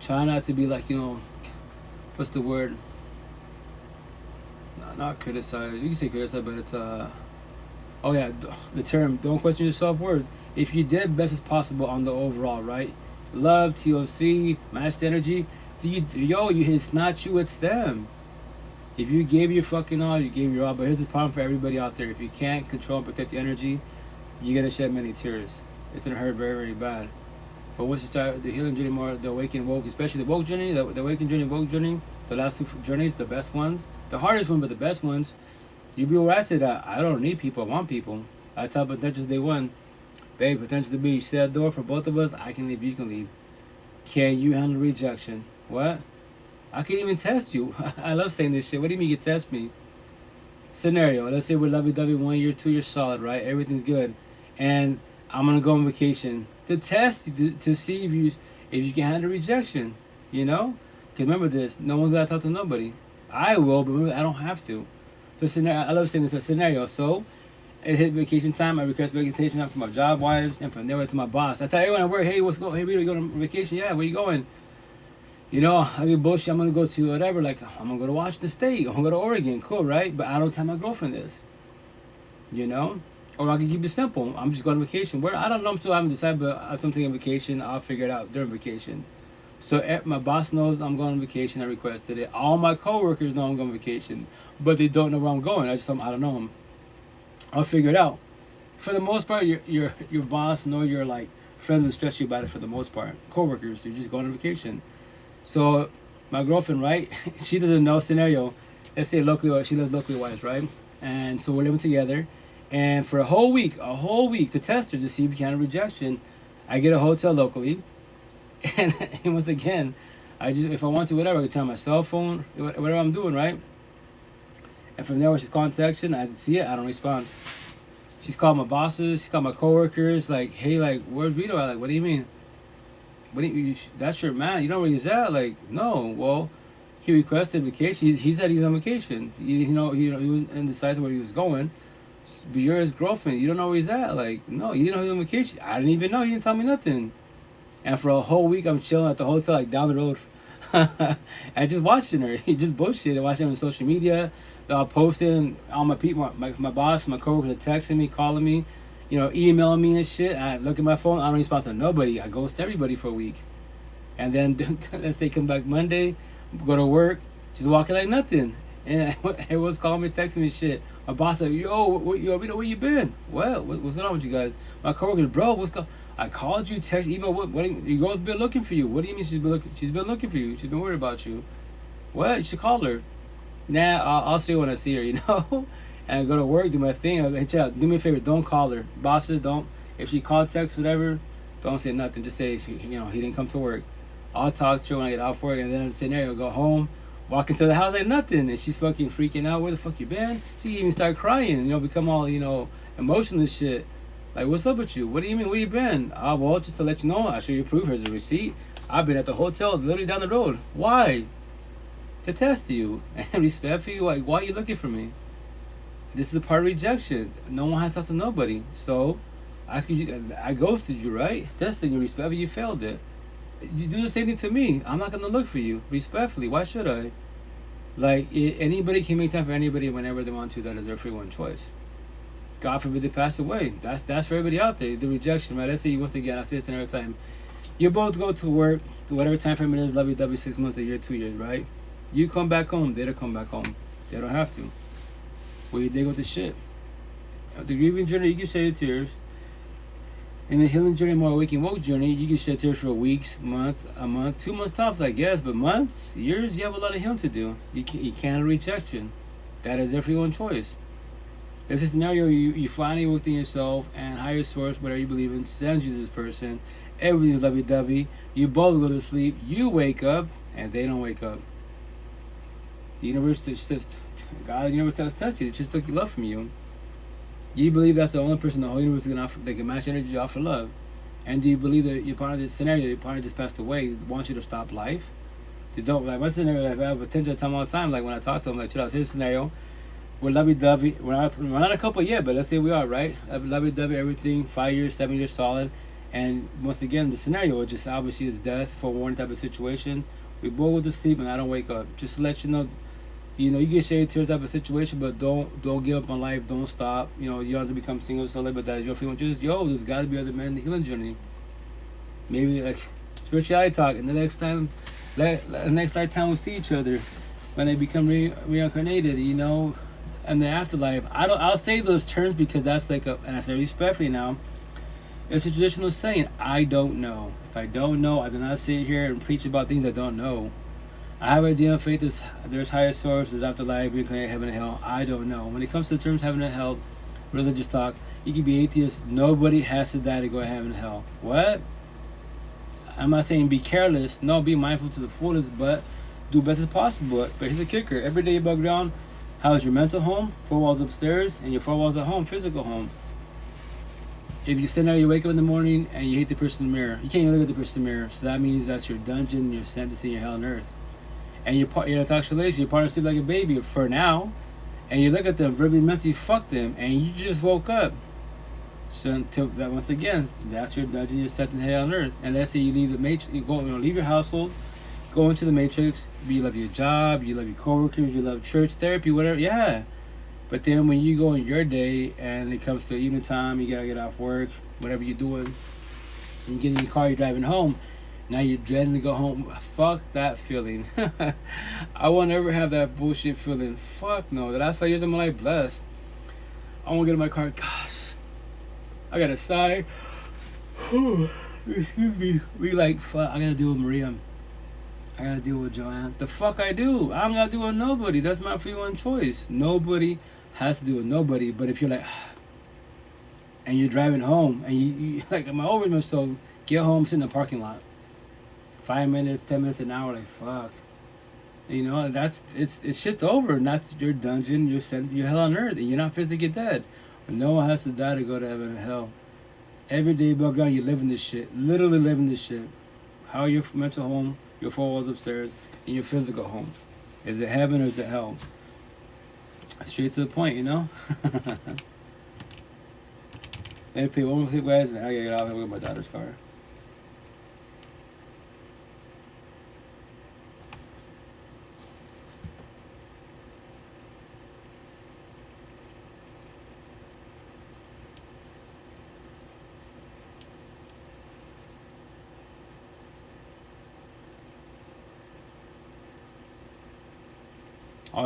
Try not to be like, what's the word? Not criticize. You can say criticize, but it's the term. Don't question your self-worth. If you did best as possible on the overall, right? Love, TOC, matched energy. It's not you, it's them. If you gave your fucking all, you gave your all. But here's the problem for everybody out there. If you can't control and protect your energy, you're going to shed many tears. It's going to hurt very, very bad. But once you start the healing journey more, the awakening woke, especially the woke journey, the awakening journey, woke journey, the last two journeys, the best ones, the hardest one, but the best ones, you'll be where I said that I don't need people, I want people. I tell potentials day one, babe, potential to be, you set a door for both of us, I can leave, you can leave. Can you handle rejection? What? I can even test you. I love saying this shit. What do you mean you can test me? Scenario. Let's say we're lovey-dovey 1 year, 2 years solid, right? Everything's good. And I'm going to go on vacation to test you, to see if you can handle rejection. Because remember this. No one's got to talk to nobody. I will, but remember, I don't have to. So scenario. I love saying this. A scenario. So it hit vacation time. I request vacation time for my job wives and from there to my boss. I tell everyone at work, hey, what's going on? Hey, Rita, you going on vacation? Yeah, where you going? I get bullshit. I'm going to go to whatever. Like, I'm going to go to Washington State. I'm going to go to Oregon. Cool, right? But I don't tell my girlfriend this. Or I can keep it simple. I'm just going on vacation. Where? I don't know. I'm still haven't decided, but if I'm taking vacation, I'll figure it out during vacation. So my boss knows I'm going on vacation. I requested it. All my coworkers know I'm going on vacation. But they don't know where I'm going. I don't know them. I'll figure it out. For the most part, your boss nor your friends will stress you about it for the most part. Coworkers, you're just going on vacation. So my girlfriend, right? She doesn't know scenario. Let's say locally, she lives locally wise, right? And so we're living together. And for a whole week to test her to see if we can have rejection, I get a hotel locally. And once again, if I want to, whatever, I can turn on my cell phone, whatever I'm doing, right? And from there, when she's calling section, I see it, I don't respond. She's called my bosses, she's called my coworkers, like, hey, where's Rito at? What do you mean? That's your man. You know where he's at? No. Well, he requested vacation. He said he's on vacation. He was indecisive where he was going. But you're his girlfriend. You don't know where he's at. No, you didn't know he was on vacation. I didn't even know. He didn't tell me nothing. And for a whole week, I'm chilling at the hotel, down the road, and just watching her. He just bullshit. Watching her on social media. Posting all my people, my boss, my coworkers are texting me, calling me. Emailing me and shit. I look at my phone. I don't respond to nobody. I ghost everybody for a week. And then let's say come back Monday, go to work, just walking like nothing. And everyone's calling me, texting me shit. My boss like, where you been? What's going on with you guys? My coworkers, bro, I called you, text, email. Your girl's been looking for you. What do you mean she's been looking? She's been looking for you. She's been worried about you. What? You should call her. Nah, I'll see her when I see her. And I go to work, do my thing. Hey, chill out. Do me a favor, don't call her. Bosses, don't. If she called, text, whatever, don't say nothing. Just say he didn't come to work. I'll talk to her when I get off work, and then in the scenario, go home, walk into the house like nothing, and she's fucking freaking out. Where the fuck you been? She even start crying. Become all emotional and shit. Like, what's up with you? What do you mean? Where you been? Well, just to let you know, I'll show you proof. Here's a receipt. I've been at the hotel, literally down the road. Why? To test you and respect for you. Like, why are you looking for me? This is a part of rejection. No one has to talk to nobody. So, I ghosted you, right? Testing you, respect you failed it. You do the same thing to me. I'm not gonna look for you respectfully. Why should I? Like, anybody can make time for anybody whenever they want to. That is their free one choice. God forbid they pass away. That's for everybody out there. The rejection, right? Let's say once again, I say this every time. You both go to work, to whatever time frame it is, lovey-dovey, 6 months, a year, 2 years, right? You come back home. They don't come back home. They don't have to. What you dig with the shit? The grieving journey, you can shed your tears. In the healing journey, more waking woke journey, you can shed tears for weeks, months, a month, 2 months tops, I guess. But months, years, you have a lot of healing to do. You can't rejection. That is everyone's choice. It's a scenario you finally within yourself and higher source, whatever you believe in, sends you this person. Everything's lovey-dovey. You both go to sleep. You wake up, and they don't wake up. The universe God, the universe tests you. It just took your love from you. Do you believe that's the only person the whole universe is gonna offer, that can match energy off for love? And do you believe that your partner, this scenario, your partner just passed away, wants you to stop life? They don't. Like my scenario, I have potential time all the time. Like when I talk to them, like, chill out. Here's a scenario. We're lovey-dovey. We're not a couple yet, but let's say we are, right? Lovey-dovey, everything. 5 years, 7 years solid. And once again, the scenario just obviously is death for one type of situation. We both go to sleep, and I don't wake up. Just to let you know. You get shade tears type of situation, but don't give up on life. Don't stop. You don't have to become single, so but that is your feeling. Just there's got to be other men in the healing journey. Maybe like spirituality talk, and the next lifetime we see each other, when they become reincarnated, and the afterlife. I'll say those terms because that's and I say respectfully now. It's a traditional saying. I don't know. If I don't know, I do not sit here and preach about things I don't know. I have an idea of faith. There's higher source, there's afterlife, reincarnated, heaven and hell. I don't know. When it comes to the terms heaven and hell, religious talk, you can be atheist. Nobody has to die to go to heaven and hell. What? I'm not saying be careless. No, be mindful to the fullest, but do best as possible. But here's the kicker. Every day above ground, how's your mental home? 4 walls upstairs, and your 4 walls at home, physical home. If you sit there, you wake up in the morning, and you hate the person in the mirror. You can't even look at the person in the mirror. So that means that's your dungeon, your sentencing, your hell on earth. And you're in a toxic relationship, your partner sleep like a baby for now, and you look at them, verbally, mentally, fuck them, and you just woke up. So until that, once again, that's your dungeon, you're set in hell on earth. And let's say you leave the matrix, leave your household, go into the matrix. You love your job, you love your coworkers, you love church, therapy, whatever. Yeah, but then when you go in your day and it comes to evening time, you gotta get off work, whatever you're doing, and you get in your car, you're driving home. Now you're dreading to go home. Fuck that feeling. I won't ever have that bullshit feeling. Fuck no. The last 5 years of my life, blessed. I won't get in my car. Gosh. I gotta sigh. Excuse me. Fuck. I gotta deal with Maria. I gotta deal with Joanne. The fuck I do? I'm not doing nobody. That's my free one choice. Nobody has to do with nobody. But if you're like, and you're driving home, and you like, my overman, so get home, sit in the parking lot. 5 minutes, 10 minutes, an hour, like fuck. It's shit's over, and that's your dungeon, your sentence, your hell on earth, and you're not physically dead. But no one has to die to go to heaven and hell. Every day above ground, you're living this shit. Literally living this shit. How your mental home, your 4 walls upstairs, and your physical home. Is it heaven or is it hell? Straight to the point, Let me play one more clip, guys, and I gotta get out here with my daughter's car. Oh,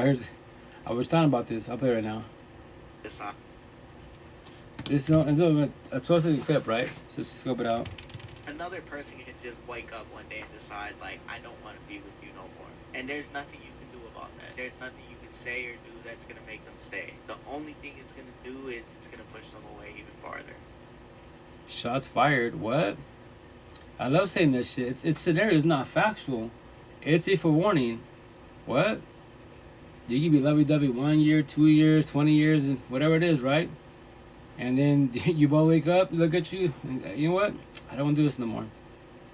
I was talking about this. I'll play it right now. Decide. This is a 12-second clip, right? So let's just scope it out. Another person can just wake up one day and decide, like, I don't want to be with you no more. And there's nothing you can do about that. There's nothing you can say or do that's going to make them stay. The only thing it's going to do is it's going to push them away even farther. Shots fired. What? I love saying this shit. It's scenarios, not factual. It's a forewarning. What? You can be lovey-dovey 1 year, 2 years, 20 years, and whatever it is, right? And then you both wake up, look at you, and you know what? I don't want to do this no more.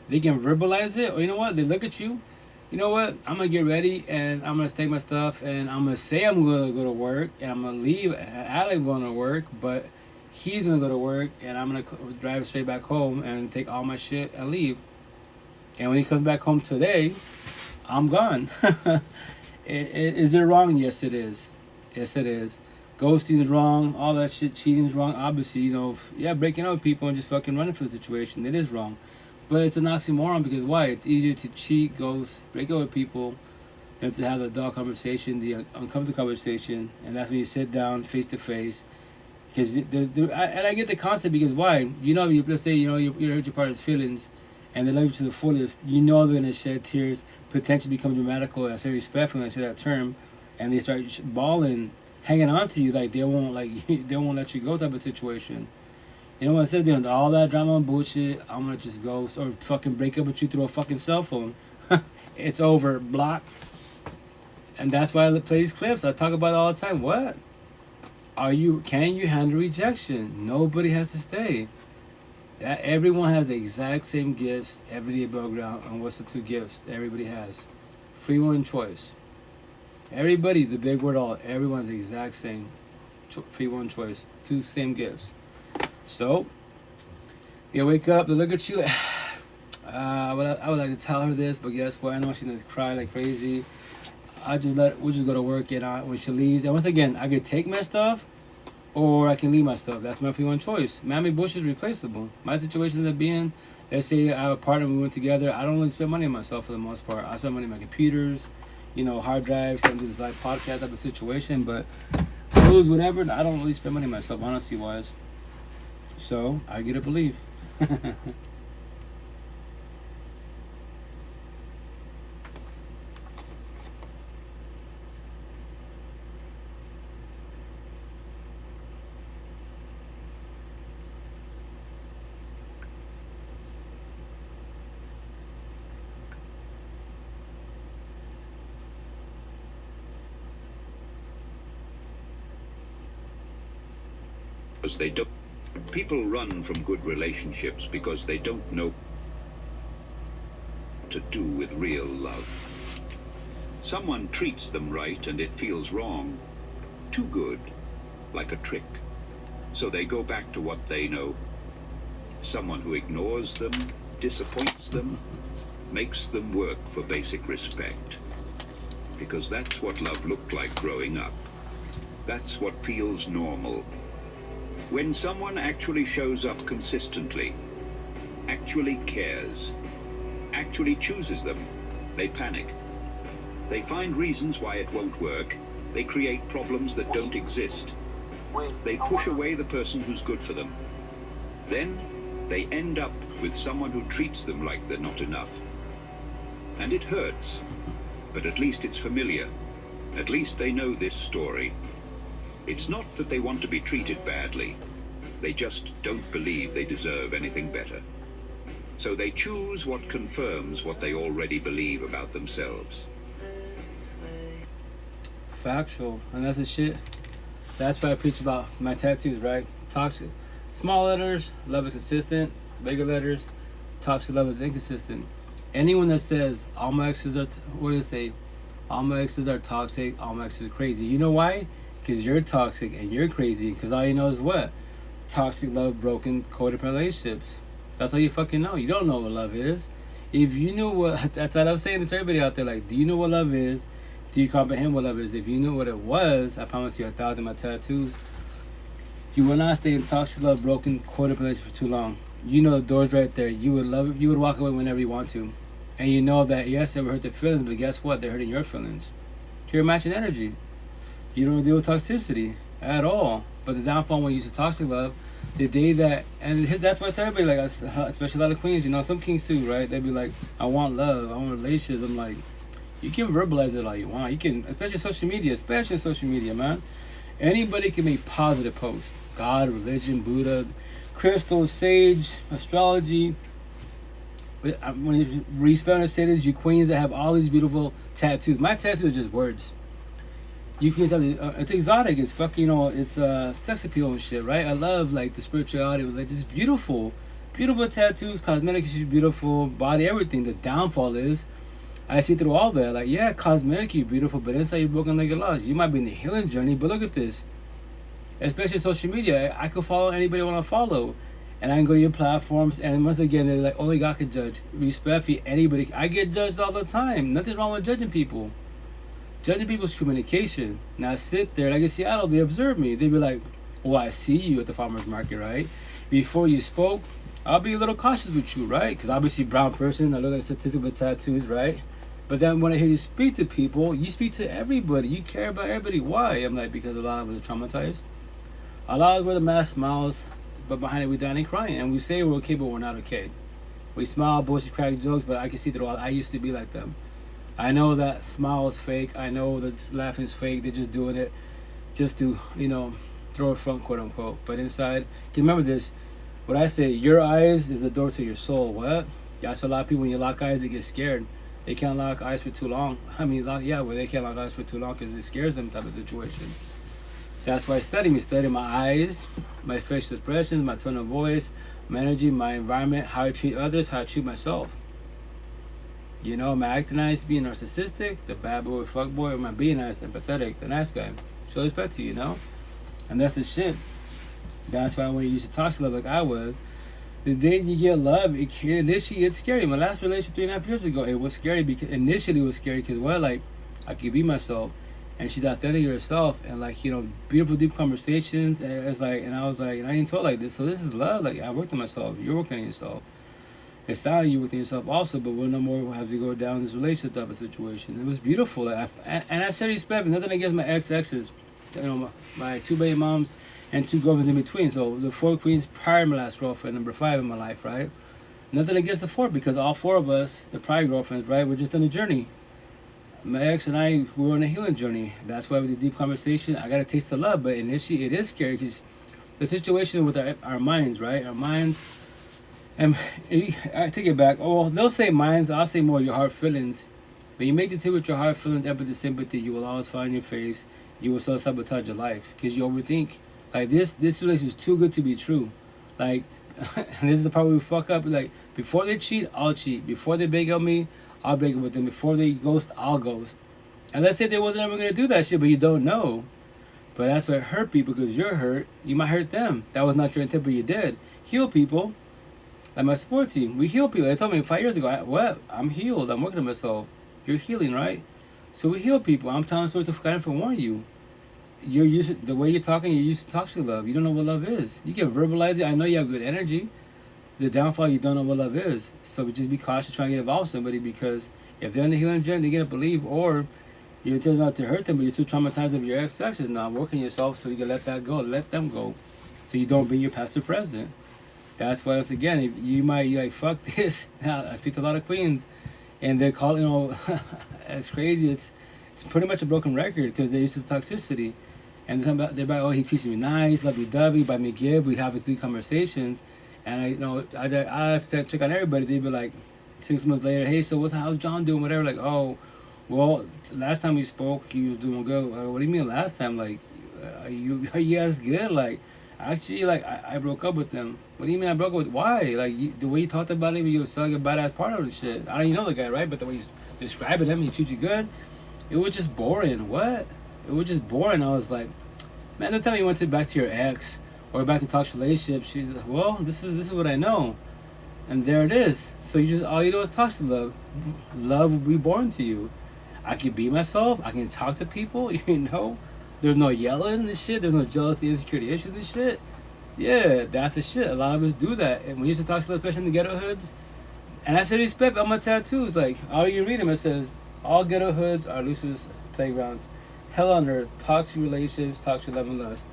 They can verbalize it, or you know what? They look at you. You know what? I'm going to get ready, and I'm going to take my stuff, and I'm going to say I'm going to go to work, and I'm going to leave Alec going to work, but he's going to go to work, and I'm going to drive straight back home and take all my shit and leave. And when he comes back home today, I'm gone. Is it wrong? Yes, it is. Yes, it is. Ghosting is wrong. All that shit, cheating is wrong. Obviously, you know, yeah, breaking up with people and just fucking running from the situation, it is wrong. But it's an oxymoron because why? It's easier to cheat, ghost, break up with people than to have the adult conversation, the uncomfortable conversation, and that's when you sit down face to face. Because I get the concept because why? You know, let's say you hurt your partner's feelings, and they love you to the fullest. You know they're gonna shed tears, potentially become dramatical. I say respectful when I say that term, and they start bawling, hanging on to you like they won't let you go type of situation. You know what? Instead of doing all that drama and bullshit, I'm gonna just go or fucking break up with you through a fucking cell phone. It's over, block. And that's why I play these clips. I talk about it all the time. What? Can you handle rejection? Nobody has to stay. Everyone has the exact same gifts, everyday background, and what's the two gifts that everybody has? Free will and choice. Everybody, the big word all, everyone's the exact same. Free will and choice. Two same gifts. So, they wake up, they look at you like, I would like to tell her this, but guess what? I know she's gonna cry like crazy. We'll just go to work, and when she leaves, and once again, I could take my stuff, or I can leave my stuff. That's my free one choice. Mammy Bush is replaceable. My situation ends up being, let's say I have a partner, we went together. I don't really spend money on myself for the most part. I spend money on my computers, hard drives, kind of this like podcast type of situation. But clothes, whatever, I don't really spend money on myself, honestly wise. So I get to believe. Because they don't. People run from good relationships because they don't know what to do with real love. Someone treats them right and it feels wrong. Too good, like a trick. So they go back to what they know. Someone who ignores them, disappoints them, makes them work for basic respect. Because that's what love looked like growing up. That's what feels normal. When someone actually shows up consistently, actually cares, actually chooses them, they panic. They find reasons why it won't work. They create problems that don't exist. They push away the person who's good for them. Then they end up with someone who treats them like they're not enough. And it hurts, but at least it's familiar. At least they know this story. It's not that they want to be treated badly. They just don't believe they deserve anything better. So they choose what confirms what they already believe about themselves. Factual. And that's the shit. That's what I preach about my tattoos, right? Toxic. Small letters, love is consistent. Bigger letters, toxic love is inconsistent. Anyone that says all my exes are, what do they say? All my exes are toxic, all my exes are crazy. You know why? Because you're toxic and you're crazy. Because all you know is what? Toxic love, broken, codependent relationships. That's all you fucking know. You don't know what love is. If you knew what, that's what I was saying to everybody out there. Like, do you know what love is? Do you comprehend what love is? If you knew what it was, I promise you 1,000 of my tattoos, you will not stay in toxic love, broken, codependent relationship for too long. You know the door's right there. You would love it. You would walk away whenever you want to. And you know that, yes, it would hurt their feelings, but guess what? They're hurting your feelings. So you're matching energy. You don't deal with toxicity at all. But the downfall when you use toxic love, the day that, and that's why I tell everybody, like, especially a lot of queens, you know, some kings too, right? They'd be like, I want love, I want relationships. I'm like, you can verbalize it all you want. You can, especially social media, man. Anybody can make positive posts. God, religion, Buddha, crystals, sage, astrology. When you respect and say this, you queens that have all these beautiful tattoos. My tattoos are just words. You queens have it's exotic. It's fucking, you know, it's sex appeal and shit, right? I love like the spirituality. It was like just beautiful, beautiful tattoos, cosmetics is beautiful, body, everything. The downfall is, I see through all that. Like, yeah, cosmetic, you're beautiful, but inside you're broken like a lost. You might be in the healing journey, but look at this. Especially social media, I could follow anybody I want to follow, and I can go to your platforms. And once again, they're like, only God can judge. Respectfully, anybody. I get judged all the time. Nothing wrong with judging people. Judging people's communication. Now I sit there, like in Seattle, they observe me. They be like, "Oh, I see you at the farmer's market, right? Before you spoke, I'll be a little cautious with you, right? Because obviously, brown person, I look like a statistic with tattoos, right? But then when I hear you speak to people, you speak to everybody. You care about everybody. Why? I'm like, because a lot of us are traumatized. A lot of us wear the mask, smiles, but behind it we dying and crying. And we say we're okay, but we're not okay. We smile, bullshit, crack jokes, but I can see through all. I used to be like them. I know that smile is fake. I know that laughing is fake. They're just doing it just to, you know, throw a front, quote unquote. But inside, can remember this. What I say, your eyes is the door to your soul. What? Yeah, so a lot of people, when you lock eyes, they get scared. They can't lock eyes for too long. I mean, they can't lock eyes for too long because it scares them type of situation. That's why I study me. Study my eyes, my facial expressions, my tone of voice, my energy, my environment, how I treat others, how I treat myself. You know, am I acting nice, being narcissistic, the bad boy, fuck boy, or am I being nice, empathetic, the nice guy? Show respect to you, know? And that's the shit. That's why when you used to talk to love like I was, the day you get love, initially it's scary. My last relationship 3.5 years ago, it was scary because initially it was scary because, well, like, I could be myself. And she's authentic to herself, and like, you know, beautiful deep conversations, and it's like, and I was like, and I ain't told like this, so this is love. Like, I worked on myself, you're working on yourself. It's not you working on yourself also, but we'll no more have to go down this relationship type of situation. It was beautiful, like, and I said respect, but nothing against my exes, you know, my 2 baby moms and 2 girlfriends in between. So the 4 queens prior to my last girlfriend, number 5 in my life, right? Nothing against the 4, because all 4 of us, the prior girlfriends, right, we're just on a journey. My ex and I, we were on a healing journey. That's why with the deep conversation, I got a taste of love. But initially, it is scary because the situation with our minds, right? Our minds, and I take it back. Oh, they'll say minds. I'll say more your heart feelings. When you make the two with your heart feelings, empathy, sympathy, you will always find your face. You will self-sabotage your life because you overthink. Like this relationship is too good to be true. Like, and this is the part where we fuck up. Like, before they cheat, I'll cheat. Before they beg on me, I'll break it with them. Before they ghost, I'll ghost. And let's say they wasn't ever gonna do that shit, but you don't know. But that's what hurt people, because you're hurt. You might hurt them. That was not your intent, but you did. Heal people. Like my sport team, we heal people. They told me 5 years ago, I'm healed. I'm working on myself. You're healing, right? So we heal people. I'm telling stories to kind of warn you. You're used the way you're talking. You're used to toxic love. You don't know what love is. You can verbalize it. I know you have good energy. The downfall, you don't know what love is. So just be cautious trying to get involved with somebody, because if they're in the healing journey, they're gonna believe, or your intent is not to hurt them, but you're too traumatized of your ex-exes. Now working yourself so you can let that go, let them go, so you don't bring your past to present. That's why, once again, if you might like fuck this. I speak to a lot of queens, and they're calling, you know, it's crazy. It's pretty much a broken record because they're used to toxicity, and they're about, oh, he treats me nice, lovey-dovey, buy me gift, we have 3 conversations. And I had to check on everybody. They'd be like, 6 months later, hey, so how's John doing? Whatever. Like, oh, well, last time we spoke, he was doing good. What do you mean last time? Like, you guys good? Like, actually, like, I broke up with them. What do you mean I broke up with? Why? Like, the way you talked about him, you were like a badass part of the shit. I don't even know the guy, right? But the way you describing him, he treats you good. It was just boring. What? It was just boring. I was like, man, don't tell me you went back to your ex. Or back to toxic relationship. She's like, well, this is what I know, and there it is. So all you do is toxic love. Love will be born to you. I can be myself. I can talk to people. You know, there's no yelling and shit. There's no jealousy, insecurity issues and shit. Yeah, that's the shit. A lot of us do that. And when you used to toxic love, especially in the ghetto hoods, and I said respect on my tattoos. Like, I'll even read them. It says all ghetto hoods are losers' playgrounds. hell on earth, toxic relationships, toxic love and lust.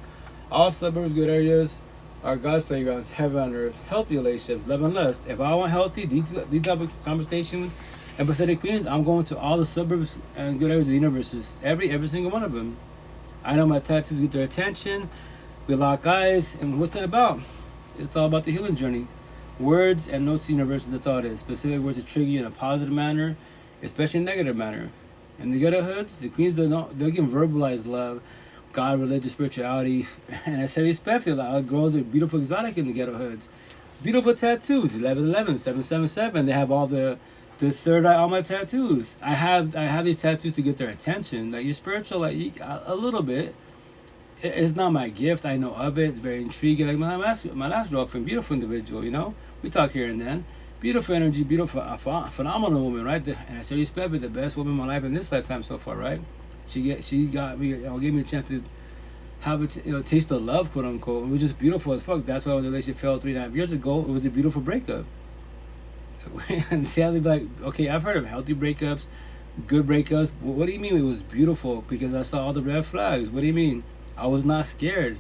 All suburbs, good areas, are God's playgrounds, heaven on earth, healthy relationships, love and lust. If I want healthy, these type of conversation, empathetic queens, I'm going to all the suburbs and good areas of the universes, every single one of them. I know my tattoos get their attention. We lock eyes, and what's it about? It's all about the healing journey. Words and notes to the universe, that's all it is. Specific words to trigger you in a positive manner, especially in a negative manner. In the ghetto hoods, the queens they can verbalize love, God, religious spirituality, and I say respectfully, a lot of girls are beautiful, exotic in the ghetto hoods. Beautiful tattoos, 1111, 777. They have all the third eye on my tattoos. I have these tattoos to get their attention. Like, you're spiritual, like a little bit. It's not my gift. I know of it. It's very intriguing. Like my last girlfriend, beautiful individual. You know, we talk here and then. Beautiful energy, beautiful, phenomenal woman, right? And I say respect, but the best woman in my life in this lifetime so far, right? She got me, gave me a chance to have a taste of love, quote unquote. It was just beautiful as fuck. That's why when the relationship fell 3.5 years ago, it was a beautiful breakup. And sadly, like, okay, I've heard of healthy breakups, good breakups. What do you mean it was beautiful? Because I saw all the red flags. What do you mean? I was not scared.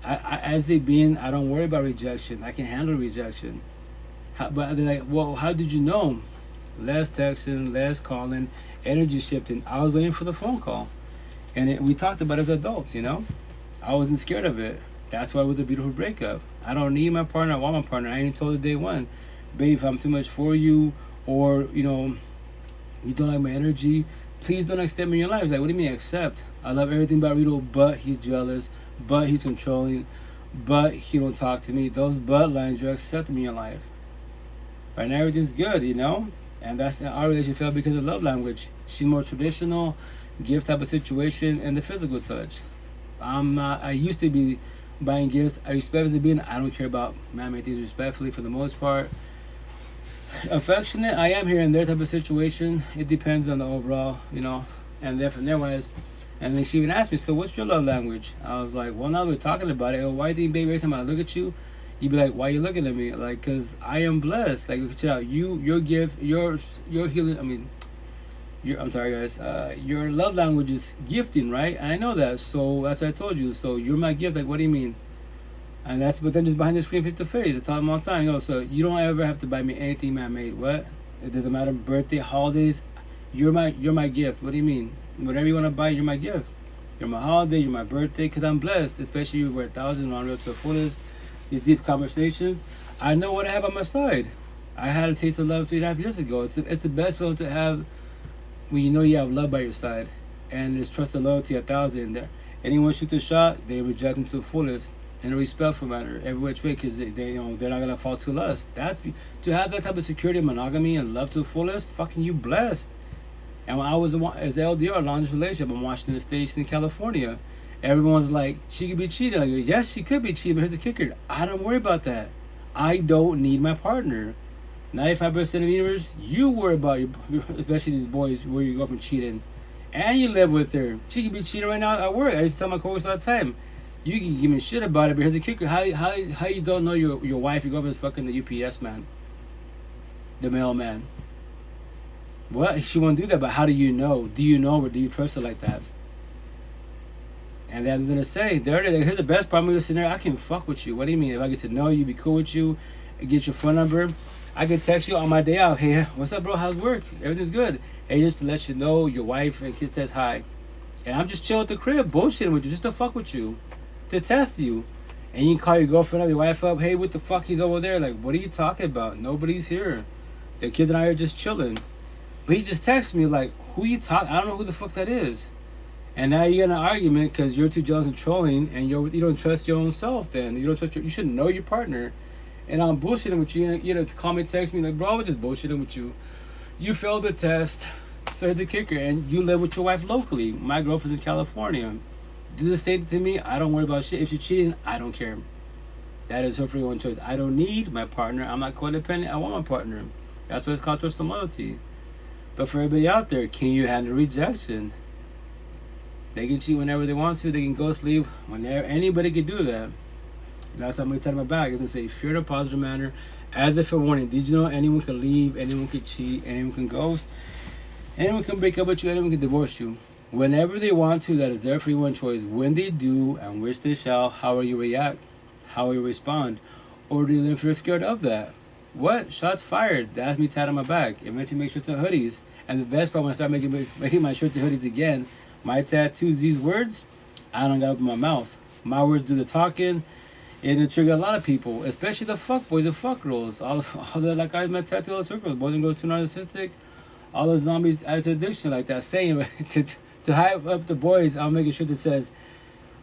As a being, I don't worry about rejection. I can handle rejection. But they're like, well, how did you know? Less texting, less calling, energy shifting. I was waiting for the phone call. And we talked about it as adults, you know? I wasn't scared of it. That's why it was a beautiful breakup. I don't need my partner. I want my partner. I ain't told her day one, babe, if I'm too much for you, or, you don't like my energy, please don't accept me in your life. Like, what do you mean accept? I love everything about Rito, but he's jealous, but he's controlling, but he don't talk to me. Those but lines, you're accepting me in your life. Right now, everything's good, And that's our relationship fell because of love language. She's more traditional, gift type of situation, and the physical touch. I'm not. I used to be buying gifts. I respect as a being. I don't care about man-made things respectfully for the most part. Affectionate, I am here and there type of situation. It depends on the overall, and then from there wise. And then she even asked me, so what's your love language? I was like, well, now we're talking about it. Why do you, baby, every time I look at you, you'd be like, why are you looking at me? Like, because I am blessed. Like, check out, your gift, your healing, I'm sorry, guys. Your love language is gifting, right? I know that. So that's what I told you. So you're my gift. Like, what do you mean? And but then just behind the screen, face to face. I tell them all the time, so you don't ever have to buy me anything man-made. What? It doesn't matter. Birthday, holidays. You're my gift. What do you mean? Whatever you want to buy, you're my gift. You're my holiday. You're my birthday. Because I'm blessed. Especially we're 1,000 round up to the fullest. These deep conversations. I know what I have on my side. I had a taste of love 3.5 years ago. It's the best feeling to have when you know you have love by your side. And there's trust and loyalty 1,000 there. Anyone shoot a shot, they reject them to the fullest. In a respectful manner, every which way, because they're not gonna fall to lust. To have that type of security, monogamy, and love to the fullest. Fucking you blessed. And when I was as LDR, longest relationship, I'm watching the stage in California. Everyone's like, she could be cheating. I go, yes, she could be cheating, but here's the kicker: I don't worry about that. I don't need my partner. 95% of the universe, you worry about especially these boys where you go from cheating, and you live with her. She could be cheating right now at work. I used to tell my coworkers all the time. You can give me shit about it, but here's the kicker: how you don't know your wife, your girlfriend is fucking the UPS man, the mailman. What? She won't do that, but how do you know? Do you know, or do you trust her like that? And then they're gonna say, here's the best part of this scenario: I can fuck with you. What do you mean? If I get to know you, be cool with you, get your phone number, I can text you on my day out. Hey, what's up, bro? How's work? Everything's good. Hey, just to let you know, your wife and kid says hi, and I'm just chilling at the crib, bullshitting with you, just to fuck with you. To test you, and you can call your girlfriend up, your wife up. Hey, what the fuck? He's over there. Like, what are you talking about? Nobody's here. The kids and I are just chilling. But he just texted me like, who you talk? I don't know who the fuck that is. And now you get in an argument because you're too jealous and trolling, and you don't trust your own self. Then you don't trust you should know your partner. And I'm bullshitting with you. To call me, text me like, bro, I was just bullshitting with you. You failed the test. So here's the kicker, and you live with your wife locally. My girlfriend's in California. Do the same to me. I don't worry about shit. If she's cheating, I don't care. That is her free one choice. I don't need my partner. I'm not codependent. I want my partner. That's what it's called, trust and loyalty. But for everybody out there, can you handle rejection? They can cheat whenever they want to. They can ghost leave whenever. Anybody can do that. That's what I'm going to tell my bag. It's going to say, fear in a positive manner. As if a warning. Did you know anyone can leave? Anyone can cheat? Anyone can ghost? Anyone can break up with you? Anyone can divorce you? Whenever they want to, that is their free one choice. When they do, and which they shall, how will you react? How will you respond? Or do you live if you're scared of that? What? Shots fired. That's me tied on my back. Eventually make shirts and hoodies. And the best part, when I start making my shirts and hoodies again, my tattoos, these words, I don't gotta open my mouth. My words do the talking. And it trigger a lot of people, especially the fuck boys and fuck girls. All the like guys met tattoo all circles. Boys and girls too narcissistic. All those zombies as addiction, like that saying. To hype up the boys, I'm making sure that says,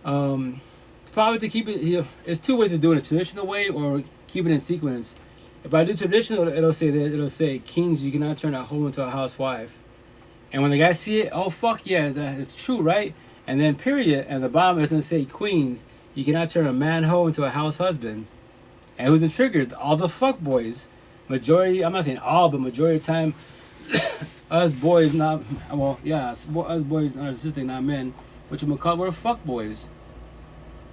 probably to keep it. It's two ways to do it: a traditional way or keep it in sequence. If I do traditional, it'll say that kings, you cannot turn a hoe into a housewife. And when the guys see it, oh fuck yeah, it's true, right? And then period, and the bottom is gonna say queens, you cannot turn a man hoe into a house husband. And who's triggered? All the fuck boys. Majority, I'm not saying all, but majority of the time, us boys, not, well, yeah, us boys, narcissistic, not men, which we're called, we're fuck boys.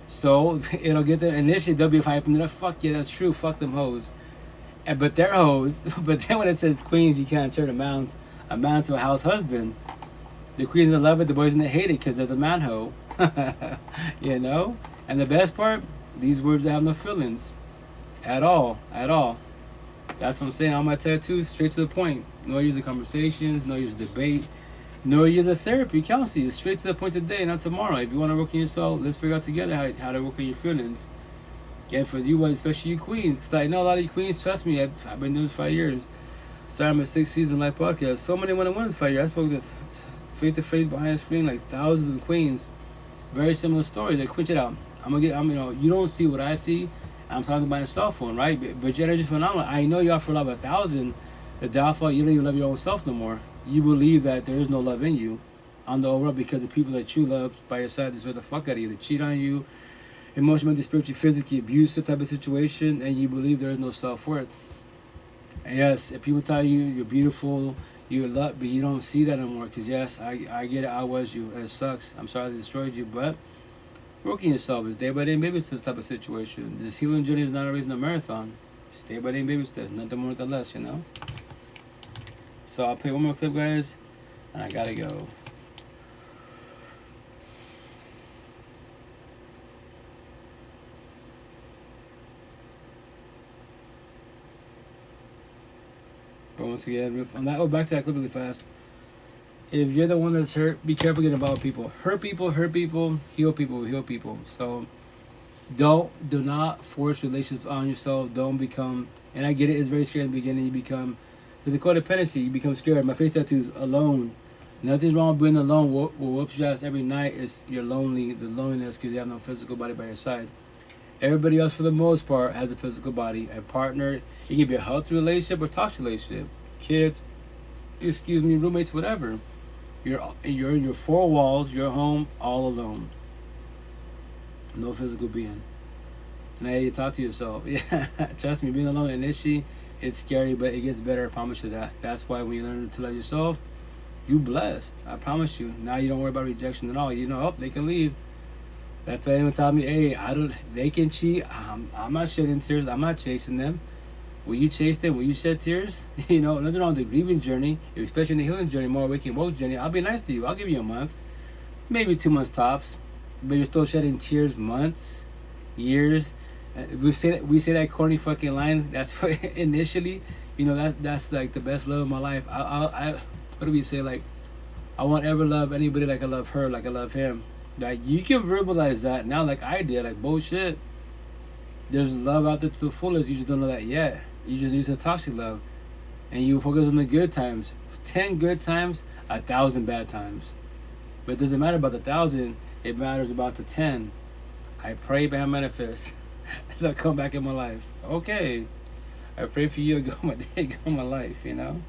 So it'll get them, initially they'll be hyping it up, fuck yeah, that's true, fuck them hoes. But they're hoes. But then when it says queens, you can't turn a man to a house husband. The queens will love it, the boys gonna hate it because they're the man hoe. You know? And the best part, these words that have no feelings. At all. That's what I'm saying. All my tattoos, straight to the point. No use of conversations, no use of debate, no use of therapy, counseling. It's straight to the point today, not tomorrow. If you want to work on yourself, let's figure out together how to work on your feelings. And for you, especially you queens, because I know a lot of you queens, trust me, I've been doing this 5 years. Started my 6th season live podcast. So many one-on-ones 5 years. I spoke this face-to-face behind the screen, like thousands of queens. Very similar stories. Like, quit it out. You don't see what I see. I'm talking about a cell phone, right? But your energy's phenomenal. I know you offer love 1,000. The downfall, you don't even love your own self no more. You believe that there is no love in you on the overall because the people that you love by your side deserve the fuck out of you. They cheat on you, emotionally, spiritually, physically, abusive type of situation, and you believe there is no self-worth. And yes, if people tell you you're beautiful, you're loved, but you don't see that anymore. Because yes, I get it, I was you, and it sucks. I'm sorry I destroyed you, but working yourself is day by day baby steps type of situation. This healing journey is not always a marathon. It's day by day baby steps, nothing more, nothing less, you know? So I'll play one more clip, guys, and I gotta go. But once again, back to that clip really fast. If you're the one that's hurt, be careful getting involved with people. Hurt people, heal people. So do not force relationships on yourself. Don't become, and I get it, it's very scary in the beginning. You become, because the codependency, you become scared. My face tattoos, alone. Nothing's wrong with being alone. What whoops your ass every night is you're lonely, the loneliness, because you have no physical body by your side. Everybody else, for the most part, has a physical body, a partner. It can be a healthy relationship or toxic relationship. Kids, roommates, whatever. You're in your four walls, your home, all alone. No physical being. Now you talk to yourself. Yeah, trust me, being alone initially, it's scary, but it gets better, I promise you that. That's why when you learn to love yourself, you blessed. I promise you. Now you don't worry about rejection at all. You know, they can leave. That's why anyone tell me, hey, they can cheat. I'm not shedding tears. I'm not chasing them. Will you chase them? Will you shed tears? You know, nothing wrong with the grieving journey, especially in the healing journey, more waking woke journey. I'll be nice to you. I'll give you a month, maybe 2 months tops, but you're still shedding tears, months, years. We say that corny fucking line. That's what initially, you know, that's like the best love of my life. I what do we say? Like, I won't ever love anybody like I love her, like I love him. Like, you can verbalize that now, like I did. Like, bullshit. There's love out there to the fullest. You just don't know that yet. You just use a toxic love, and you focus on the good times. 10 good times, 1,000 bad times. But it doesn't matter about the 1,000. It matters about the 10. I pray, but I manifest. They'll come back in my life. Okay. I pray for you. Go my day. Go my life. You know.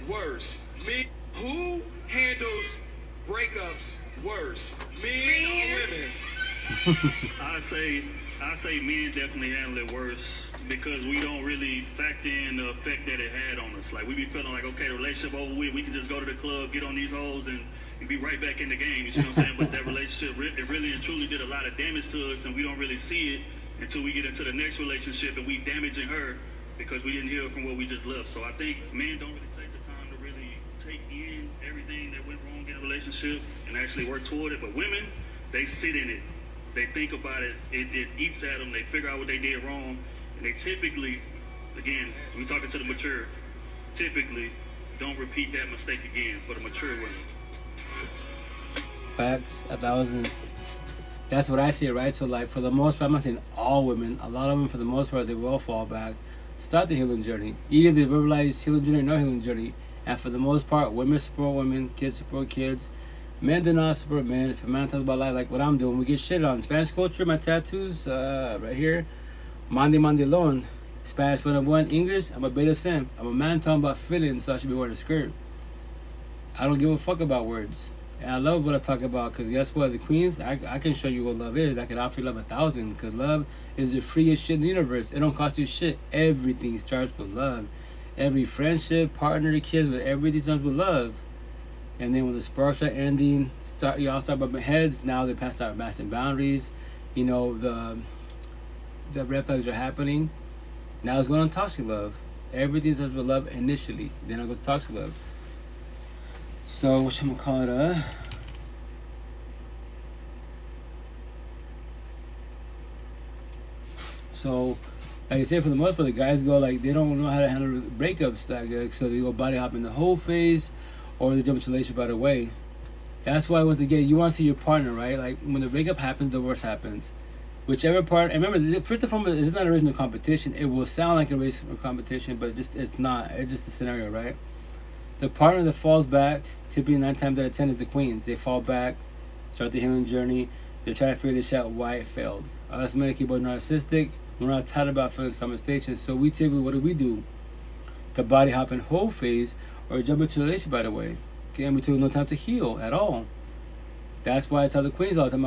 Worse. Me. Who handles breakups worse? Men or women? I say men definitely handle it worse because we don't really factor in the effect that it had on us. Like, we be feeling like, okay, the relationship over with, we can just go to the club, get on these hoes, and and be right back in the game. You see what I'm saying? But that relationship, it really and truly did a lot of damage to us, and we don't really see it until we get into the next relationship and we damaging her because we didn't heal from what we just left. So I think men don't really take the time to really take in everything that went wrong in a relationship and actually work toward it. But women, they sit in it. They think about it. It eats at them. They figure out what they did wrong. And they typically, again, we talking to the mature, typically don't repeat that mistake again for the mature women. Facts, 1,000. That's what I see, right? So, like, for the most part, I'm not saying all women, a lot of them, for the most part, they will fall back, start the healing journey. Either they verbalize healing journey or no healing journey. And for the most part, women support women, kids support kids. Men do not support men. If a man talks about life like what I'm doing, we get shit on. Spanish culture, my tattoos, right here. Mande alone. Spanish 101. English, I'm a beta sim. I'm a man talking about feelings, so I should be wearing a skirt. I don't give a fuck about words. And I love what I talk about, because guess what? The queens, I can show you what love is. I can offer you love 1,000, because love is the freest shit in the universe. It don't cost you shit. Everything starts with love. Every friendship, partner, kids, with everything starts with love. And then when the sparks are ending, y'all start bumping heads. Now they pass out massive boundaries. You know, the red flags are happening. Now it's going on toxic love. Everything starts with love initially. Then it goes to toxic love. So, whatchamacallit, So, like I said, for the most part, the guys go, like, they don't know how to handle breakups that good. So they go body hop in the whole phase, or they jump into relationship right away. That's why, once again, you want to see your partner, right? Like, when the breakup happens, divorce happens. Whichever part, and remember, first and foremost, it's not a original competition. It will sound like a original competition, but it's not. It's just a scenario, right? The partner that falls back, typically 9 times out of 10, is the queens. They fall back, start the healing journey. They try to figure this out why it failed. Us men keep on narcissistic. We're not taught about feelings conversation. So we typically, what do? The body hop in whole phase or jump into a relationship right away. Okay, we took no time to heal at all. That's why I tell the queens all the time,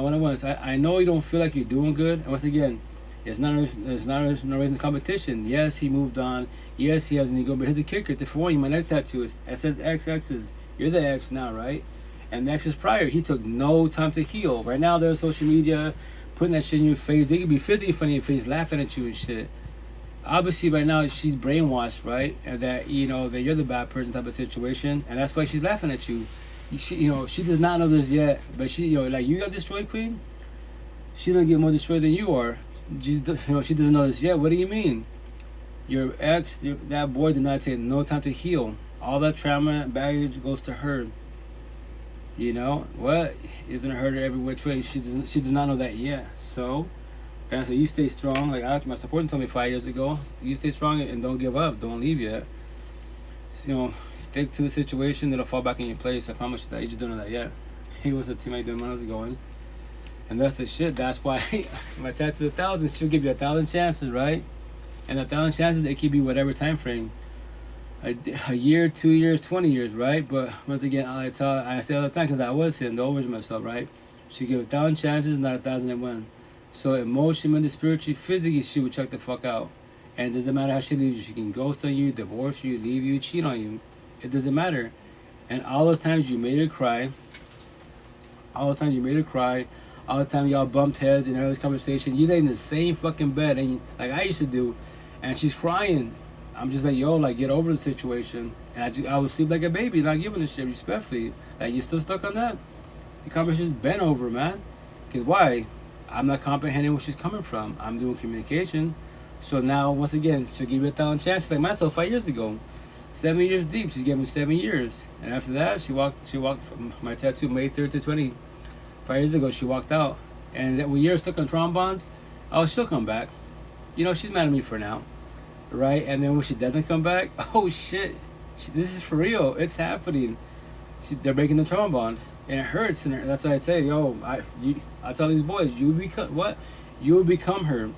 I know you don't feel like you're doing good. And once again, it's not no reason competition. Yes, he moved on. Yes, he has an ego, but here's the kicker. For one, my neck tattoo it says XX's. You're the X now, right? And the X is prior. He took no time to heal. Right now, there's social media putting that shit in your face. They could be 50 in front of your face, laughing at you and shit. Obviously, right now, she's brainwashed, right? And that, you know, that you're the bad person type of situation. And that's why she's laughing at you. She does not know this yet. But she, like, you got destroyed, queen? She don't get more destroyed than you are. She doesn't know this yet. What do you mean? Your ex, that boy did not take no time to heal. All that trauma and baggage goes to her. You know what? Isn't hurt her every which way. She does not know that yet. So that's why you stay strong. Like my supporter told me 5 years ago, you stay strong and don't give up. Don't leave yet. So, stick to the situation. It'll fall back in your place. I promise you that. You just don't know that yet. He was a teammate when I was going. And that's the shit. That's why my tattoo 1,000 she'll give you 1,000 chances, right? And 1,000 chances, it could be whatever time frame. A year, 2 years, 20 years, right? But once again, I say all the time because I was him, the always myself, right? She give 1,000 chances, not 1,001. So emotionally, spiritually, physically, she would check the fuck out. And it doesn't matter how she leaves you. She can ghost on you, divorce you, leave you, cheat on you. It doesn't matter. And all those times you made her cry, all the time y'all bumped heads in this conversation, you lay in the same fucking bed, and like I used to do, and she's crying. I'm just like, yo, like, get over the situation. And I would sleep like a baby, not giving a shit, respectfully. Like, you still stuck on that? The conversation's been over, man. Because why? I'm not comprehending where she's coming from. I'm doing communication. So now, once again, she'll give you 1,000 chances, like myself 5 years ago. 7 years deep, she's gave me 7 years. And after that, she walked from my tattoo, May 3rd to 20. 5 years ago, she walked out. And when you're stuck on trombones, she'll come back. She's mad at me for now. Right? And then when she doesn't come back, oh shit, this is for real. It's happening. They're breaking the trombone. And it hurts. And that's why I say, yo, I tell these boys, you become what? You will become her.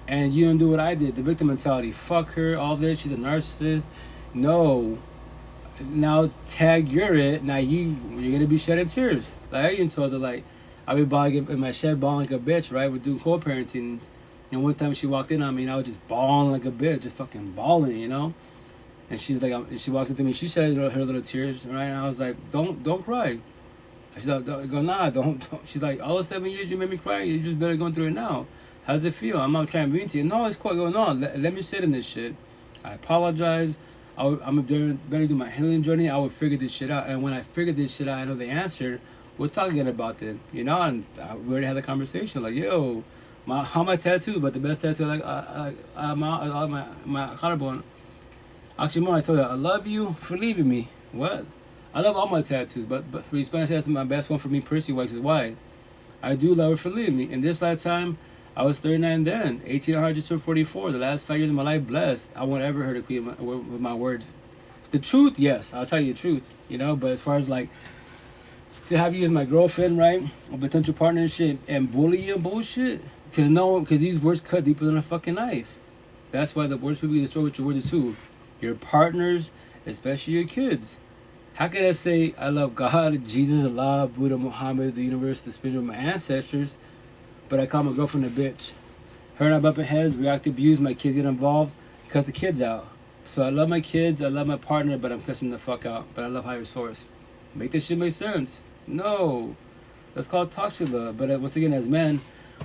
And you don't do what I did. The victim mentality. Fuck her, all this. She's a narcissist. No. Now tag you're it. Now you're gonna be shedding tears. Like I even told her, like, I'll be bawling in my shed, bawling like a bitch, right? We're doing co-parenting. And one time she walked in on me and I was just bawling like a bitch, just fucking bawling, And she's like, she walks into me, she shed her little tears, right? And I was like, don't cry. She's like, I go, nah, don't. She's like, all 7 years you made me cry. You just better going through it now. How does it feel? I'm not trying to be mean to you. No, it's cool. I go, no, let me sit in this shit. I apologize. I'm better do my healing journey. I would figure this shit out. And when I figured this shit out, I know the answer. We're talking about it, you know. And we already had the conversation. Like, yo, how my tattoo, but the best tattoo, like, my collarbone. Actually, more, I told her, I love you for leaving me. What? I love all my tattoos, but for Spanish, that's my best one for me personally. Which is why I do love her for leaving me. In this lifetime, I was 39 then. 18 I just turned 44. The last 5 years of my life, blessed. I won't ever hurt a queen with my words. The truth, yes, I'll tell you the truth, you know. But as far as like to have you as my girlfriend, right, a potential partnership, and bully you and bullshit, because these words cut deeper than a fucking knife. That's why the worst people you destroy with your words too. Your partners, especially your kids. How can I say I love God, Jesus, Allah, Buddha, Muhammad, the universe, the spirit of my ancestors, but I call my girlfriend a bitch? Her and I bumping heads, react to abuse, my kids get involved, cuss the kids out. So I love my kids, I love my partner, but I'm cussing the fuck out. But I love higher source. Make this shit make sense. No. That's called toxic love. But once again, as men,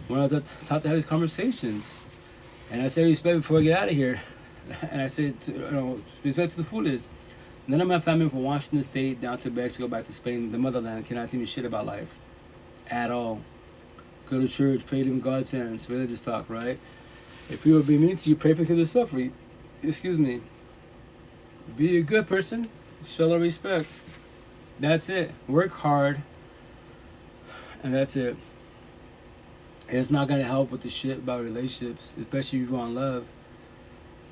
we're not taught to have these conversations. And I say respect before I get out of here. And I say, respect to the fullest. None of my family from Washington State down to Mexico, back to Spain, the motherland, cannot tell me shit about life. At all. Go to church, pray to God's hands, religious talk, right? If people be mean to you, pray for the suffering. Excuse me. Be a good person. Show the respect. That's it. Work hard. And that's it. It's not going to help with the shit about relationships, especially if you want love.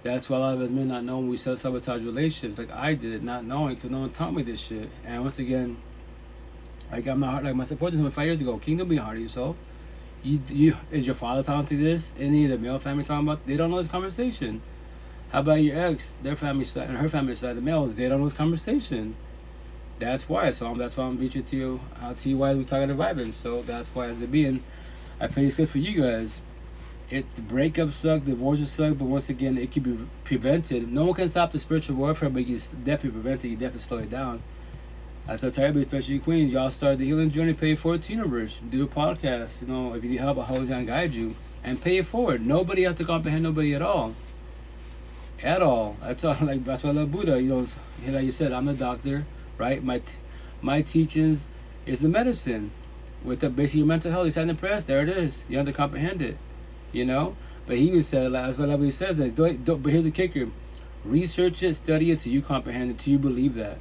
That's why a lot of us men not knowing we self-sabotage relationships like I did, not knowing because no one taught me this shit. And once again, I got my heart, like my support system 5 years ago. King, don't be hard on yourself. You is your father talking to this? Any of the male family talking about? They don't know this conversation. How about your ex, their family side and her family side, the males? They don't know this conversation. That's why. So that's why I'm reaching to you. I'll tell you why we're talking about vibing. So that's why, as it being, I pray this good for you guys. The breakups suck, divorces suck, but once again, it can be prevented. No one can stop the spiritual warfare, but you definitely prevent it. You definitely slow it down. I tell everybody, especially you queens, y'all start the healing journey, pay it forward to the universe. Do a podcast. You know, if you need help, I'll hold you and guide you. And pay it forward. Nobody has to comprehend nobody at all. At all. That's why I love Buddha. You know, like you said, I'm the doctor, right? My teachings is the medicine. With the basically your mental health, you're sad and depressed, there it is. You have to comprehend it. You know, but he would say, that's what he says. That don't. But here's the kicker: research it, study it till you comprehend it, till you believe that.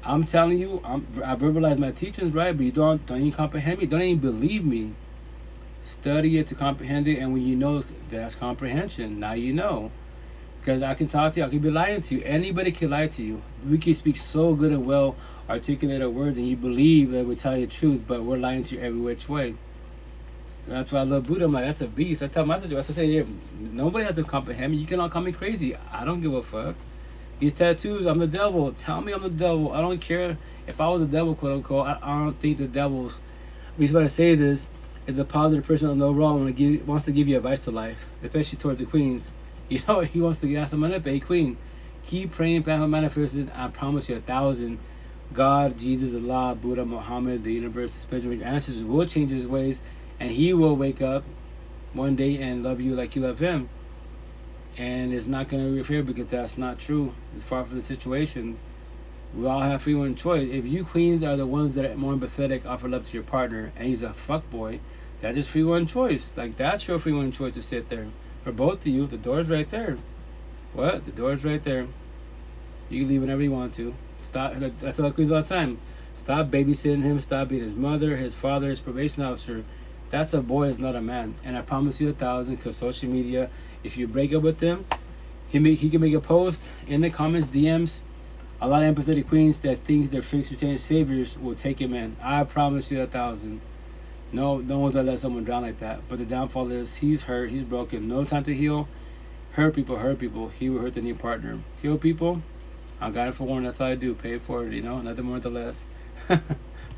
I'm telling you, I verbalize my teachings, right? But you don't even comprehend me. Don't even believe me. Study it to comprehend it, and when you know that's comprehension, now you know. Because I can talk to you, I can be lying to you. Anybody can lie to you. We can speak so good and well articulated words, and you believe that we tell you the truth, but we're lying to you every which way. That's why I love Buddha. I'm like, that's a beast. I tell myself, that's what I say, yeah, nobody has to comprehend me. You can all call me crazy. I don't give a fuck. These tattoos, I'm the devil. Tell me I'm the devil. I don't care if I was the devil, quote unquote. I don't think the devil's. The reason why I say this is a positive person on no wrong wants to give you advice to life, especially towards the queens. You know, he wants to ask someone up, hey, queen, keep praying, plan for manifestation. I promise you 1,000. God, Jesus, Allah, Buddha, Muhammad, the universe, the spiritual ancestors will change his ways. And he will wake up one day and love you like you love him. And it's not going to interfere because that's not true. It's far from the situation. We all have free will and choice. If you queens are the ones that are more empathetic, offer love to your partner, and he's a fuckboy, that's just free will and choice. Like, that's your free will and choice to sit there. For both of you, the door's right there. What? The door's right there. You can leave whenever you want to. Stop. That's all queens all the time. Stop babysitting him. Stop being his mother, his father, his probation officer. That's a boy, it's not a man. And I promise you 1,000, because social media, if you break up with him, he can make a post in the comments, DMs. A lot of empathetic queens that think they're fixed to change saviors will take him in. I promise you 1,000. No one's gonna let someone drown like that. But the downfall is he's hurt, he's broken. No time to heal. Hurt people. He will hurt the new partner. Heal people. I got it for one. That's all I do. Pay it forward, you know, nothing more, nothing less.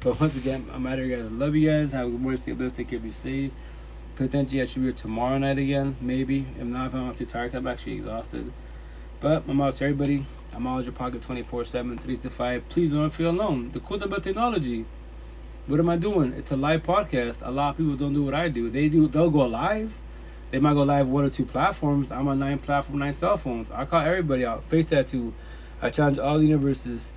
But once again, I'm out of here, guys. Love you guys. Have a good morning. Stay blessed. Take care. Be safe. Potentially, I should be here tomorrow night again. Maybe. If not, if I'm not too tired, I'm actually exhausted. But I'm out to everybody. I'm always your pocket 24/7, 365. Please don't feel alone. The cool thing about technology, What am I doing? It's a live podcast. A lot of people don't do what I do. They'll go live. They might go live 1 or 2 platforms. I'm on 9 platforms, 9 cell phones. I call everybody out. Face tattoo. I challenge all the universes.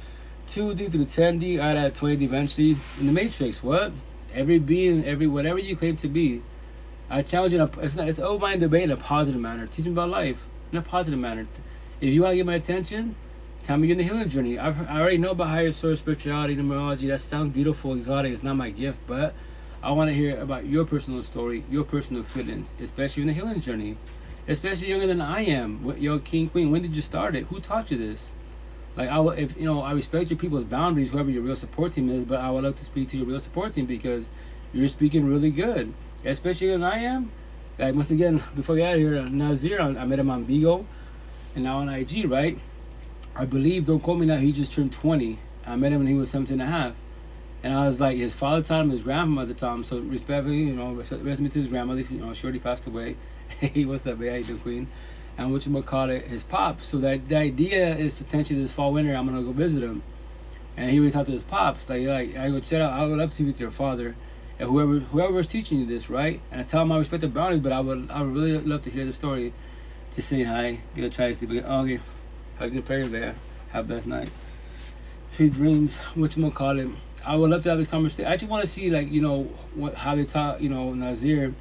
2D through 10D. I'd add 20D eventually. In the Matrix, what? Every being, every whatever you claim to be. I challenge you. It's open-minded debate in a positive manner. Teach me about life in a positive manner. If you want to get my attention, tell me you're in the healing journey. I already know about higher source, spirituality, numerology. That sounds beautiful, exotic. It's not my gift, but I want to hear about your personal story, your personal feelings, especially in the healing journey. Especially younger than I am. Yo, King, Queen, when did you start it? Who taught you this? Like, if you know, I respect your people's boundaries, whoever your real support team is, but I would love to speak to your real support team because you're speaking really good. Especially younger than I am. Like, once again, before we get out of here, Nazir, I met him on Bigo and now on IG, right? I believe, don't quote me now, he just turned 20. I met him when he was 17 and a half. And I was like, his father taught him, his grandmother taught him. So respectfully, you know, respect to his grandmother. You know, Shorty passed away. Hey, what's up, babe? How you doing, Queen? And whatchamacallit, his pops. So that the idea is potentially this fall, winter, I'm going to go visit him. And he really talked to his pops. Like I go, check out, I would love to speak with your father. And whoever is teaching you this, right? And I tell him I respect the boundaries, but I would really love to hear the story. To say hi, get a try to sleep again. Oh, okay. Hugs and prayers there. Have a best night. Sweet dreams, whatchamacallit. I would love to have this conversation. I just want to see, like, you know, how they taught, you know, Nazir,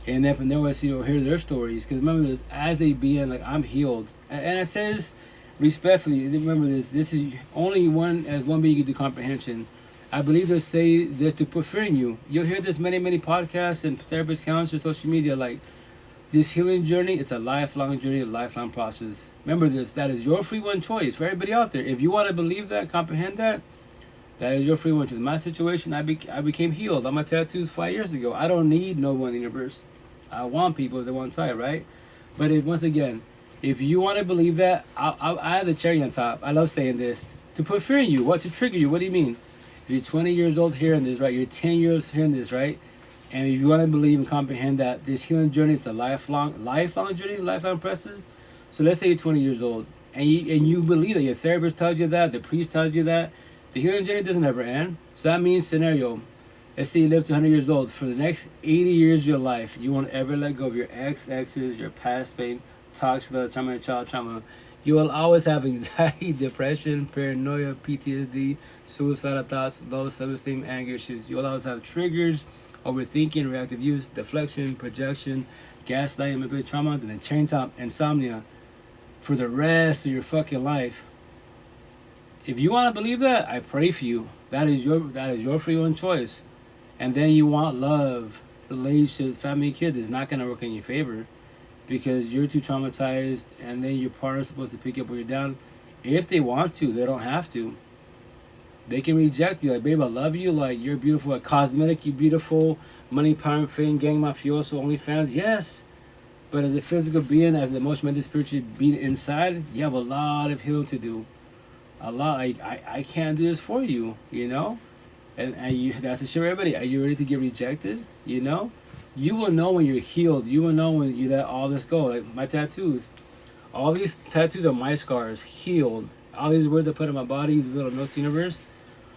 and then from there, let's, you know, hear their stories. Because remember this, as they being, like, I'm healed. And it says, respectfully, remember this is only one being you can do comprehension. I believe they say this to put fear in you. You'll hear this many podcasts and therapist counselors, social media, like, this healing journey, it's a lifelong journey, a lifelong process. Remember this, that is your free one choice for everybody out there. If you want to believe that, comprehend that, that is your free one choice. In my situation, I became healed on my tattoos 5 years ago. I don't need no one in the universe. I want people if they want to try, right? But once again, if you want to believe that, I have the cherry on top. I love saying this. To put fear in you, what to trigger you, what do you mean? If you're 20 years old hearing this, right? You're 10 years hearing this, right? And if you want to believe and comprehend that this healing journey is a lifelong journey, lifelong process. So let's say you're 20 years old, and you believe that your therapist tells you that, the priest tells you that, the healing journey doesn't ever end. So that means scenario, let's say you live to 100 years old. For the next 80 years of your life, you won't ever let go of your exes, your past pain, toxic trauma, child trauma. You will always have anxiety, depression, paranoia, PTSD, suicidal thoughts, low self-esteem, anger issues. You will always have triggers, overthinking, reactive use, deflection, projection, gaslighting, manipulative trauma, and then chain top insomnia for the rest of your fucking life. If you want to believe that, I pray for you. That is your free one choice. And then you want love, relationship, family, kids. It's not gonna work in your favor because you're too traumatized, and then your partner's supposed to pick you up when you're down. If they want to, they don't have to. They can reject you, like, babe, I love you, like, you're beautiful, like, cosmetic, you beautiful, money, power, fame, gang, mafioso, OnlyFans, yes. But as a physical being, as an emotional, mental, spiritual being inside, you have a lot of healing to do. A lot. Like, I can't do this for you, you know? And you, that's the shit for everybody. Are you ready to get rejected? You know? You will know when you're healed. You will know when you let all this go. Like, my tattoos. All these tattoos are my scars, healed. All these words I put in my body, these little notes universe,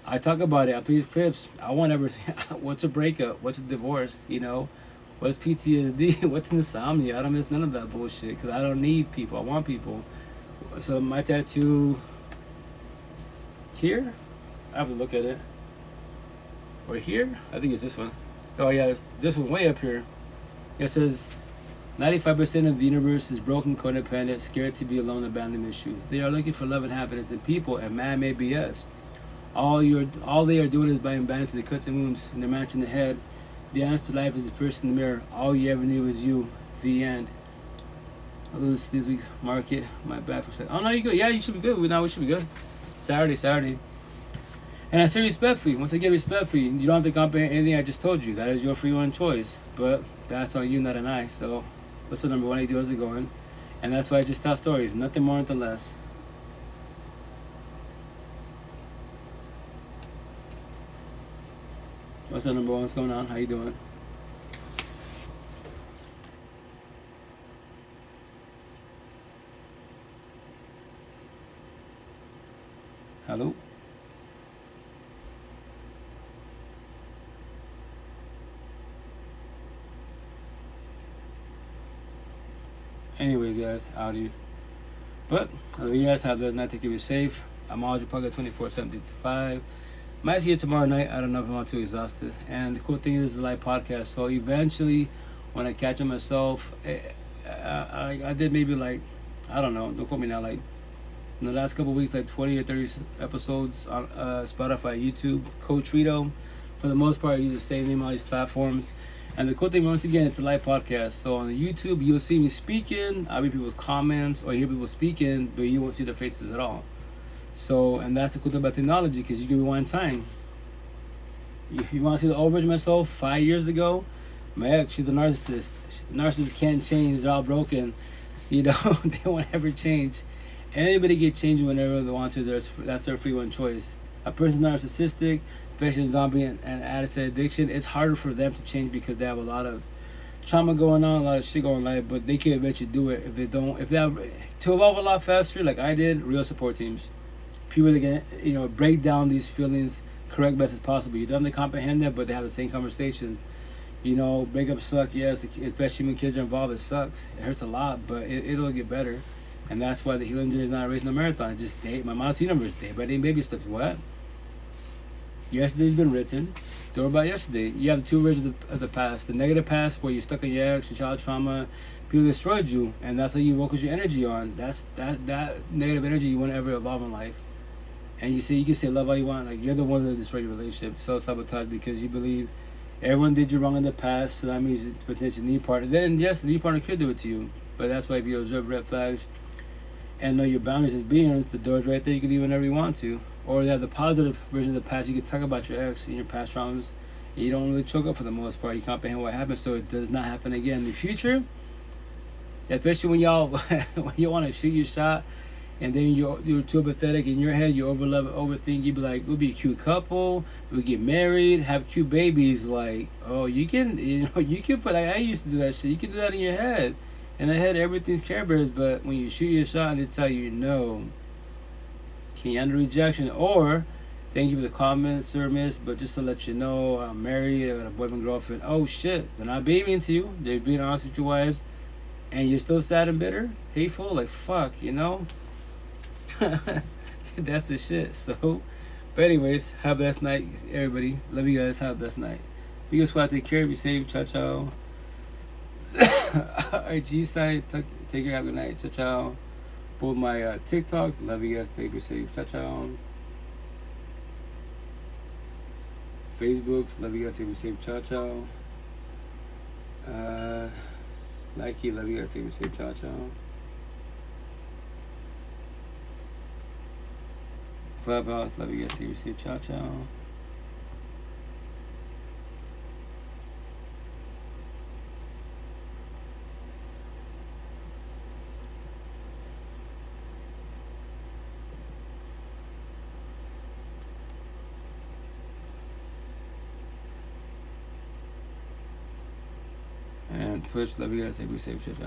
I talk about it. I play these clips. I want everything. What's a breakup? What's a divorce? You know? What's PTSD? What's insomnia? I don't miss none of that bullshit because I don't need people. I want people. So my tattoo here, I have to look at it. Or here? I think it's this one. Oh yeah, this one way up here. It says 95% of the universe is broken, codependent, scared to be alone, abandoned issues. They are looking for love and happiness in people and man-made BS. All they are doing is buying bandages and cuts and wounds in their match in the head. The answer to life is the person in the mirror. All you ever knew was you. The end. I lose this week's market. My bad for a second. Oh no, you good. Yeah, you should be good. We should be good. Saturday. And I say respectfully. Once again, respectfully, you don't have to comprehend anything I just told you. That is your free one choice. But that's on you, not on I. So, what's the number 180? How's it going? And that's why I just tell stories. Nothing more, nothing less. What's up, number one? What's going on? How you doing? Hello? Anyways, guys, howdies. But you guys have a night. Take you safe. I'm always your plug at 24/7 Might see you tomorrow night. I don't know if I'm not too exhausted. And the cool thing is, it's a live podcast. So eventually, when I catch up myself, I did maybe like, I don't know, don't quote me now, like in the last couple of weeks, like 20 or 30 episodes on Spotify, YouTube, Coach Rito. For the most part, I use the same name on all these platforms. And the cool thing, once again, it's a live podcast. So on the YouTube, you'll see me speaking. I'll read people's comments or hear people speaking, but you won't see their faces at all. So, and that's the cool thing about technology, because you can rewind time. You want to see the old version of myself 5 years ago? My ex, she's a narcissist. Narcissists can't change. They're all broken. You know, they won't ever change. Anybody get changed whenever they want to. That's their free one choice. A person narcissistic, especially zombie and addict addiction, it's harder for them to change because they have a lot of trauma going on, a lot of shit going on in life, but they can eventually do it if they don't. If they have to evolve a lot faster, like I did, real support teams. People that can, break down these feelings correct best as possible. You don't have to comprehend them, but they have the same conversations. Breakups suck, yes, especially when kids are involved, it sucks. It hurts a lot, but it'll get better. And that's why the healing journey is not a race, no marathon. It's just my mom's universe, day by day baby steps. What? Yesterday's been written. Don't worry about yesterday. You have two versions of the past. The negative past, where you're stuck in your ex, your child trauma, people destroyed you, and that's how you focus your energy on. That's that negative energy you want to ever evolve in life. And you can say love all you want. Like, you're the one that destroyed your relationship. Self-sabotage because you believe everyone did you wrong in the past, so that means it's potentially new partner. Then, yes, the new partner could do it to you. But that's why if you observe red flags and know your boundaries as beings, the door's right there. You can leave whenever you want to. Or you have the positive version of the past. You can talk about your ex and your past traumas. And you don't really choke up for the most part. You comprehend what happened so it does not happen again in the future. Especially when when you want to shoot your shot, and then you're too pathetic in your head, you overthink, you be like, we'll be a cute couple, we'll get married, have cute babies. Like, oh, you can put, like I used to do that shit, you can do that in your head. In the head, everything's Care Bears, but when you shoot your shot and they tell you no, can you handle rejection? Or, thank you for the comment, sir, miss, but just to let you know, I'm married, I got a boyfriend, girlfriend. Oh shit, they're not babying to you, they're being honest with you guys, and you're still sad and bitter, hateful, like fuck, That's the shit. So, but anyways, have a blessed night, everybody. Love you guys. Have a blessed night. Be good, squad. Take care. Be safe. Ciao, ciao. IG site. Take care. Have a good night. Ciao, ciao. Both my TikToks. Love you guys. Be safe. Ciao, ciao. Facebooks. Love you guys. Be safe. Ciao, ciao. Nike. Love you guys. Be safe. Ciao, ciao. Clubhouse, love you guys. Be safe. Ciao, ciao. And Twitch, love you guys. Be safe. Ciao, ciao.